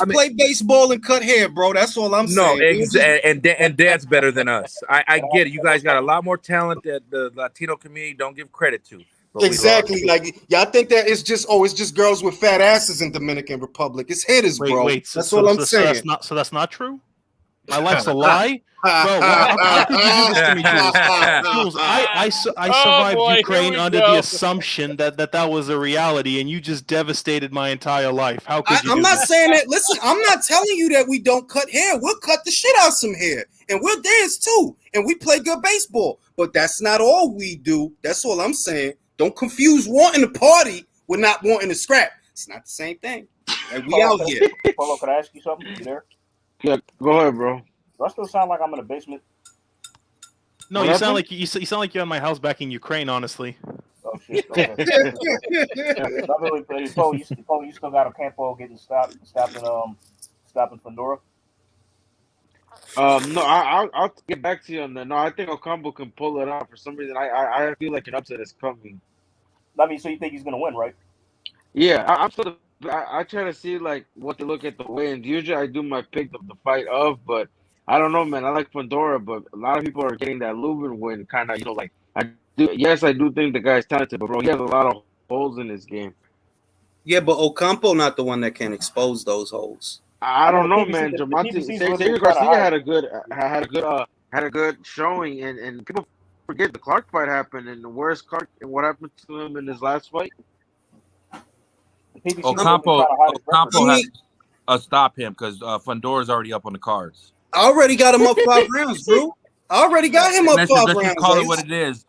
play baseball and cut hair, bro. That's all I'm saying. No, and Dad's better than us. I get it. You guys got a lot more talent that the Latino community don't give credit to. Exactly. Like y'all think that it's just girls with fat asses in Dominican Republic. It's hitters, bro. That's all I'm saying. So that's not true. My life's a lie, bro. How could you do this to me, Jules? I survived Ukraine under the assumption that was a reality, and you just devastated my entire life. How could you? I'm not saying that. Listen, I'm not telling you that we don't cut hair. We'll cut the shit out some hair, and we'll dance too, and we play good baseball. But that's not all we do. That's all I'm saying. Don't confuse wanting to party with not wanting to scrap. It's not the same thing. Like, we out here. Polo, could I ask you something? You there? Yeah, go ahead, bro. Do I still sound like I'm in the basement? No, you sound like you're in my house back in Ukraine. Honestly. Oh shit! Okay. Polo, you still got a Campo getting stopping Fandora? No, I'll get back to you on that. No, I think Ocampo can pull it out. For some reason, I feel like an upset is coming. I mean, so you think he's gonna win, right? Yeah, I try to see like what to look at the weigh-ins. Usually, I do my pick of the fight of, but I don't know, man. I like Fandora, but a lot of people are getting that Lubin win, kind of, like I do. Yes, I do think the guy's talented, but bro, he has a lot of holes in his game. Yeah, but Ocampo not the one that can expose those holes. I don't know, man. Xavier Garcia had a good showing, and people forget the Clark fight happened, and where's Clark and what happened to him in his last fight? Ocampo has to stop him because Fandora's already up on the cards. I already got him up 5 rounds, bro. I already got him up 5 rounds. Let's call it what it is.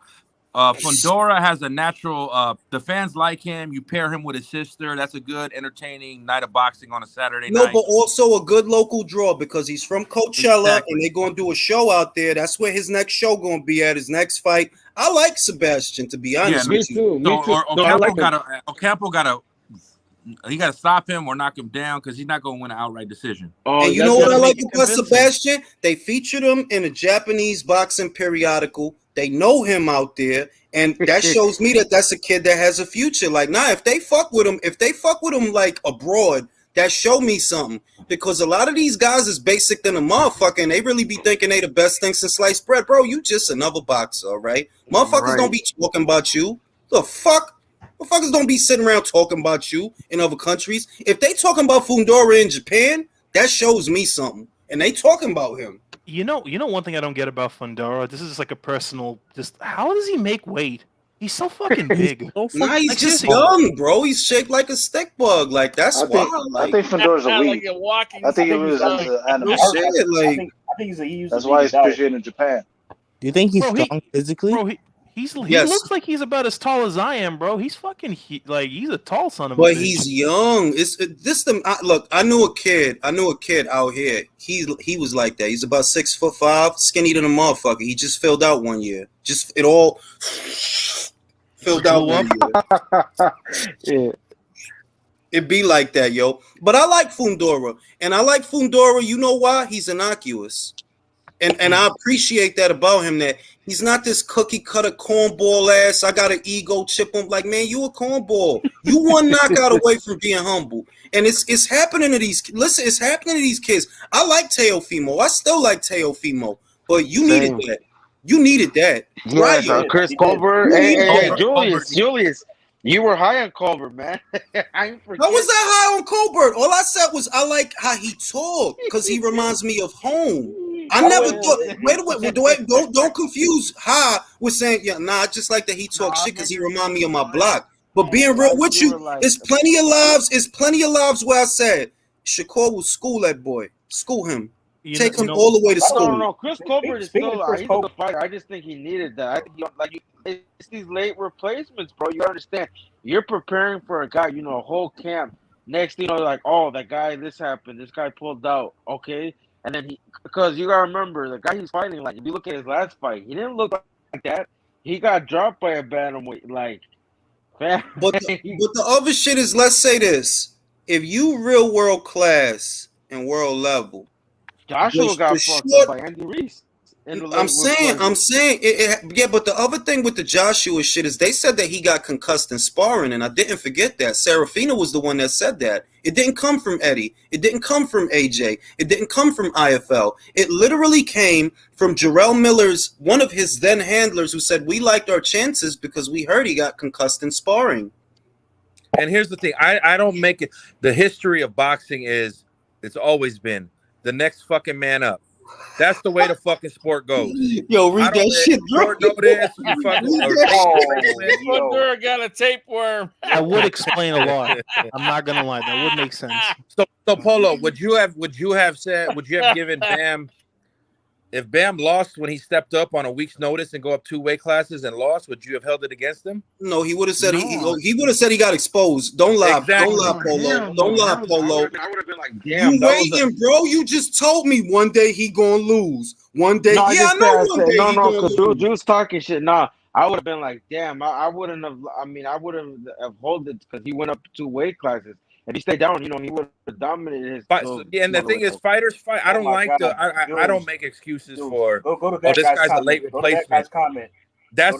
Fandora has a natural. The fans like him. You pair him with his sister. That's a good, entertaining night of boxing on a Saturday night. No, but also a good local draw because he's from Coachella and they're going to do a show out there. That's where his next show going to be at, his next fight. I like Sebastian, to be honest with you. Me too. Ocampo got to. He got to stop him or knock him down because he's not going to win an outright decision. And you know what I like about Sebastian? They featured him in a Japanese boxing periodical They know him out there, and that shows me that that's a kid that has a future. Like, if they fuck with him like abroad, that show me something. Because a lot of these guys is basic than a motherfucker, and they really be thinking they the best thing since sliced bread. Bro, you just another boxer, all right? Motherfuckers don't be talking about you. The fuck? Motherfuckers don't be sitting around talking about you in other countries. If they talking about Fundora in Japan, that shows me something. And they talking about him. You know one thing I don't get about Fundora. This is just like a personal. Just how does he make weight? He's so fucking big. He's just young, bro. He's shaped like a stick bug. Like that's why. I think Fundora's a weak. I think it was animal. I think he's That's why he's appreciated in Japan. Do you think he's strong physically? Bro, he looks like he's about as tall as I am, bro. He's fucking he's a tall son of a bitch. But he's young. Look, I knew a kid out here. He was like that. He's about 6'5", skinny than a motherfucker. He just filled out one year. Just it all filled out one year. Yeah. It be like that, yo. But I like Fundora, and I like Fundora. You know why? He's innocuous. And I appreciate that about him, that he's not this cookie cutter cornball ass. I got an ego chip on. Like, man, you a cornball. You one knockout away from being humble. And it's happening to these. Listen, it's happening to these kids. I like Teofimo. I still like Teofimo. But you needed that. You needed that. Yes, right? Chris Colbert. Hey, Julius. You were high on Colbert, man. I was that high on Colbert? All I said was I like how he talk because he reminds me of home. I never thought. Wait, don't confuse high with saying I just like that he talk shit because he remind me of my block. But being real with you, there's plenty of lives. It's plenty of lives where I said Shakur will school that boy, school him, take him all the way to school. No. Chris Colbert is still he's a good fighter. I just think he needed that. I think it's these late replacements, bro. You understand? You're preparing for a guy, a whole camp. Next thing that guy, this happened. This guy pulled out. Okay. And then because you gotta remember, the guy he's fighting, like if you look at his last fight, he didn't look like that. He got dropped by a bantamweight, But the other shit is, let's say this: if you real world class and world level, Joshua got fucked up by Andy Ruiz. I'm saying, but the other thing with the Joshua shit is they said that he got concussed in sparring, and I didn't forget that. Serafina was the one that said that. It didn't come from Eddie. It didn't come from AJ. It didn't come from IFL. It literally came from Jarrell Miller's, one of his then handlers, who said, we liked our chances because we heard he got concussed in sparring. And here's the thing. I don't make it. The history of boxing is, it's always been the next fucking man up. That's the way the fucking sport goes. Yo, read that shit, bro. Fundora got a tapeworm. That would explain a lot. I'm not gonna lie, that would make sense. So Polo, would you have given Bam, if Bam lost when he stepped up on a week's notice and go up 2 weight classes and lost, would you have held it against him? No, he would have said he would have said he got exposed. Don't lie, exactly. Don't lie, Polo. Don't lie, Polo. I would have been like, damn. You waiting, bro? You just told me one day he gonna lose. One day, no, I know one day. No, because Drew was talking shit. Nah, I would have been like, damn. I wouldn't have. I mean, I would have held it because he went up 2 weight classes. If he stayed down, he would have dominated his. And the thing is, fighters fight. I don't I don't make excuses for. Go to that this guy's comment. a late replacement. That's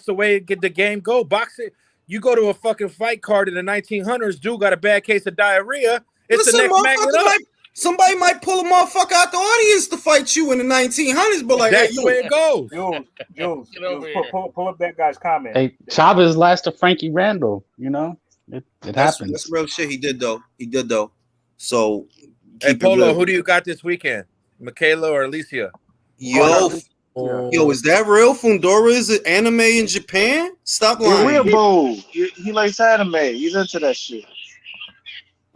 the way the game go. Boxing. You go to a fucking fight card in the 1900s. Dude got a bad case of diarrhea. It's the next magnet up. Somebody might pull a motherfucker out the audience to fight you in the 1900s, but that's the way it goes. Jules, pull up that guy's comment. Hey, Chavez lost to Frankie Randall. It happens. That's real shit. He did though. So, hey Polo, who do you got this weekend? Michaela or Alicia? Yo, is that real? Fundora is an anime in Japan? Stop lying. He likes anime. He's into that shit.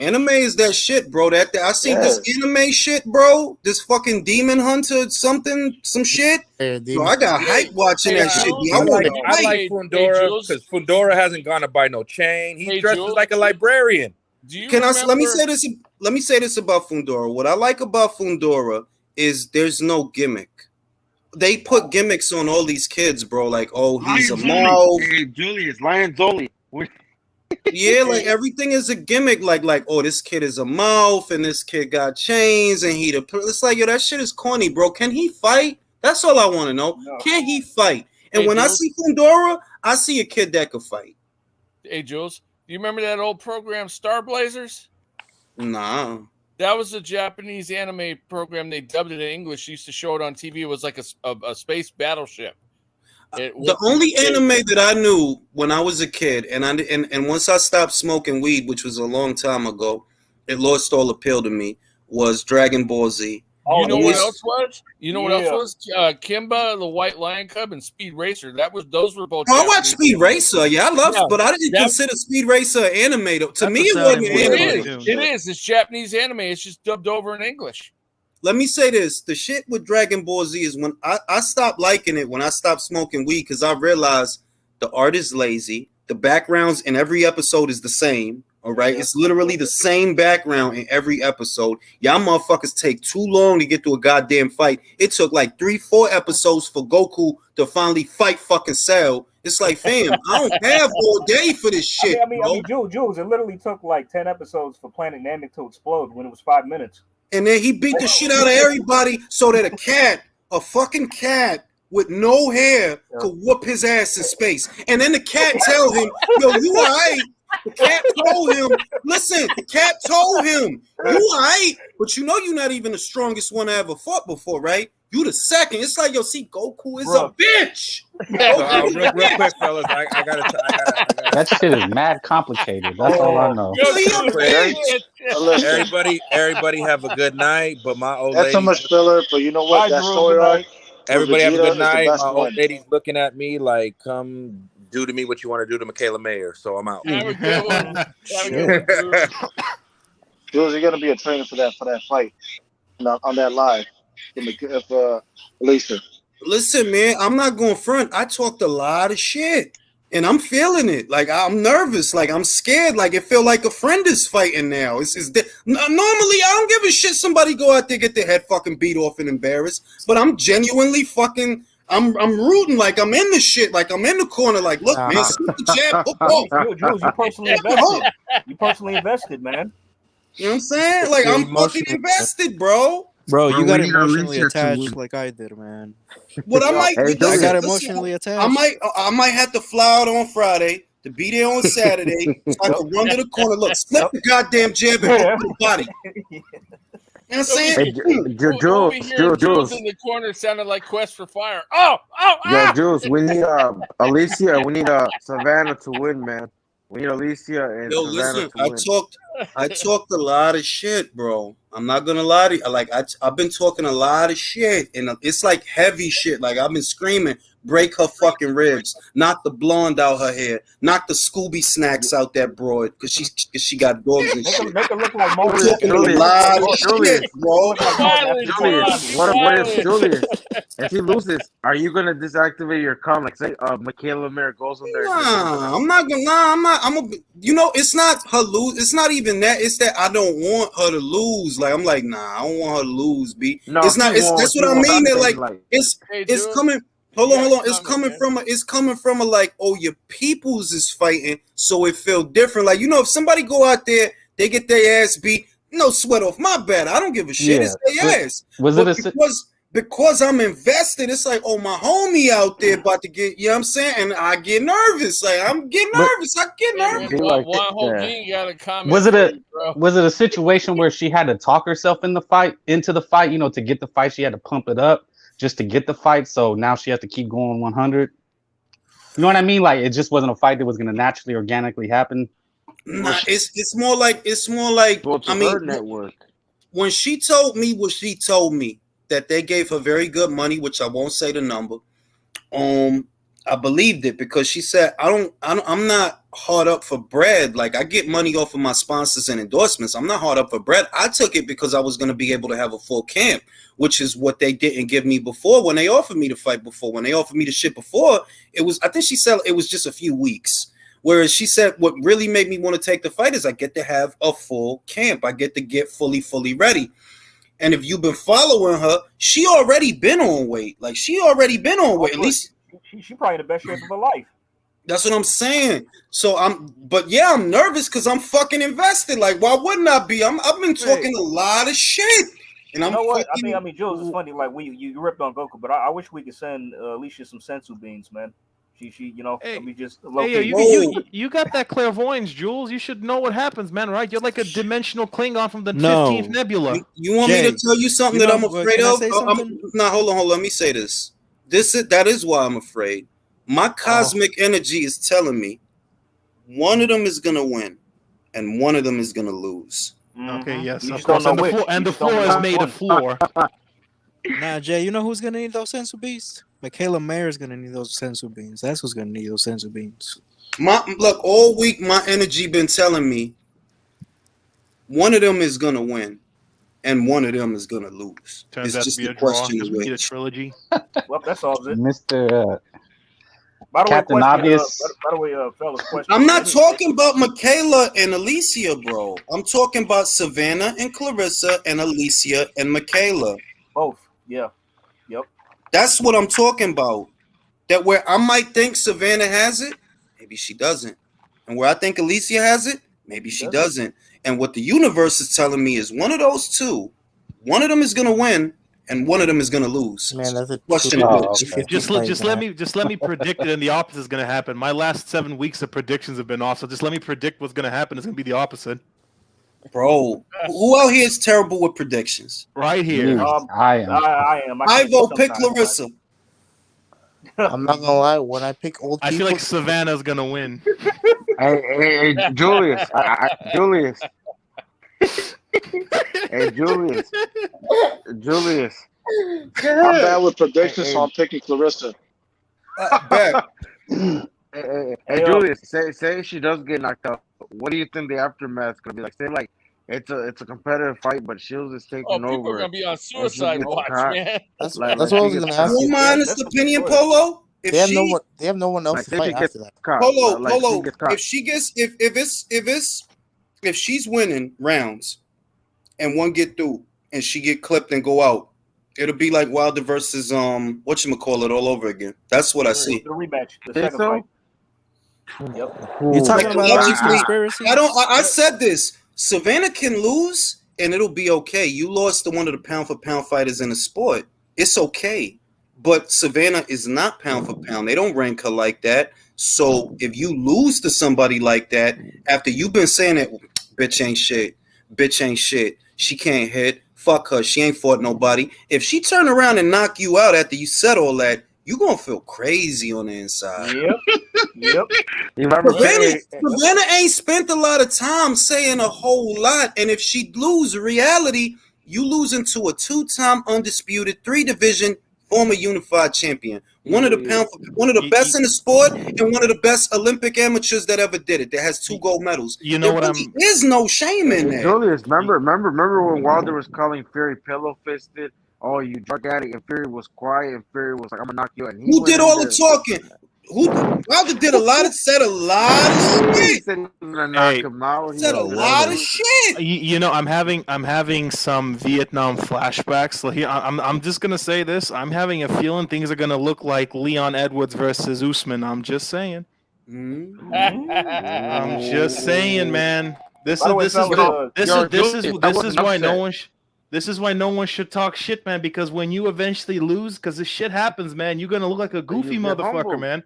Anime is that shit, bro. I seen this anime shit, bro. This fucking Demon Hunter some shit. Bro, I got hype watching that shit. I like Fundora because Fundora hasn't gone to buy no chain. He dresses like a librarian. Let me say this about Fundora. What I like about Fundora is there's no gimmick. They put gimmicks on all these kids, bro. Like, oh, he's a mouth. Hey, Julius, Lions-Oli. Yeah, like everything is a gimmick. Like, oh, this kid is a mouth, and this kid got chains, and it's like, yo, that shit is corny, bro. Can he fight? That's all I want to know. No. Can he fight? And Hey, when I Jules. see Fundora, I see a kid that could fight. Hey, Jules, do you remember that old program, Star Blazers? Nah. That was a Japanese anime program. They dubbed it in English. They used to show it on TV. It was like a space battleship. The only anime that I knew when I was a kid, and once I stopped smoking weed, which was a long time ago, it lost all appeal to me, was Dragon Ball Z. You know what else was? You know what else was? Kimba, the White Lion Cub, and Speed Racer. Those were both. I watched Speed Racer. Yeah, I love, but I didn't consider Speed Racer anime. To me, it wasn't anime. It is. It's Japanese anime. It's just dubbed over in English. Let me say this: the shit with Dragon Ball Z is when I stopped liking it when I stopped smoking weed because I realized the art is lazy. The backgrounds in every episode is the same. All right, it's literally the same background in every episode. Y'all motherfuckers take too long to get to a goddamn fight. It took like 3-4 episodes for Goku to finally fight fucking Cell. It's like, fam, I don't have all day for this shit. I mean, Jules, it literally took like 10 episodes for Planet Namek to explode when it was 5 minutes. And then he beat the shit out of everybody so that a fucking cat with no hair could whoop his ass in space. And then the cat tell him, yo, you all right? The cat told him, listen, the cat told him, you all right? But you know you're not even the strongest one I ever fought before, right? You the second. It's like, yo, see, Goku is a bitch. Real quick, fellas, I gotta. That shit is mad complicated. That's all I know. Everybody have a good night. But my old That's lady. so much filler, but you know what? That story arc. Everybody have a Vegeta good is the night. best My one. old lady's looking at me like, come do to me what you want to do to Michaela Mayer. So I'm out. Have a good one. Jules, you're gonna be a trainer for that fight on that live. If Lisa. Listen, man, I'm not going front. I talked a lot of shit, and I'm feeling it. Like I'm nervous. Like I'm scared. Like it feel like a friend is fighting now. Normally I don't give a shit. Somebody go out there get their head fucking beat off and embarrassed, but I'm genuinely fucking. I'm rooting. Like I'm in the shit. Like I'm in the corner. Like look, man, shoot the jab. Jules, you personally invested. You personally invested, man. You know what I'm saying? Like I'm fucking invested, bro. Bro, you got emotionally attached like I did, man. What I might, I got emotionally attached. I might have to fly out on Friday to be there on Saturday so I can run to the corner. Look, slip the goddamn jab and hook the body. You know what I'm saying? Jules in the corner sounded like Quest for Fire. Yeah, Jules, we need Alicia. We need Savannah to win, man. We need Alicia and Yo, Savannah listen, to win. I talked a lot of shit, bro. I'm not gonna lie to you. Like I've been talking a lot of shit, and it's like heavy shit. Like I've been screaming, break her fucking ribs, knock the blonde out her hair, knock the Scooby snacks out that broad, because she got dogs and shit. Make her look like I'm talking a lot of shit, bro. Julius, what if Julius? If he loses, are you gonna deactivate your account? Like say, Michaela Mayer goes on there. Nah, I'm not gonna. Nah, I'm not. You know, it's not her lose. It's not even that. It's that I don't want her to lose. Like I'm like, nah, I don't want her to lose. B. No, it's not. That's what I mean. That like it's coming. Hold on. It's coming from a like, oh, your peoples is fighting, so it feel different. Like, you know, if somebody go out there, they get their ass beat. No sweat off my bad. I don't give a shit. Yeah. It's their ass. Was it because I'm invested, it's like, oh, my homie out there about to get, you know what I'm saying? And I get nervous. Like, I'm getting nervous. I get nervous. Was it a situation where she had to talk herself into the fight, you know, to get the fight, she had to pump it up just to get the fight, so now she has to keep going 100? You know what I mean? Like, it just wasn't a fight that was going to naturally, organically happen? Nah, it's more like I mean, network. When she told me what she told me, that they gave her very good money, which I won't say the number. I believed it because she said, I'm not hard up for bread. Like I get money off of my sponsors and endorsements. I'm not hard up for bread. I took it because I was going to be able to have a full camp, which is what they didn't give me before when they offered me to fight before. When they offered me the shit before, I think she said it was just a few weeks. Whereas she said what really made me want to take the fight is I get to have a full camp. I get to get fully ready. And if you've been following her, she already been on weight. Like she already been on weight. At least she probably the best shape of her life. That's what I'm saying. So I'm nervous because I'm fucking invested. Like why wouldn't I be? I've been talking a lot of shit. And I'm You know what? fucking. I mean, Jules, it's funny. Like you ripped on Goku, but I wish we could send Alicia some sensu beans, man. She, you know, Hey, I mean, just low Hey, key. you got that clairvoyance, Jules. You should know what happens, man. Right? You're like a dimensional Klingon from the No. 15th Nebula. You want me to tell you something that I'm afraid can I of? say something? Nah, hold on. Let me say this. That is why I'm afraid. My cosmic energy is telling me one of them is gonna win, and one of them is gonna lose. Okay, yes, You of just don't course. know And the which. floor, You and the just don't floor know is which made one. of floor. Nah, Jay, you know who's gonna need those sensu beans? Michaela Mayer's gonna need those sensu beans. That's who's gonna need those sensu beans. Look, all week my energy been telling me one of them is gonna win, and one of them is gonna lose. Turns It's out to just be a a draw question of because we need a which. trilogy. Well, that solves it. Mr. By the way, Captain question. Obvious. By the way, fellas, question. I'm not talking about Michaela and Alicia, bro. I'm talking about Savannah and Clarissa and Alicia and Michaela. Both. Yeah. Yep. That's what I'm talking about. That where I might think Savannah has it, maybe she doesn't. And where I think Alicia has it, maybe she doesn't. And what the universe is telling me is one of those two, one of them is gonna win and one of them is gonna lose. Man, that's a Question true of which. 50-50 Just fight, man. let me predict it, and the opposite is going to happen. My last 7 weeks of predictions have been off, so just let me predict what's going to happen. It's going to be the opposite. Bro, who out here is terrible with predictions? Right here. I am. I am. I can't vote pick sometimes, Clarissa. I'm not gonna lie. When I pick old I people, feel like Savannah's going to win. Hey, Julius. Julius. Hey, Julius. I'm bad with predictions, so I'm picking Clarissa. Bet. Hey, Julius, say she does get knocked out. What do you think the aftermath's gonna be like? Say like it's a competitive fight, but Shields is taking over. People are gonna be on and she suicide gets watch, caught. man. that's Like what I was she gonna gets ask caught. you. Your honest opinion, Polo? If They have she, no one else Like to say fight she gets after that. caught. Polo, Like she Polo. gets caught. If she gets, if she's winning rounds, and one get through, and she get clipped and go out, it'll be like Wilder versus whatchamacallit all over again. That's what I see. The rematch. The Think second so? fight. Yep. You talking about all these Logically, conspiracies? I said this. Savannah can lose, and it'll be okay. You lost to one of the pound for pound fighters in the sport. It's okay. But Savannah is not pound for pound. They don't rank her like that. So if you lose to somebody like that, after you've been saying that, bitch ain't shit, she can't hit, fuck her, she ain't fought nobody. If she turn around and knock you out after you said all that, you gonna feel crazy on the inside. Yep. Savannah ain't spent a lot of time saying a whole lot, and if she lose reality, you losing to a 2-time undisputed 3-division former unified champion, one of the best in the sport, and one of the best Olympic amateurs that ever did it. That has 2 gold medals. You know There's no shame in that. Julius, remember when Wilder was calling Fury pillow fisted? Oh, you drug addict, and Fury was quiet, and Fury was like, "I'm gonna knock you out." And Who did all the talking? Wilder said a lot of shit. Said a lot of shit. You know, I'm having some Vietnam flashbacks. So here, I'm just gonna say this. I'm having a feeling things are gonna look like Leon Edwards versus Usman. I'm just saying. I'm just saying, man. This is why no one should talk shit, man. Because when you eventually lose, because this shit happens, man, you're gonna look like a goofy motherfucker, man.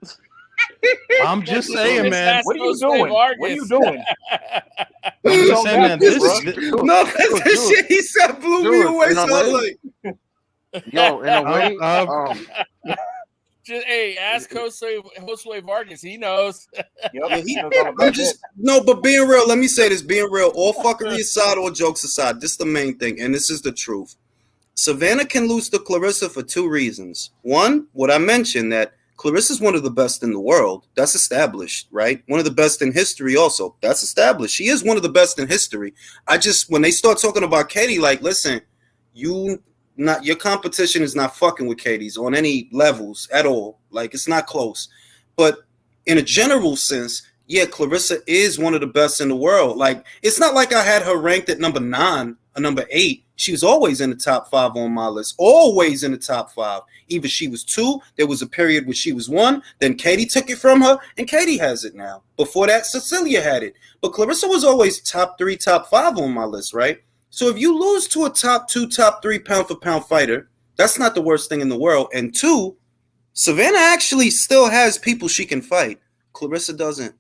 I'm just saying, man. What are you doing? What are you doing? I'm just saying, man. No, that's the shit he said blew me away. So I'm like, yo, in a way, hey, ask Josue Vargas. He knows. But being real, let me say this. Being real, all fuckery aside, all jokes aside, this is the main thing, and this is the truth. Savannah can lose to Clarissa for 2 reasons. One, what I mentioned, that Clarissa's one of the best in the world. That's established, right? One of the best in history also. That's established. She is one of the best in history. When they start talking about Katie, like, listen, your competition is not fucking with Katie's on any levels at all. Like, it's not close. But in a general sense, yeah, Clarissa is one of the best in the world. Like, it's not like I had her ranked at number 9 or number 8. She was always in the top 5 on my list. Always in the top 5. Either she was 2, there was a period where she was 1, then Katie took it from her, and Katie has it now. Before that, Cecilia had it. But Clarissa was always top 3, top 5 on my list, right? So if you lose to a top 2, top 3 pound for pound fighter, that's not the worst thing in the world. And 2, Savannah actually still has people she can fight. Clarissa doesn't.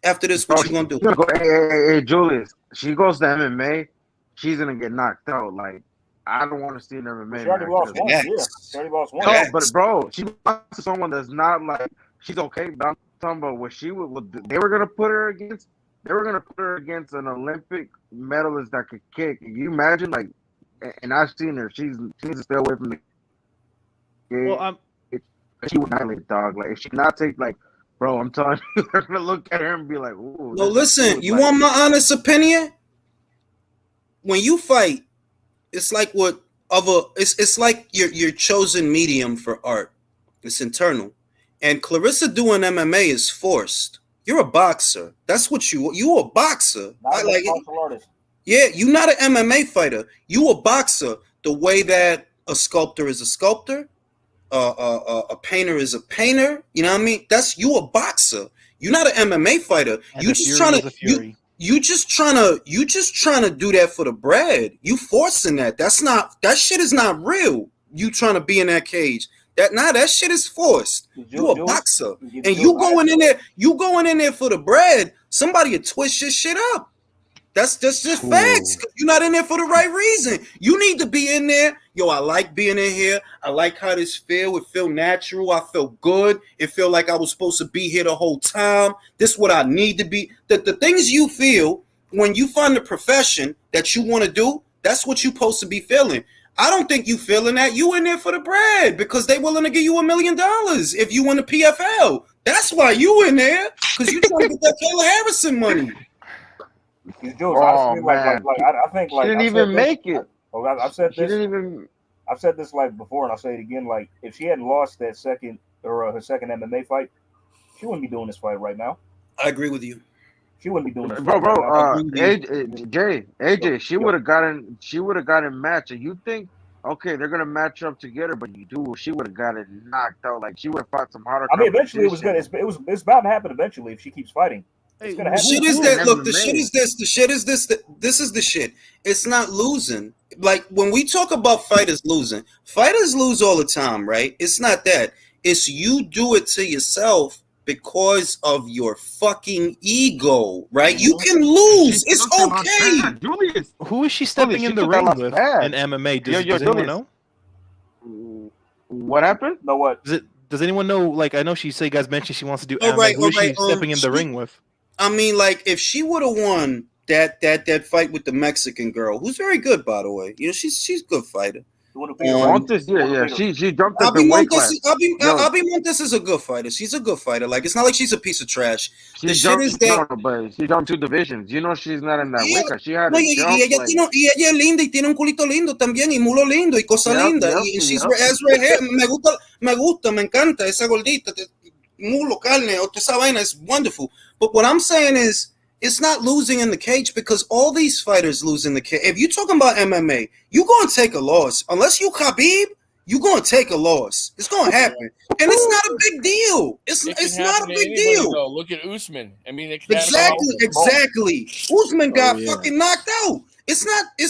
After this, what you gonna do? Hey, Julius. She goes to MMA. She's gonna get knocked out. Like, I don't want to see an MMA. She already lost one. Yeah, she already lost one. No, but bro, she lost to someone that's not like she's okay. But I'm talking about what she would. They were gonna put her against. They were gonna put her against an Olympic medalist that could kick. Can you imagine? Like, and I've seen her. She needs to stay away from the game. Well, she would annihilate, dog. Like, if she cannot take, like, bro, I'm telling you, they're gonna look at her and be like, "Ooh." No, listen. You want my honest opinion? When you fight, it's like it's like your chosen medium for art. It's internal, and Clarissa doing MMA is forced. You're a boxer. That's what you a boxer. Not like martial artist. Yeah, you're not an MMA fighter. You a boxer. The way that a sculptor is a sculptor, a painter is a painter. You know what I mean? That's you a boxer. You're not an MMA fighter. You just trying to you just trying to do that for the bread. You forcing that. That shit is not real. You trying to be in that cage. That shit is forced. You a boxer. And you going in there for the bread. Somebody will twist your shit up. That's just facts. You're not in there for the right reason. You need to be in there. Yo, I like being in here. I like how this feel. It feel natural. I feel good. It feel like I was supposed to be here the whole time. This is what I need to be. The things you feel when you find a profession that you want to do, that's what you're supposed to be feeling. I don't think you feeling that. You in there for the bread because they willing to give you $1 million if you win the PFL. That's why you in there, because you trying to get that Taylor Harrison money. I think she didn't even make it. Oh, I've said this like before, and I'll say it again. Like, if she hadn't lost that second or her second MMA fight, she wouldn't be doing this fight right now. I agree with you. She wouldn't be doing this. Bro, AJ, she would have gotten matched. And you think, okay, they're gonna match up together, but she would have gotten knocked out. Like, she would have fought some harder. I mean, eventually it was gonna. It's about to happen eventually if she keeps fighting. It's gonna happen. Shit is that? Look, the shit is this. The shit is this. This is the shit. It's not losing. Like, when we talk about fighters losing, fighters lose all the time, right? It's not that. It's you do it to yourself because of your fucking ego, right? You can lose. It's okay. Julius, who is she stepping in the ring with in MMA? Does anyone know? What happened? No, what? Does anyone know? Like, I know you guys mentioned she wants to do MMA. Who is she stepping in the ring with? I mean, like, if she would have won that fight with the Mexican girl, who's very good, by the way. You know, she's a good fighter. Montes, she jumped up in weight class. Abby Montes is a good fighter. She's a good fighter. Like, it's not like she's a piece of trash. The shit is that. No, but she jumped 2 divisions. You know, she's not in that weight class. She had y ella es linda y tiene un culito lindo también y mulo lindo y cosa linda. Y she's has red hair. Me gusta, me encanta esa gordita. Mulo, carne, esa vaina is wonderful. But what I'm saying is, it's not losing in the cage because all these fighters lose in the cage. If you're talking about MMA, you're going to take a loss. Unless you Khabib, you're going to take a loss. It's going to happen. And it's not a big deal. It's not a big deal. Though. Look at Usman. I mean, exactly. Usman got fucking knocked out. It's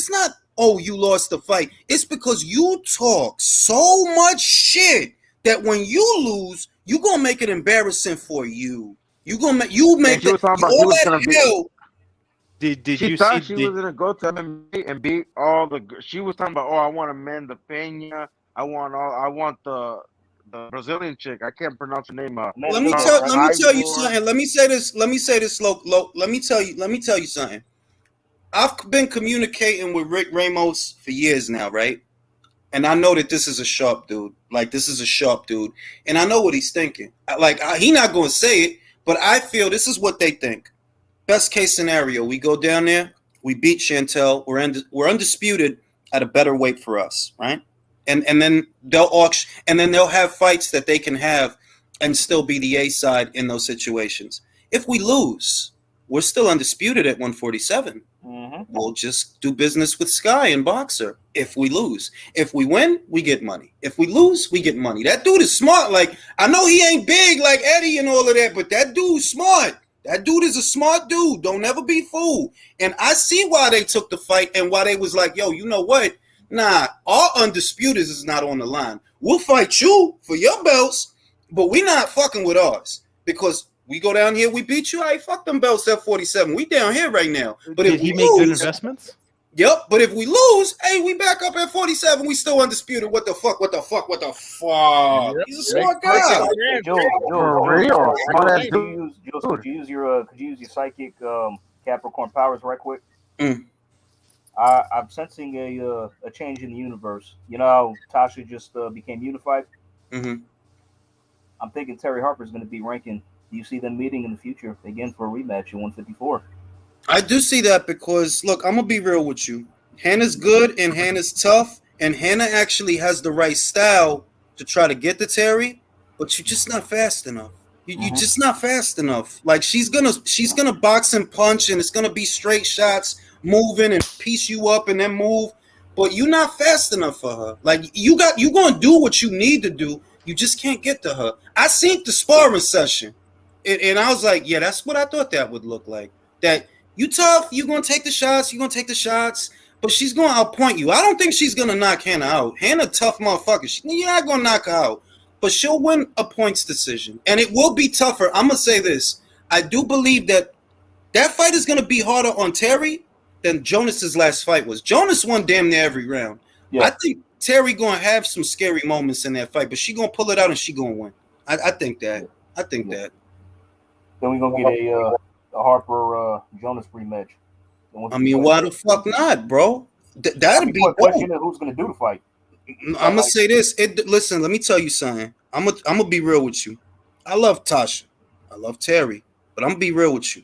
not, oh, you lost the fight. It's because you talk so much shit that when you lose, you're going to make it embarrassing for you. Did you she thought she was gonna go to MMA and beat all the? She was talking about, oh, I want Amanda Pena. I want the Brazilian chick. I can't pronounce her name. Let me tell you something. Let me say this. Let me tell you something. I've been communicating with Rick Ramos for years now, right? And I know that this is a sharp dude. Like, this is a sharp dude, and I know what he's thinking. He not gonna say it. But I feel this is what they think. Best case scenario, we go down there, we beat Chantel, we're undisputed at a better weight for us, right? And then they'll auction, and then they'll have fights that they can have and still be the A side in those situations. If we lose, we're still undisputed at 147. Mm-hmm. We'll just do business with Sky and Boxer if we lose. If we win, we get money. If we lose, we get money. That dude is smart. Like, I know he ain't big like Eddie and all of that, but that dude's smart. That dude is a smart dude. Don't ever be fooled. And I see why they took the fight and why they was like, yo, you know what? Nah, our undisputed is not on the line. We'll fight you for your belts, but we not fucking with ours. Because we go down here, we beat you. All right, fuck them belts at 47. We down here right now. But Did if he we make good lose, investments? yep, but if we lose, hey, we back up at 47. We still undisputed. What the fuck? What the fuck? What the fuck? Yep. He's a smart guy. Jules, For real. Jules, could you use your psychic Capricorn powers right quick? Mm. I'm sensing a change in the universe. You know how Tasha just became unified? Mm-hmm. I'm thinking Terry Harper's going to be ranking. Do you see them meeting in the future again for a rematch at 154? I do see that because, look, I'm going to be real with you. Hannah's good and Hannah's tough, and Hannah actually has the right style to try to get to Terry, but you're just not fast enough. You're just not fast enough. Like, she's gonna box and punch, and it's going to be straight shots, moving and piece you up and then move, but you're not fast enough for her. Like, you're going to do what you need to do. You just can't get to her. I seen the sparring session, and I was like, yeah, that's what I thought that would look like. That you tough, you're going to take the shots, but she's going to outpoint you. I don't think she's going to knock Hannah out. Hannah, tough motherfucker. You're not going to knock her out, but she'll win a points decision, and it will be tougher. I'm going to say this. I do believe that fight is going to be harder on Terry than Jonas's last fight was. Jonas won damn near every round. Yeah. I think Terry going to have some scary moments in that fight, but she going to pull it out and she going to win. I think that. Then we're going to get a Harper Jonas rematch. I mean, why the fuck not, bro? That'd be the question. Who's going to do the fight? I'm gonna say this. Listen, let me tell you something. I'm gonna be real with you. I love Tasha. I love Terry, but I'm gonna be real with you.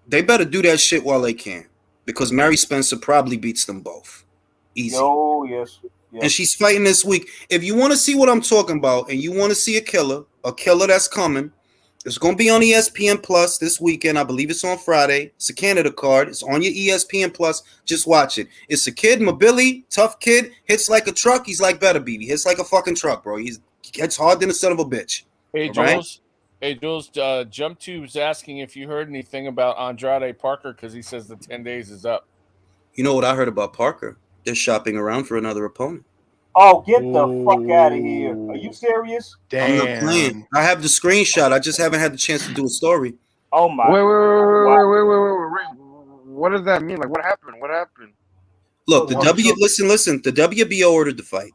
They better do that shit while they can, because Mary Spencer probably beats them both. Easy. Oh yes. And she's fighting this week. If you want to see what I'm talking about, and you want to see a killer that's coming, it's going to be on ESPN Plus this weekend. I believe it's on Friday. It's a Canada card. It's on your ESPN Plus. Just watch it. It's a kid, Mobili, tough kid, hits like a truck. He's like Better Beat. He hits like a fucking truck, bro. He hits hard than a son of a bitch. Hey, Jules. Right? Hey, Jules. Jump Tube's asking if you heard anything about Andrade Parker because he says the 10 days is up. You know what I heard about Parker? They're shopping around for another opponent. Oh, get the fuck out of here. Are you serious? Damn. I'm not playing. I have the screenshot. I just haven't had the chance to do a story. Oh, my. Wait. What does that mean? Like, what happened? Look, listen. The WBO ordered the fight.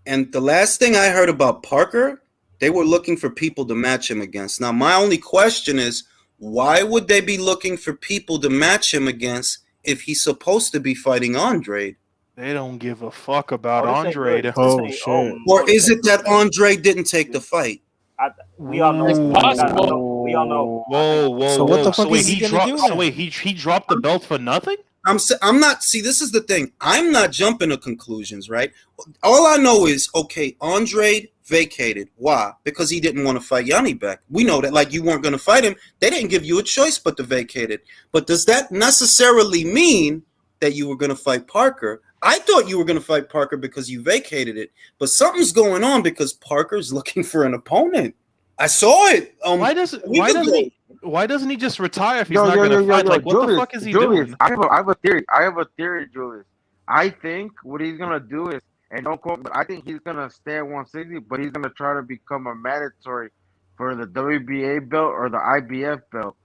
And the last thing I heard about Parker, they were looking for people to match him against. Now, my only question is, why would they be looking for people to match him against if he's supposed to be fighting Andre? They don't give a fuck about Andre. Oh, shit. Or is it that Andre didn't take the fight? We all know. It's possible. We all know. Whoa. So what the fuck is he gonna do? So wait, he dropped the belt for nothing? I'm not. See, this is the thing. I'm not jumping to conclusions, right? All I know is, okay, Andre vacated. Why? Because he didn't want to fight Yanni back. We know that. Like, you weren't going to fight him. They didn't give you a choice but to vacate it. But does that necessarily mean that you were going to fight Parker? I thought you were going to fight Parker because you vacated it. But something's going on because Parker's looking for an opponent. I saw it. Why doesn't he just retire if he's not going to fight? Like, what the fuck is he doing? I have a theory, Julius. I think what he's going to do is, and don't quote me, but I think he's going to stay at 160, but he's going to try to become a mandatory for the WBA belt or the IBF belt.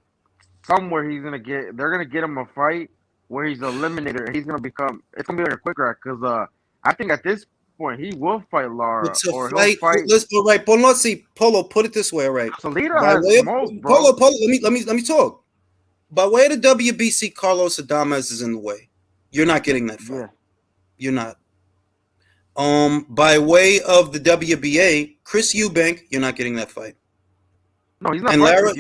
Somewhere they're going to get him a fight where he's eliminated, and he's gonna become. It's gonna be like a quick rack because I think at this point he will fight Lara or he'll fight. All right, let's see. Polo, put it this way. All right, Salida has smoke, bro. Polo. Let me talk. By way of the WBC, Carlos Adames is in the way. You're not getting that fight. Yeah. You're not. By way of the WBA, Chris Eubank, you're not getting that fight. No, he's not. And Lara,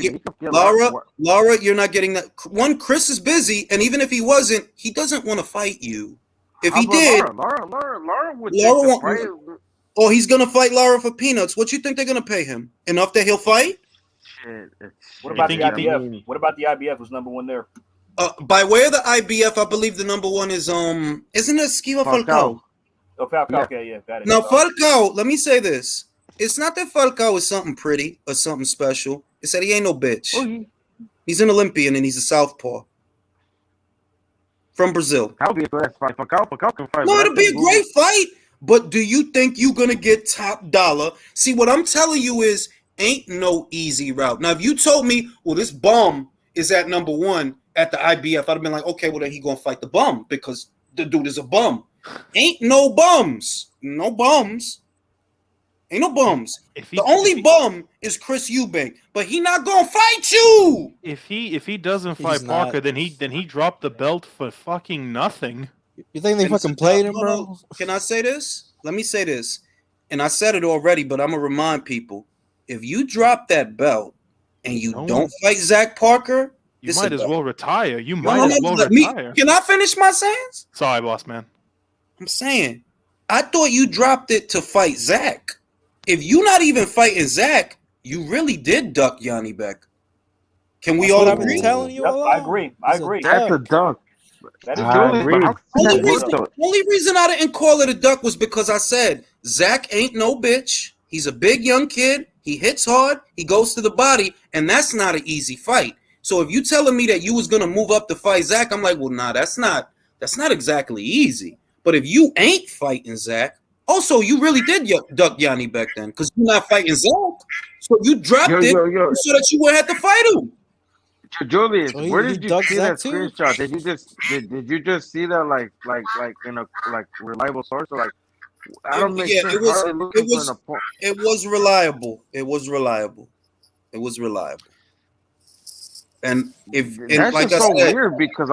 you're not getting that. One, Chris is busy, and even if he wasn't, he doesn't want to fight you. If he did, Lara would take the fight. Oh, he's gonna fight Lara for peanuts. What you think they're gonna pay him? Enough that he'll fight? What about the IBF? What about the IBF? Was number one there? By way of the IBF, I believe the number one is isn't it Esquiva Falcao? Oh, Falcao, okay, yeah, got it. Now Falcao, let me say this. It's not that Falcao is something pretty or something special. It's that he ain't no bitch. He's an Olympian and he's a southpaw from Brazil. That would be a good fight. Pacquiao can fight. No, but I it'll be a think great fight. But do you think you're gonna get top dollar? See, what I'm telling you is, ain't no easy route. Now, if you told me, well, this bum is at number 1 at the IBF, I'd have been like, okay, well then he gonna fight the bum because the dude is a bum. Ain't no bums. No bums. Ain't no bums. The only bum is Chris Eubank, but he not gonna fight you. If he doesn't He's fight not. Parker, then he dropped the belt for fucking nothing. You think they fucking played him, bro? Can I say this? Let me say this. And I said it already, but I'm gonna remind people. If you drop that belt and you don't fight Zach Parker, You might as well retire. You might No, as well let me- retire. Can I finish my sentence? Sorry, boss man. I'm saying, I thought you dropped it to fight Zach. If you're not even fighting Zach, you really did duck Yanni Beck. Can we That's all what I've agree? been telling you all I along. agree. I He's a agree. that's a dunk. That is I agree. Only reason I didn't call it a duck was because I said Zach ain't no bitch. He's a big young kid. He hits hard. He goes to the body, and that's not an easy fight. So if you telling me that you was gonna move up to fight Zach, I'm like, well, nah, that's not exactly easy. But if you ain't fighting Zach, also you really did duck Yanni back then because you're not fighting Zach. So you dropped it so that you wouldn't have to fight him. Julius, So where he did you ducked see that Zach too? screenshot? Did you just see that like in a like reliable source or like I don't make sense. It was reliable. It was reliable. And that's like just I so said, weird because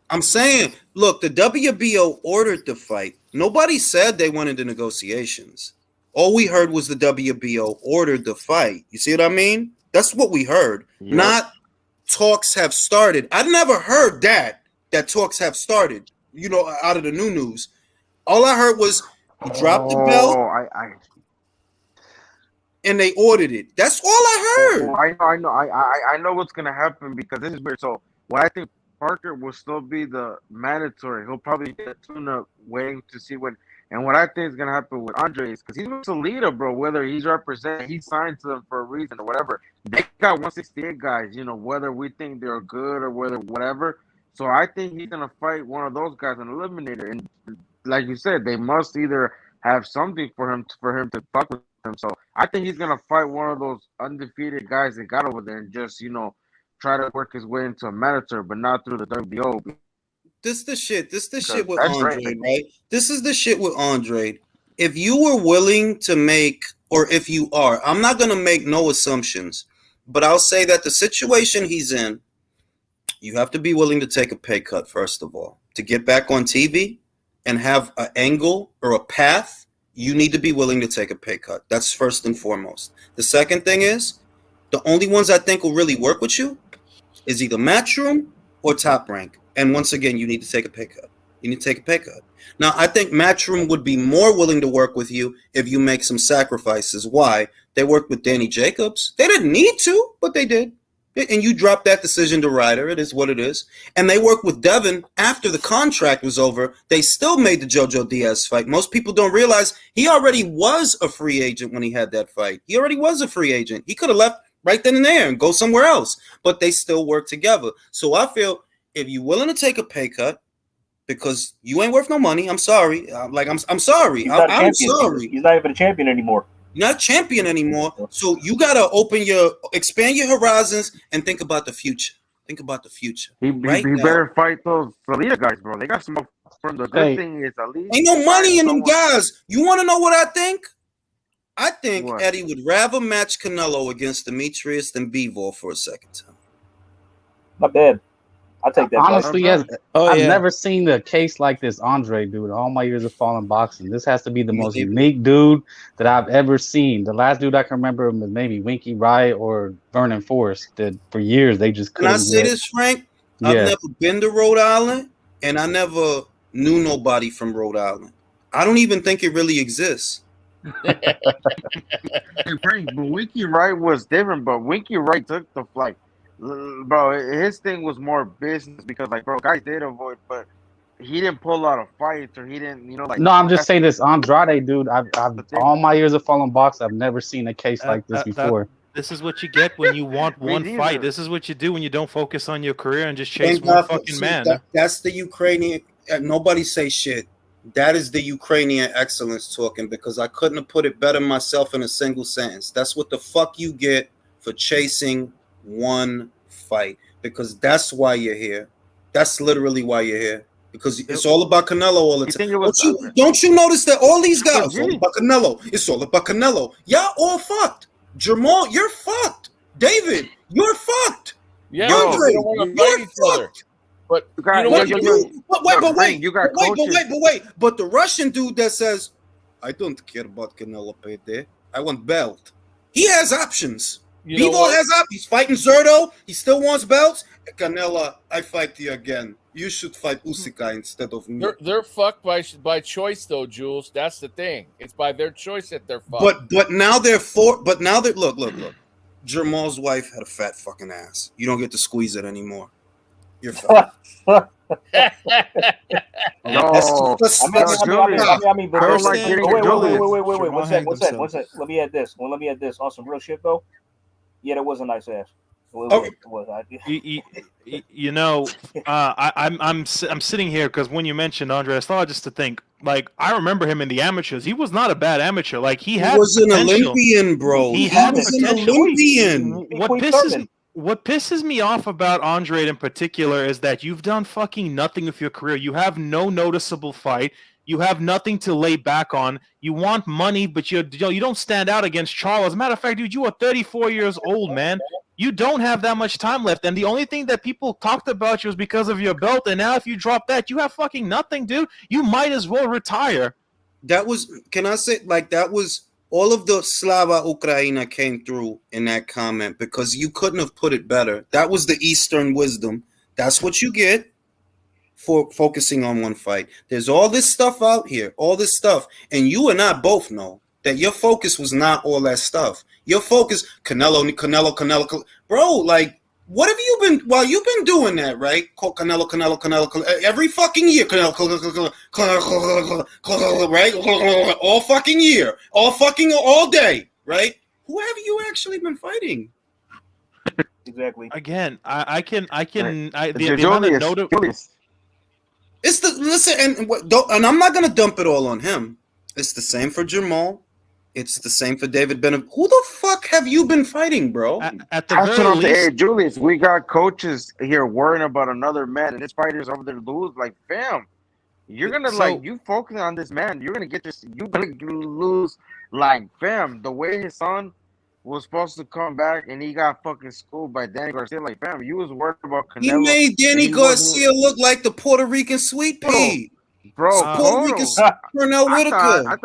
I'm saying, look, the WBO ordered the fight. Nobody said they went into negotiations. All we heard was the WBO ordered the fight. You see what I mean? That's what we heard. Yep. Not talks have started. I never heard that talks have started, out of the new news. All I heard was he dropped the belt and they ordered it. That's all I heard. I know what's gonna happen because this is weird. So what I think Parker will still be the mandatory. He'll probably get a tune-up waiting to see when. And what I think is gonna happen with Andre is because he's with Toledo, bro. Whether he's representing, he signed to them for a reason or whatever. They got 168 guys, whether we think they're good or whatever. So I think he's gonna fight one of those guys and eliminate it. And like you said, they must either have something for him to fuck with them. So I think he's gonna fight one of those undefeated guys they got over there and just try to work his way into a mandatory, but not through the WBO. This the shit with Andre, right? This is the shit with Andre. If you were willing to make, or if you are, I'm not gonna make no assumptions, but I'll say that the situation he's in, you have to be willing to take a pay cut, first of all. To get back on TV and have an angle or a path, you need to be willing to take a pay cut. That's first and foremost. The second thing is, the only ones I think will really work with you is either Matchroom or Top Rank. And once again, you need to take a pay cut. Now, I think Matchroom would be more willing to work with you if you make some sacrifices. Why? They worked with Danny Jacobs. They didn't need to, but they did. And you dropped that decision to Ryder. It is what it is. And they worked with Devin after the contract was over. They still made the Jojo Diaz fight. Most people don't realize he already was a free agent when he had that fight. He already was a free agent. He could have left right then and there and go somewhere else. But they still work together. So I feel if you're willing to take a pay cut because you ain't worth no money, I'm sorry. I'm sorry. I'm sorry. He's not even a champion anymore. You're not a champion anymore. So you gotta expand your horizons and think about the future. He better fight those Toledo guys, bro. They got some from the good thing is at least ain't no money in them guys. You want to know what I think? I think Eddie would rather match Canelo against Demetrius than Bivol for a second time. Not bad. I take that. Honestly, I've never seen a case like this, Andre, dude. All my years of following boxing, this has to be the most unique dude that I've ever seen. The last dude I can remember was maybe Winky Wright or Vernon Forrest. That for years they just couldn't. Can I say this, Frank? Yeah. I've never been to Rhode Island, and I never knew nobody from Rhode Island. I don't even think it really exists. Frank, but Winky Wright was different. But Winky Wright took the flight. Bro, his thing was more business because, guys did avoid, but he didn't pull a lot of fights or he didn't, No, I'm just saying this Andrade, dude. I've all my years of following boxing, I've never seen a case like this before. This is what you get when you want Me one neither. fight. This is what you do when you don't focus on your career and just chase Thank one God for fucking see, man. that's the Ukrainian. Nobody say shit. That is the Ukrainian excellence talking, because I couldn't have put it better myself in a single sentence. That's what the fuck you get for chasing one fight, because that's why you're here. That's literally why you're here, because it's all about Canelo all the You time. think it was Don't you notice that all these guys, Triple it's all about Canelo. It's all about Canelo. Y'all all fucked. Jamal, you're fucked. David, you're fucked. Yeah, Bro, because they don't want to you're fight each other. fucked. But You got- you know But what? yo, you yo, do? but wait, you got but coaches. wait. But the Russian dude that says, I don't care about Canelo Payday. I want belt. He has options. You know Bivol what? has options. He's fighting Zerto. He still wants belts. Canelo, I fight you again. You should fight Usyk instead of me. They're fucked by choice though, Jules. That's the thing. It's by their choice that they're fucked. But now they're look. Jamal's wife had a fat fucking ass. You don't get to squeeze it anymore. You're fucked. No, Let's- I mean, but I don't there's- like getting wait. Julius. Wait. Jamal What's that? hanged Let me add this. Well, let me add this. On some real shit though. Yeah, that was a nice ass. Oh. You know, I'm sitting here because when you mentioned Andre Estrada, just to think, like, I remember him in the amateurs. He was not a bad amateur. Like he was an potential. Olympian, bro. He He had was an potential. Olympian. What pisses me off about Andre in particular is that you've done fucking nothing with your career. You have no noticeable fight. You have nothing to lay back on. You want money, but you don't stand out against Charles. As a matter of fact, dude, you are 34 years old, man. You don't have that much time left. And the only thing that people talked about you was because of your belt. And now if you drop that, you have fucking nothing, dude. You might as well retire. That was, can I say, like, that was all of the Slava Ukraina came through in that comment, because you couldn't have put it better. That was the Eastern wisdom. That's what you get for focusing on one fight. There's all this stuff out here, all this stuff. And you and I both know that your focus was not all that stuff. Your focus, Canelo. Bro, like, what have you been, while you've been doing that, right? Canelo, every fucking year, right? All fucking year, all day, right? Who have you actually been fighting? Exactly. Again, the Julius, amount of note. Julius. It's the, listen, and I'm not going to dump it all on him. It's the same for Jamal. It's the same for David Bennett. Who the fuck have you been fighting, bro? At the That's very what I'm saying. least, Hey, Julius, we got coaches here worrying about another man, and this fighter's over there lose. Like, fam, you're gonna you focus on this man. You're gonna get this. You're gonna lose. Like, fam, the way his son was supposed to come back and he got fucking schooled by Danny Garcia. Like, fam, you was worried about Canelo. He made Danny Garcia look like the Puerto Rican sweet pea. Bro, Puerto Rican Pernell Whitaker. I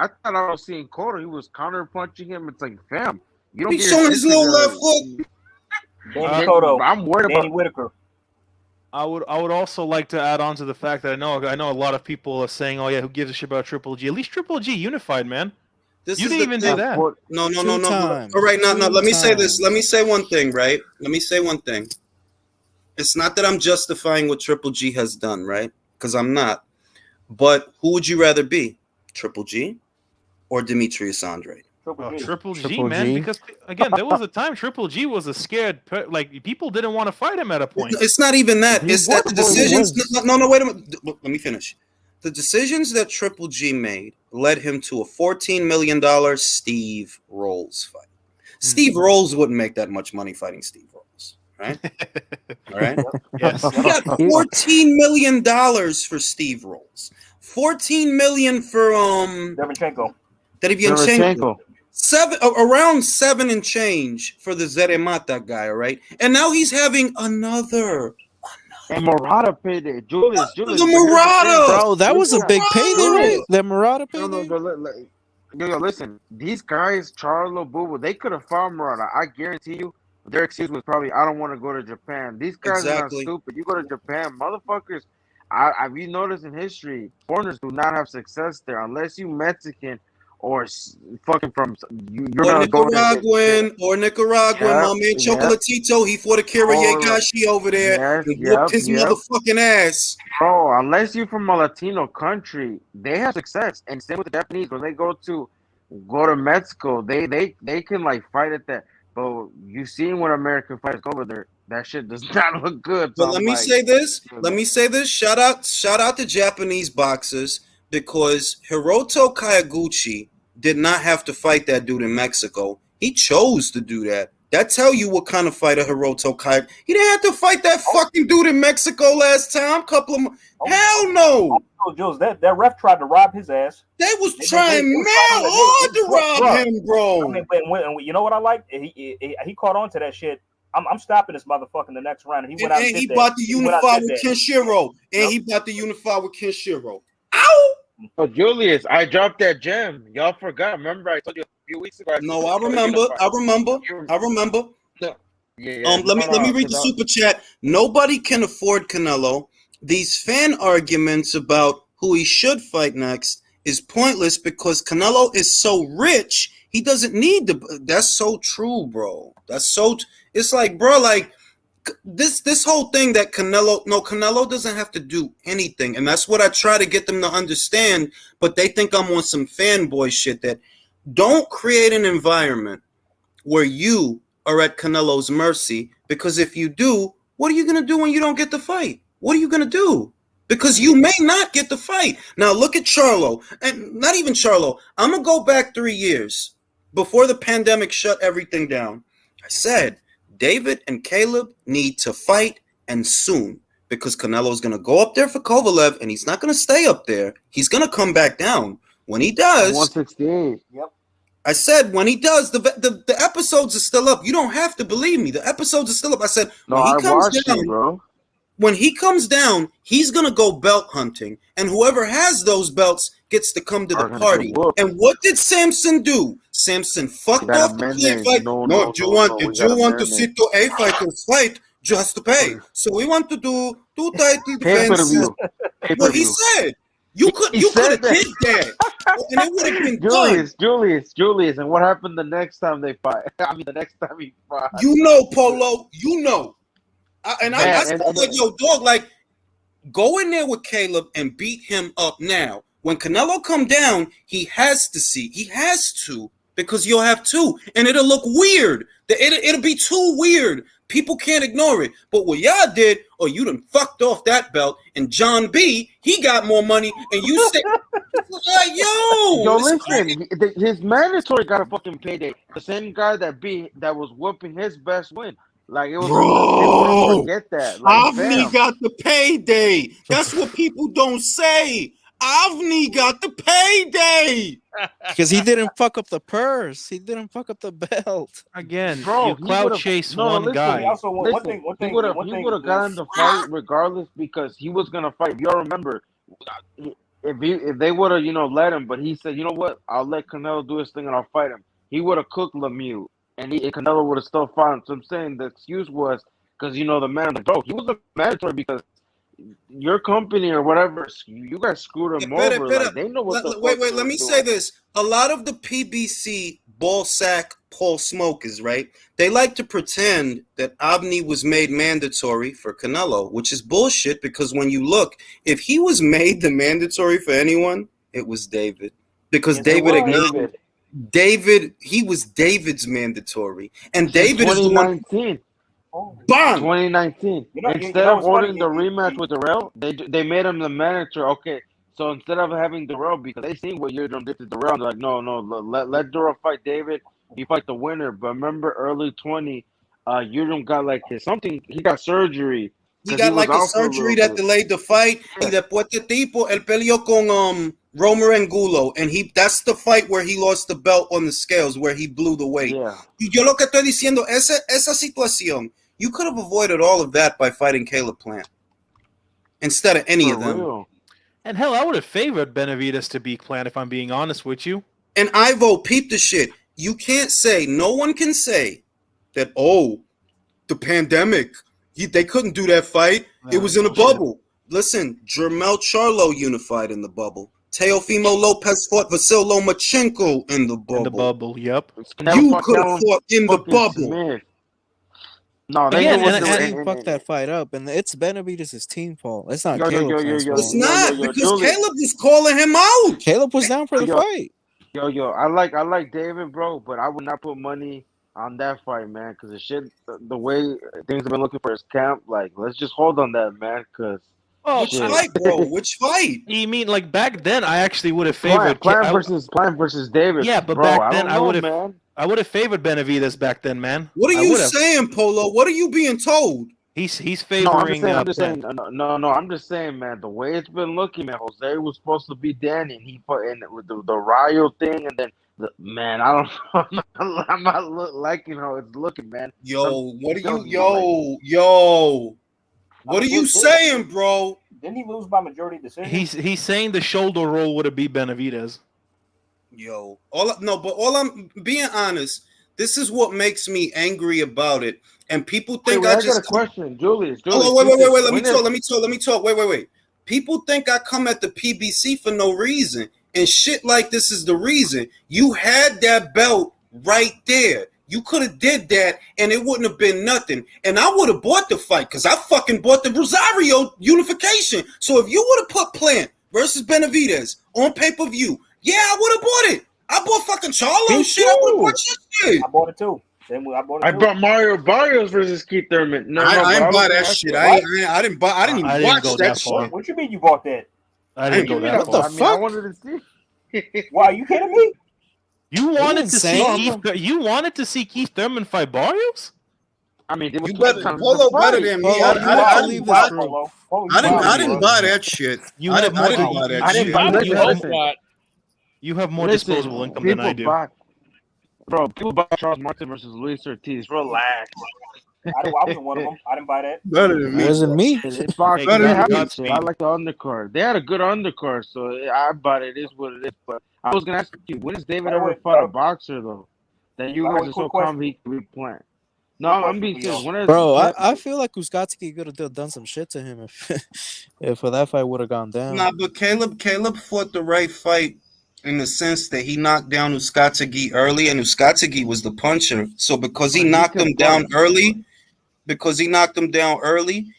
thought I was seeing Cotto. He was counter punching him. It's like, fam, you don't He's get showing his little left hook. Danny Cotto. I'm worried Danny about Whitaker. I would also like to add on to the fact that I know a lot of people are saying, "Oh yeah, who gives a shit about Triple G?" At least Triple G unified, man. You didn't even do that. No. Two-time. All right, no. Let me say this. Two-time. Let me say one thing, right? Let me say one thing. It's not that I'm justifying what Triple G has done, right? Because I'm not. But who would you rather be, Triple G or Demetrius Andre? Triple G, man. Because again, there was a time Triple G was a scared, like people didn't want to fight him at a point. It's not even that. It's that the decisions. No, wait a minute. Let me finish. The decisions that Triple G made led him to a $14 million Steve Rolls fight. Steve Rolls wouldn't make that much money fighting Steve Rolls, right? All right. Yes. He got $14 million for Steve Rolls. $14 million for Derevyanchenko. Around 7 and change for the Zeremata guy, right? And now he's having another. And Murata paid it. Julius. The Murata! Bro, that was a big payday, right? The Murata payday? No, listen. These guys, Charlo, Bubu, they could have found Murata. I guarantee you, their excuse was probably, I don't want to go to Japan. These guys are not stupid. You go to Japan, motherfuckers. Have you noticed in history, foreigners do not have success there unless you Mexican or fucking from you're gonna go or Nicaraguan. My man Chocolatito, he fought Akira Yagashi over there. Whooped his motherfucking ass. Bro, unless you're from a Latino country, they have success. And same with the Japanese. When they go to Mexico, they can like fight at that. But you seen what American fighters go over there. That shit does not look good. So But let I'm me like, say this. yeah, Let me say this. Shout out to Japanese boxers because Hiroto Kayaguchi did not have to fight that dude in Mexico. He chose to do that. That tell you what kind of fighter Hiroto Kayaguchi. He didn't have to fight that fucking dude in Mexico last time. Hell no. Oh, Jules, that ref tried to rob his ass. They was trying hard to rob him, bro. I mean, when you know what I like? He caught on to that shit. I'm stopping this motherfucker in the next round. He went out and he did about that. to unify with Kenshiro. And he about to unify with Kenshiro. Ow! But Julius, I dropped that gem. Y'all forgot. Remember I told you a few weeks ago. No, I remember. Yeah, let me read the super chat. Nobody can afford Canelo. These fan arguments about who he should fight next is pointless because Canelo is so rich. He doesn't need the. That's so true, bro. It's like, bro, like this whole thing that Canelo doesn't have to do anything, and that's what I try to get them to understand. But they think I'm on some fanboy shit. That don't create an environment where you are at Canelo's mercy, because if you do, what are you gonna do when you don't get the fight? What are you gonna do? Because you may not get the fight. Now look at Charlo, and not even Charlo. I'm gonna go back 3 years before the pandemic shut everything down. I said David and Caleb need to fight, and soon, because Canelo's gonna go up there for Kovalev, and he's not gonna stay up there. He's gonna come back down. When he does, 168. Yep. I said when he does, the episodes are still up. You don't have to believe me. The episodes are still up. I said no, when he comes down, bro. When he comes down, he's gonna go belt hunting, and whoever has those belts gets to come to the party. And what did Samson do? Samson fucked off the play fight. No, do you want to see to a fighters fight? Just to pay. So we want to do 2 title defenses. What he said. You could have did that, and it would have been Julius, and what happened the next time they fight? I mean, the next time he fought. You know, Polo. You know. I said, like, yo, dog, like, go in there with Caleb and beat him up now. When Canelo come down, he has to, because you'll have 2, and it'll look weird. It'll be too weird. People can't ignore it. But what y'all did, you done fucked off that belt, and John B, he got more money, and you said, like, yo, listen, his mandatory got a fucking payday. The same guy that was whooping his best win. Like, it was, bro, forget that. Like, Avni got the payday. That's what people don't say. Avni got the payday because he didn't fuck up the purse. He didn't fuck up the belt. Again, bro, you cloud chase one guy. Also, one thing, he would have gotten the fight regardless, because he was gonna fight. If y'all remember, if they would have let him, but he said, you know what, I'll let Canelo do his thing and I'll fight him. He would have cooked Lemieux. And Canelo would have still fought him. So I'm saying the excuse was because, the man, like, bro, he was a mandatory because your company or whatever, you guys screwed him over. Like, they know what Wait, let me say this. A lot of the PBC ball sack Paul smokers, right? They like to pretend that Avni was made mandatory for Canelo, which is bullshit, because when you look, if he was made the mandatory for anyone, it was David. Because David acknowledged. He was David's mandatory, and David is the one. 2019. Instead of ordering the rematch with Darrell, they made him the manager. Okay, so instead of having Darrell, because they seen what Yildirim did to Darrell, they're like, no, let Darrell fight David. He fight the winner. But remember, early 20, Yildirim got like he got surgery. He got like a surgery that delayed the fight. Y después de tipo, él peleó con Romer Angulo, and that's the fight where he lost the belt on the scales, where he blew the weight. Yeah. Y yo lo que estoy diciendo, esa situación, you could have avoided all of that by fighting Caleb Plant instead of any of them. Real. And hell, I would have favored Benavidez to beat Plant, if I'm being honest with you. And Ivo, peep the shit. You can't say, no one can say that, the pandemic, they couldn't do that fight. It was in a bubble. Listen, Jermel Charlo unified in the bubble. Teofimo Lopez fought Vasil Lomachenko in the bubble. In the bubble, yep. You could have fought in the bubble. Smith. No, they fucked that fight up, and it's Benavidez' team fault. It's not Caleb's fault. It's not, because Caleb was calling him out. Caleb was down for the fight. I like David, bro, but I would not put money on that fight, man, because the way things have been looking for his camp, like, let's just hold on that, man, because Oh, Which fight, bro? Which fight? You mean like back then? I actually would have favored Plant versus David. Yeah, but bro, back then I would have. man. I would have favored Benavidez back then, man. What are I you would've. saying, Polo? What are you being told? He's No, favoring. I'm just saying. No, I'm just saying, man. The way it's been looking, man. Jose was supposed to be Danny, and he put in with the Rayo thing, and then man, I don't know. I'm not liking how it's looking, man. Yo, what are you? Yo, what are you saying, bro? Didn't he lose by majority decision? He's saying the shoulder roll would have beat Benavidez. Yo, all I'm being honest. This is what makes me angry about it. And people think I got a question, Julius. Oh, wait. Let me talk. Wait. People think I come at the PBC for no reason. And shit like this is the reason. You had that belt right there. You could have did that and it wouldn't have been nothing. And I would have bought the fight because I fucking bought the Rosario unification. So if you would have put Plant versus Benavidez on pay-per-view, yeah, I would have bought it. I bought fucking Charlo shit. I would have bought shit. I bought it too. I bought Mario Barrios versus Keith Thurman. I didn't buy that shit. I didn't even watch that shit. What you mean you bought that? I didn't go that far. I mean, I wanted to see. Why, are you kidding me? You wanted to see Keith Thurman fight Barrios? I mean, you better Polo better than me. I didn't buy that shit. I didn't buy that shit. You have more disposable income than I do. People buy Charles Martin versus Luis Ortiz. Relax. I wasn't one of them. I didn't buy that. Better than me. It wasn't me. I like the undercard. They had a good undercard, so I bought it. It is what it is. But I was gonna ask you, when has David ever fought a boxer though? That you guys are so confident he can replant. No, I'm being serious. Bro, I feel like Uskatski could have done some shit to him if that fight would have gone down. Nah, but Caleb fought the right fight in the sense that he knocked down Uskatagi early, and Uskatagi was the puncher. So because he knocked him down early,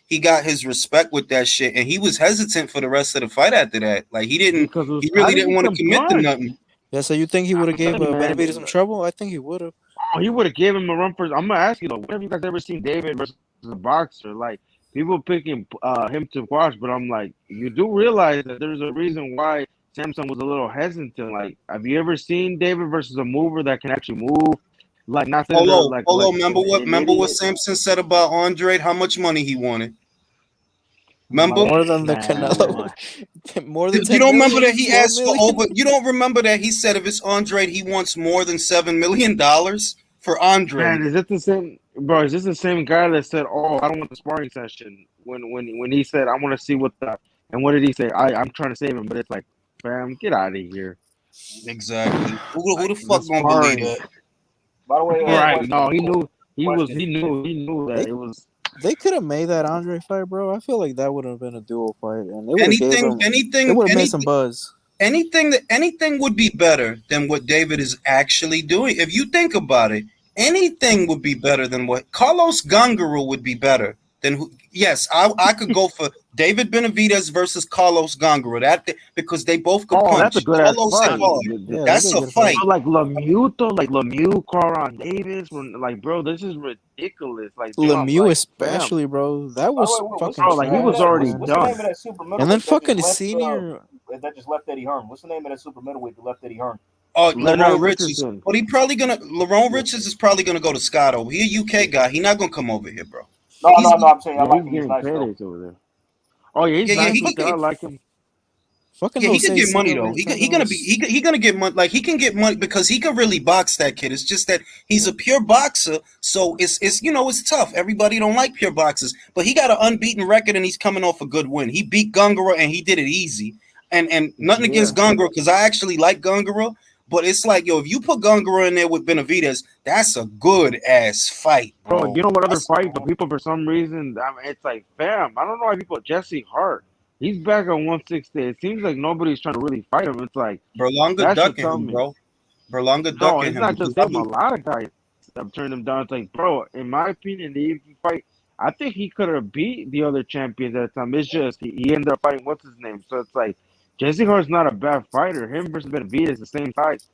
he got his respect with that shit, and he was hesitant for the rest of the fight after that. Like he really didn't want to commit to nothing. Yeah, so you think he would have gave Benavidez some trouble? I think he would have. Oh, he would have gave him a run for. I'm gonna ask you though, when have you guys ever seen David versus a boxer? Like people picking him to watch, but I'm like, you do realize that there's a reason why Samson was a little hesitant. Like, have you ever seen David versus a mover that can actually move? Like, not remember what Samson said about Andre? How much money he wanted? Remember? More than the Canelo. More than you don't remember that he asked for over. You don't remember that he said if it's Andre, he wants more than $7 million for Andre. Man, is it the same, bro? Is this the same guy that said, "Oh, I don't want the sparring session"? When he said, "I want to see what the," and what did he say? I'm trying to save him, but it's like, fam, get out of here. Exactly. Who the fuck gonna believe that? By the way, right? No, he knew that it was. They could have made that Andre fight, bro. I feel like that would have been a dual fight, and it would have made some buzz. Anything would be better than what David is actually doing. If you think about it, anything would be better than what Carlos Gangaro would be better than who. Yes, I could go for David Benavidez versus Carlos Gangaro. Because they both could punch. That's a good fight. That's a fight. So like Lemieux, Coron Davis, like bro, this is ridiculous. Like Lemieux, especially, bro, that was fucking. Bro, like he was already done. And then fucking senior. That just left Eddie Hearn. What's the name of that super middleweight that left Eddie Hearn? Lerone Richardson. But Lerone Richards is probably gonna go to Scotto. He a UK guy. He not gonna come over here, bro. No, I'm saying I like him. He's nice over there. Oh yeah, he's nice. I like him. Fucking he can get money though. He gonna get money. Like he can get money because he can really box, that kid. It's just that he's a pure boxer, so it's it's tough. Everybody don't like pure boxers, but he got an unbeaten record and he's coming off a good win. He beat Gungaro and he did it easy. And nothing against Gungaro because I actually like Gungaro, but it's like, yo, if you put Gungaro in there with Benavidez, that's a good ass fight, bro. You know what other fight? But people for some reason, it's like, fam, I don't know why people. Jesse Hart, he's back on 160. It seems like nobody's trying to really fight him. It's like Berlanga ducking him, bro. Berlanga ducking him. No, it's not just them. A lot of guys have turned him down. It's like, bro, in my opinion, the UFC fight, I think he could have beat the other champions at the time. It's just he ended up fighting what's his name. So it's like, Jesse Hart's not a bad fighter. Him versus Benavidez is the same size.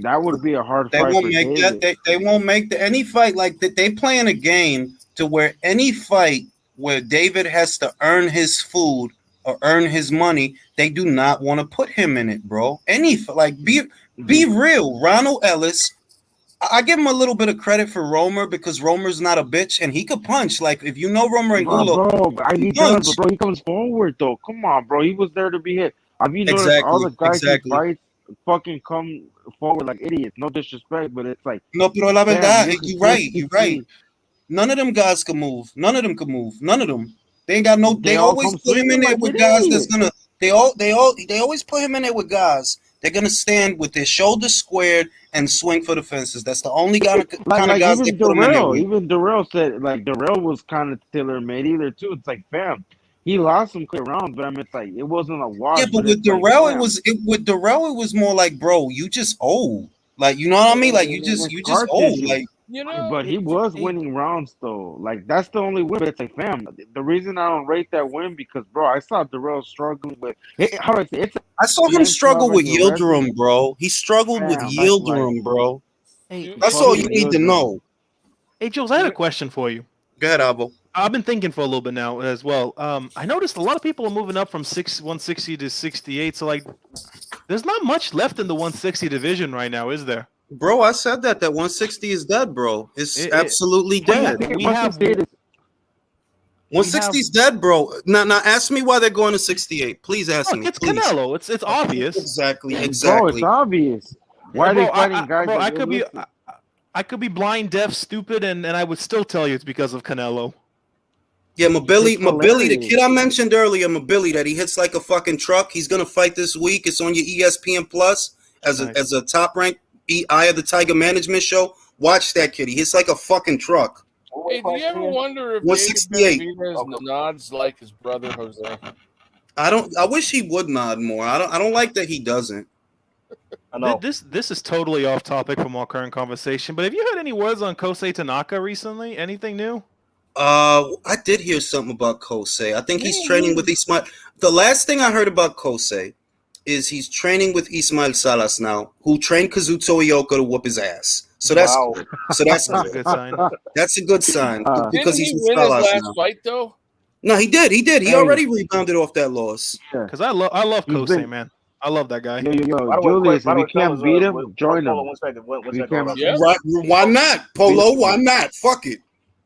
That would be a hard They fight won't for make David. that. They won't make any fight like that. They play in a game to where any fight where David has to earn his food or earn his money, they do not want to put him in it, bro. Be real. Ronald Ellis, I give him a little bit of credit for Romer because Romer's not a bitch and he could punch. Like if you know Romer Angulo, He does, but bro, he comes forward though. Come on, bro. He was there to be hit. Have you noticed all the guys he fights fucking come forward like idiots? No disrespect, but it's like no, pero la verdad, you're right. None of them guys can move. None of them can move. None of them. They ain't got no. They always put him in there with guys that's gonna. They always put him in there with guys. They're gonna stand with their shoulders squared and swing for the fences. That's the only kind of guys they put him in there with. Even Darrell said like Darrell was kind of tailor made either too. It's like fam, he lost some clear rounds, but I mean it's like it wasn't a wash. Yeah, but with Darrell, it was more like, bro, you just old. Like you know what I mean? Like you just old. Like. But he was winning rounds though. Like that's the only win. But it's like, fam, the reason I don't rate that win because, bro, I saw Darrell struggling with. How do I say? I saw him struggle with Yildirim, bro. He struggled with Yildirim, bro. That's all you need to know. Hey, Jules, I had a question for you. Go ahead, Abo. I've been thinking for a little bit now as well. I noticed a lot of people are moving up from 160 to 68. So like, there's not much left in the 160 division right now, is there? Bro, I said that 160 is dead, bro. It's absolutely dead. 160 is dead, bro. Now ask me why they're going to 68. Please ask me. It's Canelo. It's obvious. Exactly. Bro, it's obvious. Why are they fighting guys? Bro, I could be blind, deaf, stupid, and I would still tell you it's because of Canelo. Yeah, Mobility, the kid I mentioned earlier, Mobility, that he hits like a fucking truck. He's gonna fight this week. It's on your ESPN Plus as a top ranked Eye of the Tiger management show. Watch that kid. He hits like a fucking truck. Hey, do you ever wonder if 168 David nods like his brother Jose? I wish he would nod more. I don't like that he doesn't. I know. This is totally off topic from our current conversation, but have you heard any words on Kosei Tanaka recently? Anything new? I did hear something about Kosei. I think he's training with Ismail. The last thing I heard about Kosei is he's training with Ismail Salas now, who trained Kazuto Ioka to whoop his ass. So that's a good sign. That's a good sign because Didn't he's he win his last fight though? No, he did. He already rebounded off that loss. Because I love Kosei, man. I love that guy. Yo, Julius, if you can't beat him, join him. One second. Why not? Polo, why not? Fuck it.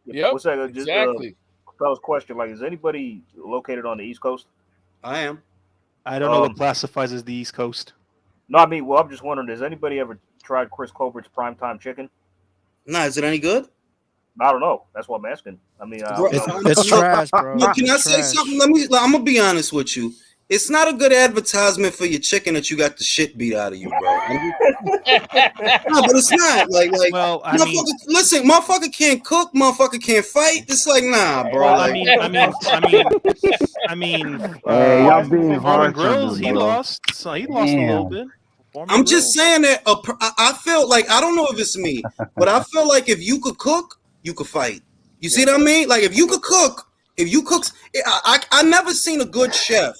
Yeah. One second. Just exactly. Fellas, question: like, is anybody located on the East Coast? I am. I don't know what classifies as the East Coast. No, I mean, well, I'm just wondering: has anybody ever tried Chris Colbert's Primetime Chicken? Nah, is it any good? I don't know. That's what I'm asking. I mean, it's trash, bro. Can I say something? I'm gonna be honest with you. It's not a good advertisement for your chicken that you got the shit beat out of you, bro. No, but it's not. Well, listen, motherfucker can't cook, motherfucker can't fight. It's like, nah, bro. Well, I mean, y'all being hard. Grills, he lost. So he lost a little bit. I'm just saying that I feel like, I don't know if it's me, but I feel like if you could cook, you could fight. You see what I mean? Like if you could cook, I never seen a good chef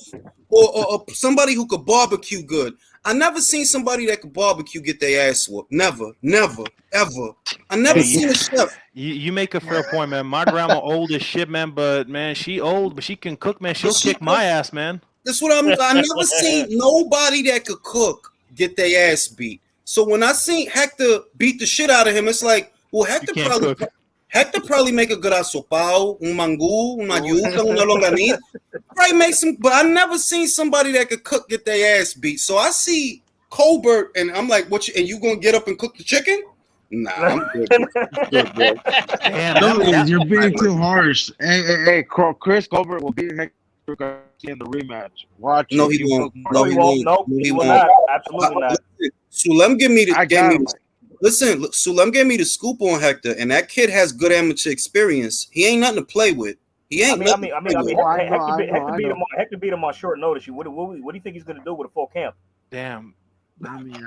or somebody who could barbecue good. I never seen somebody that could barbecue get their ass whooped. Never, ever. I never seen a chef. You make a fair point, man. My grandma old as shit, man, but man, she old, but she can cook, man. She'll kick my ass, man. That's what I never seen nobody that could cook get their ass beat. So when I seen Hector beat the shit out of him, it's like, well, Hector probably make a good asopao, un mangú, una yuca, una longanita. Probably make some, but I never seen somebody that could cook get their ass beat. So I see Colbert, and I'm like, and you gonna get up and cook the chicken? Nah, I'm good. Bro. Damn, you're being too harsh. Hey, Chris Colbert will beat Hector Garcia in the rematch. Watch. No, he won't. No, he won't. No, he will not. Absolutely not. Sulem give me the. Listen, Sulem gave me the scoop on Hector, and that kid has good amateur experience. He ain't nothing to play with. He ain't. Hector beat him on short notice. What do you think he's gonna do with a full camp? Damn.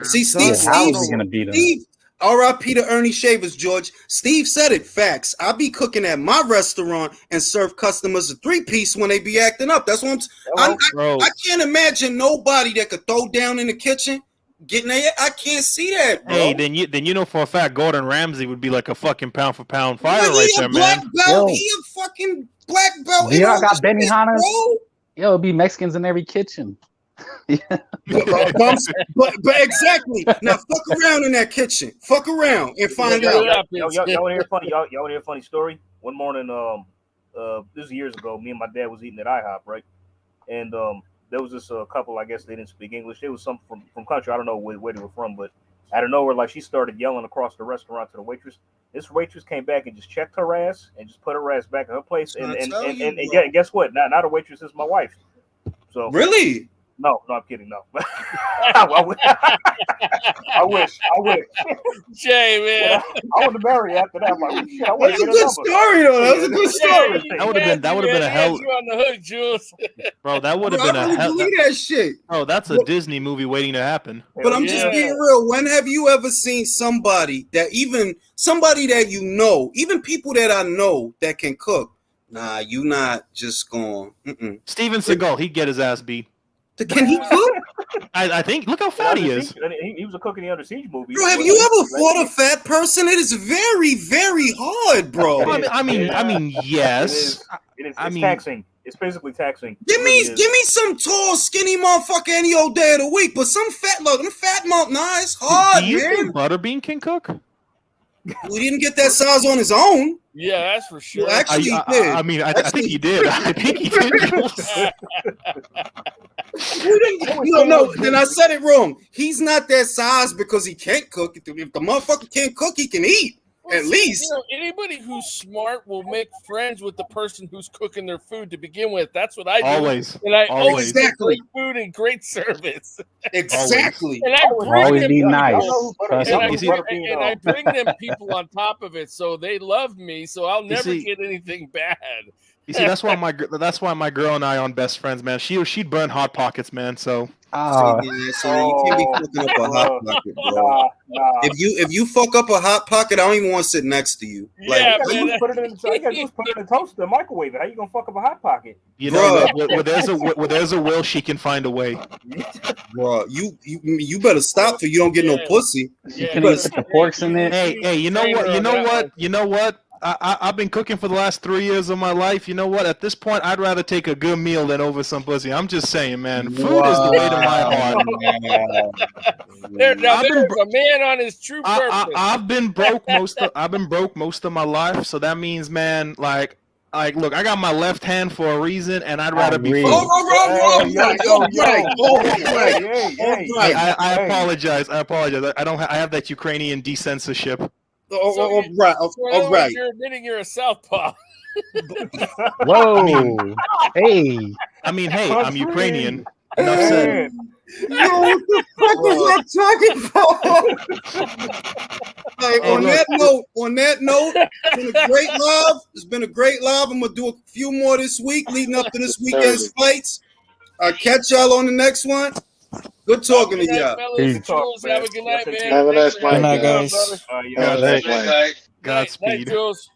See, Steve's gonna beat him. Steve, R.I.P. to Ernie Shavers, George. Steve said it. Facts. I be cooking at my restaurant and serve customers a 3-piece when they be acting up. That's what I can't imagine nobody that could throw down in the kitchen getting there. I can't see that, bro. Hey, then you know for a fact Gordon Ramsay would be like a fucking pound for pound fighter right there, black man. belt. Yo. He a fucking black belt. Do y'all got Benny Benihana's? Yo, it'll be Mexicans in every kitchen. but exactly. Now fuck around in that kitchen. Fuck around and find out. Y'all want to hear funny? Y'all want to hear a funny story? One morning, this was years ago. Me and my dad was eating at IHOP, right? And there was this couple. I guess they didn't speak English. They was some from country. I don't know where they were from, but out of nowhere, like she started yelling across the restaurant to the waitress. This waitress came back and just checked her ass and just put her ass back in her place. And guess what? Now the waitress is my wife. So really. No, I'm kidding. No, I wish. Jay, man, I would have married after that. I'm like, shit, that's a good story, though. That's a good story. That would have been a hell. You on the hook, Jules. Bro, that would have been a hell. That shit. Oh, that's a Disney movie waiting to happen. But I'm just being real. When have you ever seen somebody that you know, even people that I know that can cook? Nah, you not just going. Steven Seagal, he'd get his ass beat. Can he cook? I think. Look how fat he is. He was a cook in the Under Siege movie. Bro, have you ever fought a fat person? It is very, very hard, bro. I mean, yes. It's taxing. It's physically taxing. Give me some tall, skinny motherfucker any old day of the week, but some fat nah, it's hard, Do you man. think Butterbean can cook? We didn't get that size on his own. Yeah, that's for sure. Well, actually, he did. I think he did. I think he did. No, then I said it wrong. He's not that size because he can't cook. If the motherfucker can't cook, he can eat. Well, at least. Anybody who's smart will make friends with the person who's cooking their food to begin with. That's what I do. Always. And I always get Exactly. great food and great service. Exactly. And I bring Always them be people- nice. and I bring them people on top of it, so they love me. So I'll never get anything bad. You see, that's why my girl and I are best friends, man. She'd burn hot pockets, man. So. So you can't be fucking up a hot pocket, bro. If you fuck up a hot pocket, I don't even want to sit next to you. Yeah, like, man, put it in the toaster, microwave it. How you gonna fuck up a hot pocket? You know, where there's a will, she can find a way. Bro, you better stop so you don't get no pussy. You can put the forks in it. Hey, you know what? I've been cooking for the last 3 years of my life. You know what? At this point, I'd rather take a good meal than over some pussy. I'm just saying, man. Food is the way to my heart. There's a man on his true purpose. I've been broke most of my life, so that means, man, like, look, I got my left hand for a reason, and I'd rather be. I apologize. I have that Ukrainian decensorship. All right. You're admitting you're a southpaw. Whoa. Hey. I mean, hey, I'm Ukrainian. Enough said. Yo, what the fuck was I talking about? On that note, it's been a great live. I'm gonna do a few more this week, leading up to this weekend's fights. I'll catch y'all on the next one. Good talking to y'all. Have a good night, man. Have a nice night, guys. Godspeed. Godspeed. Night, Jules.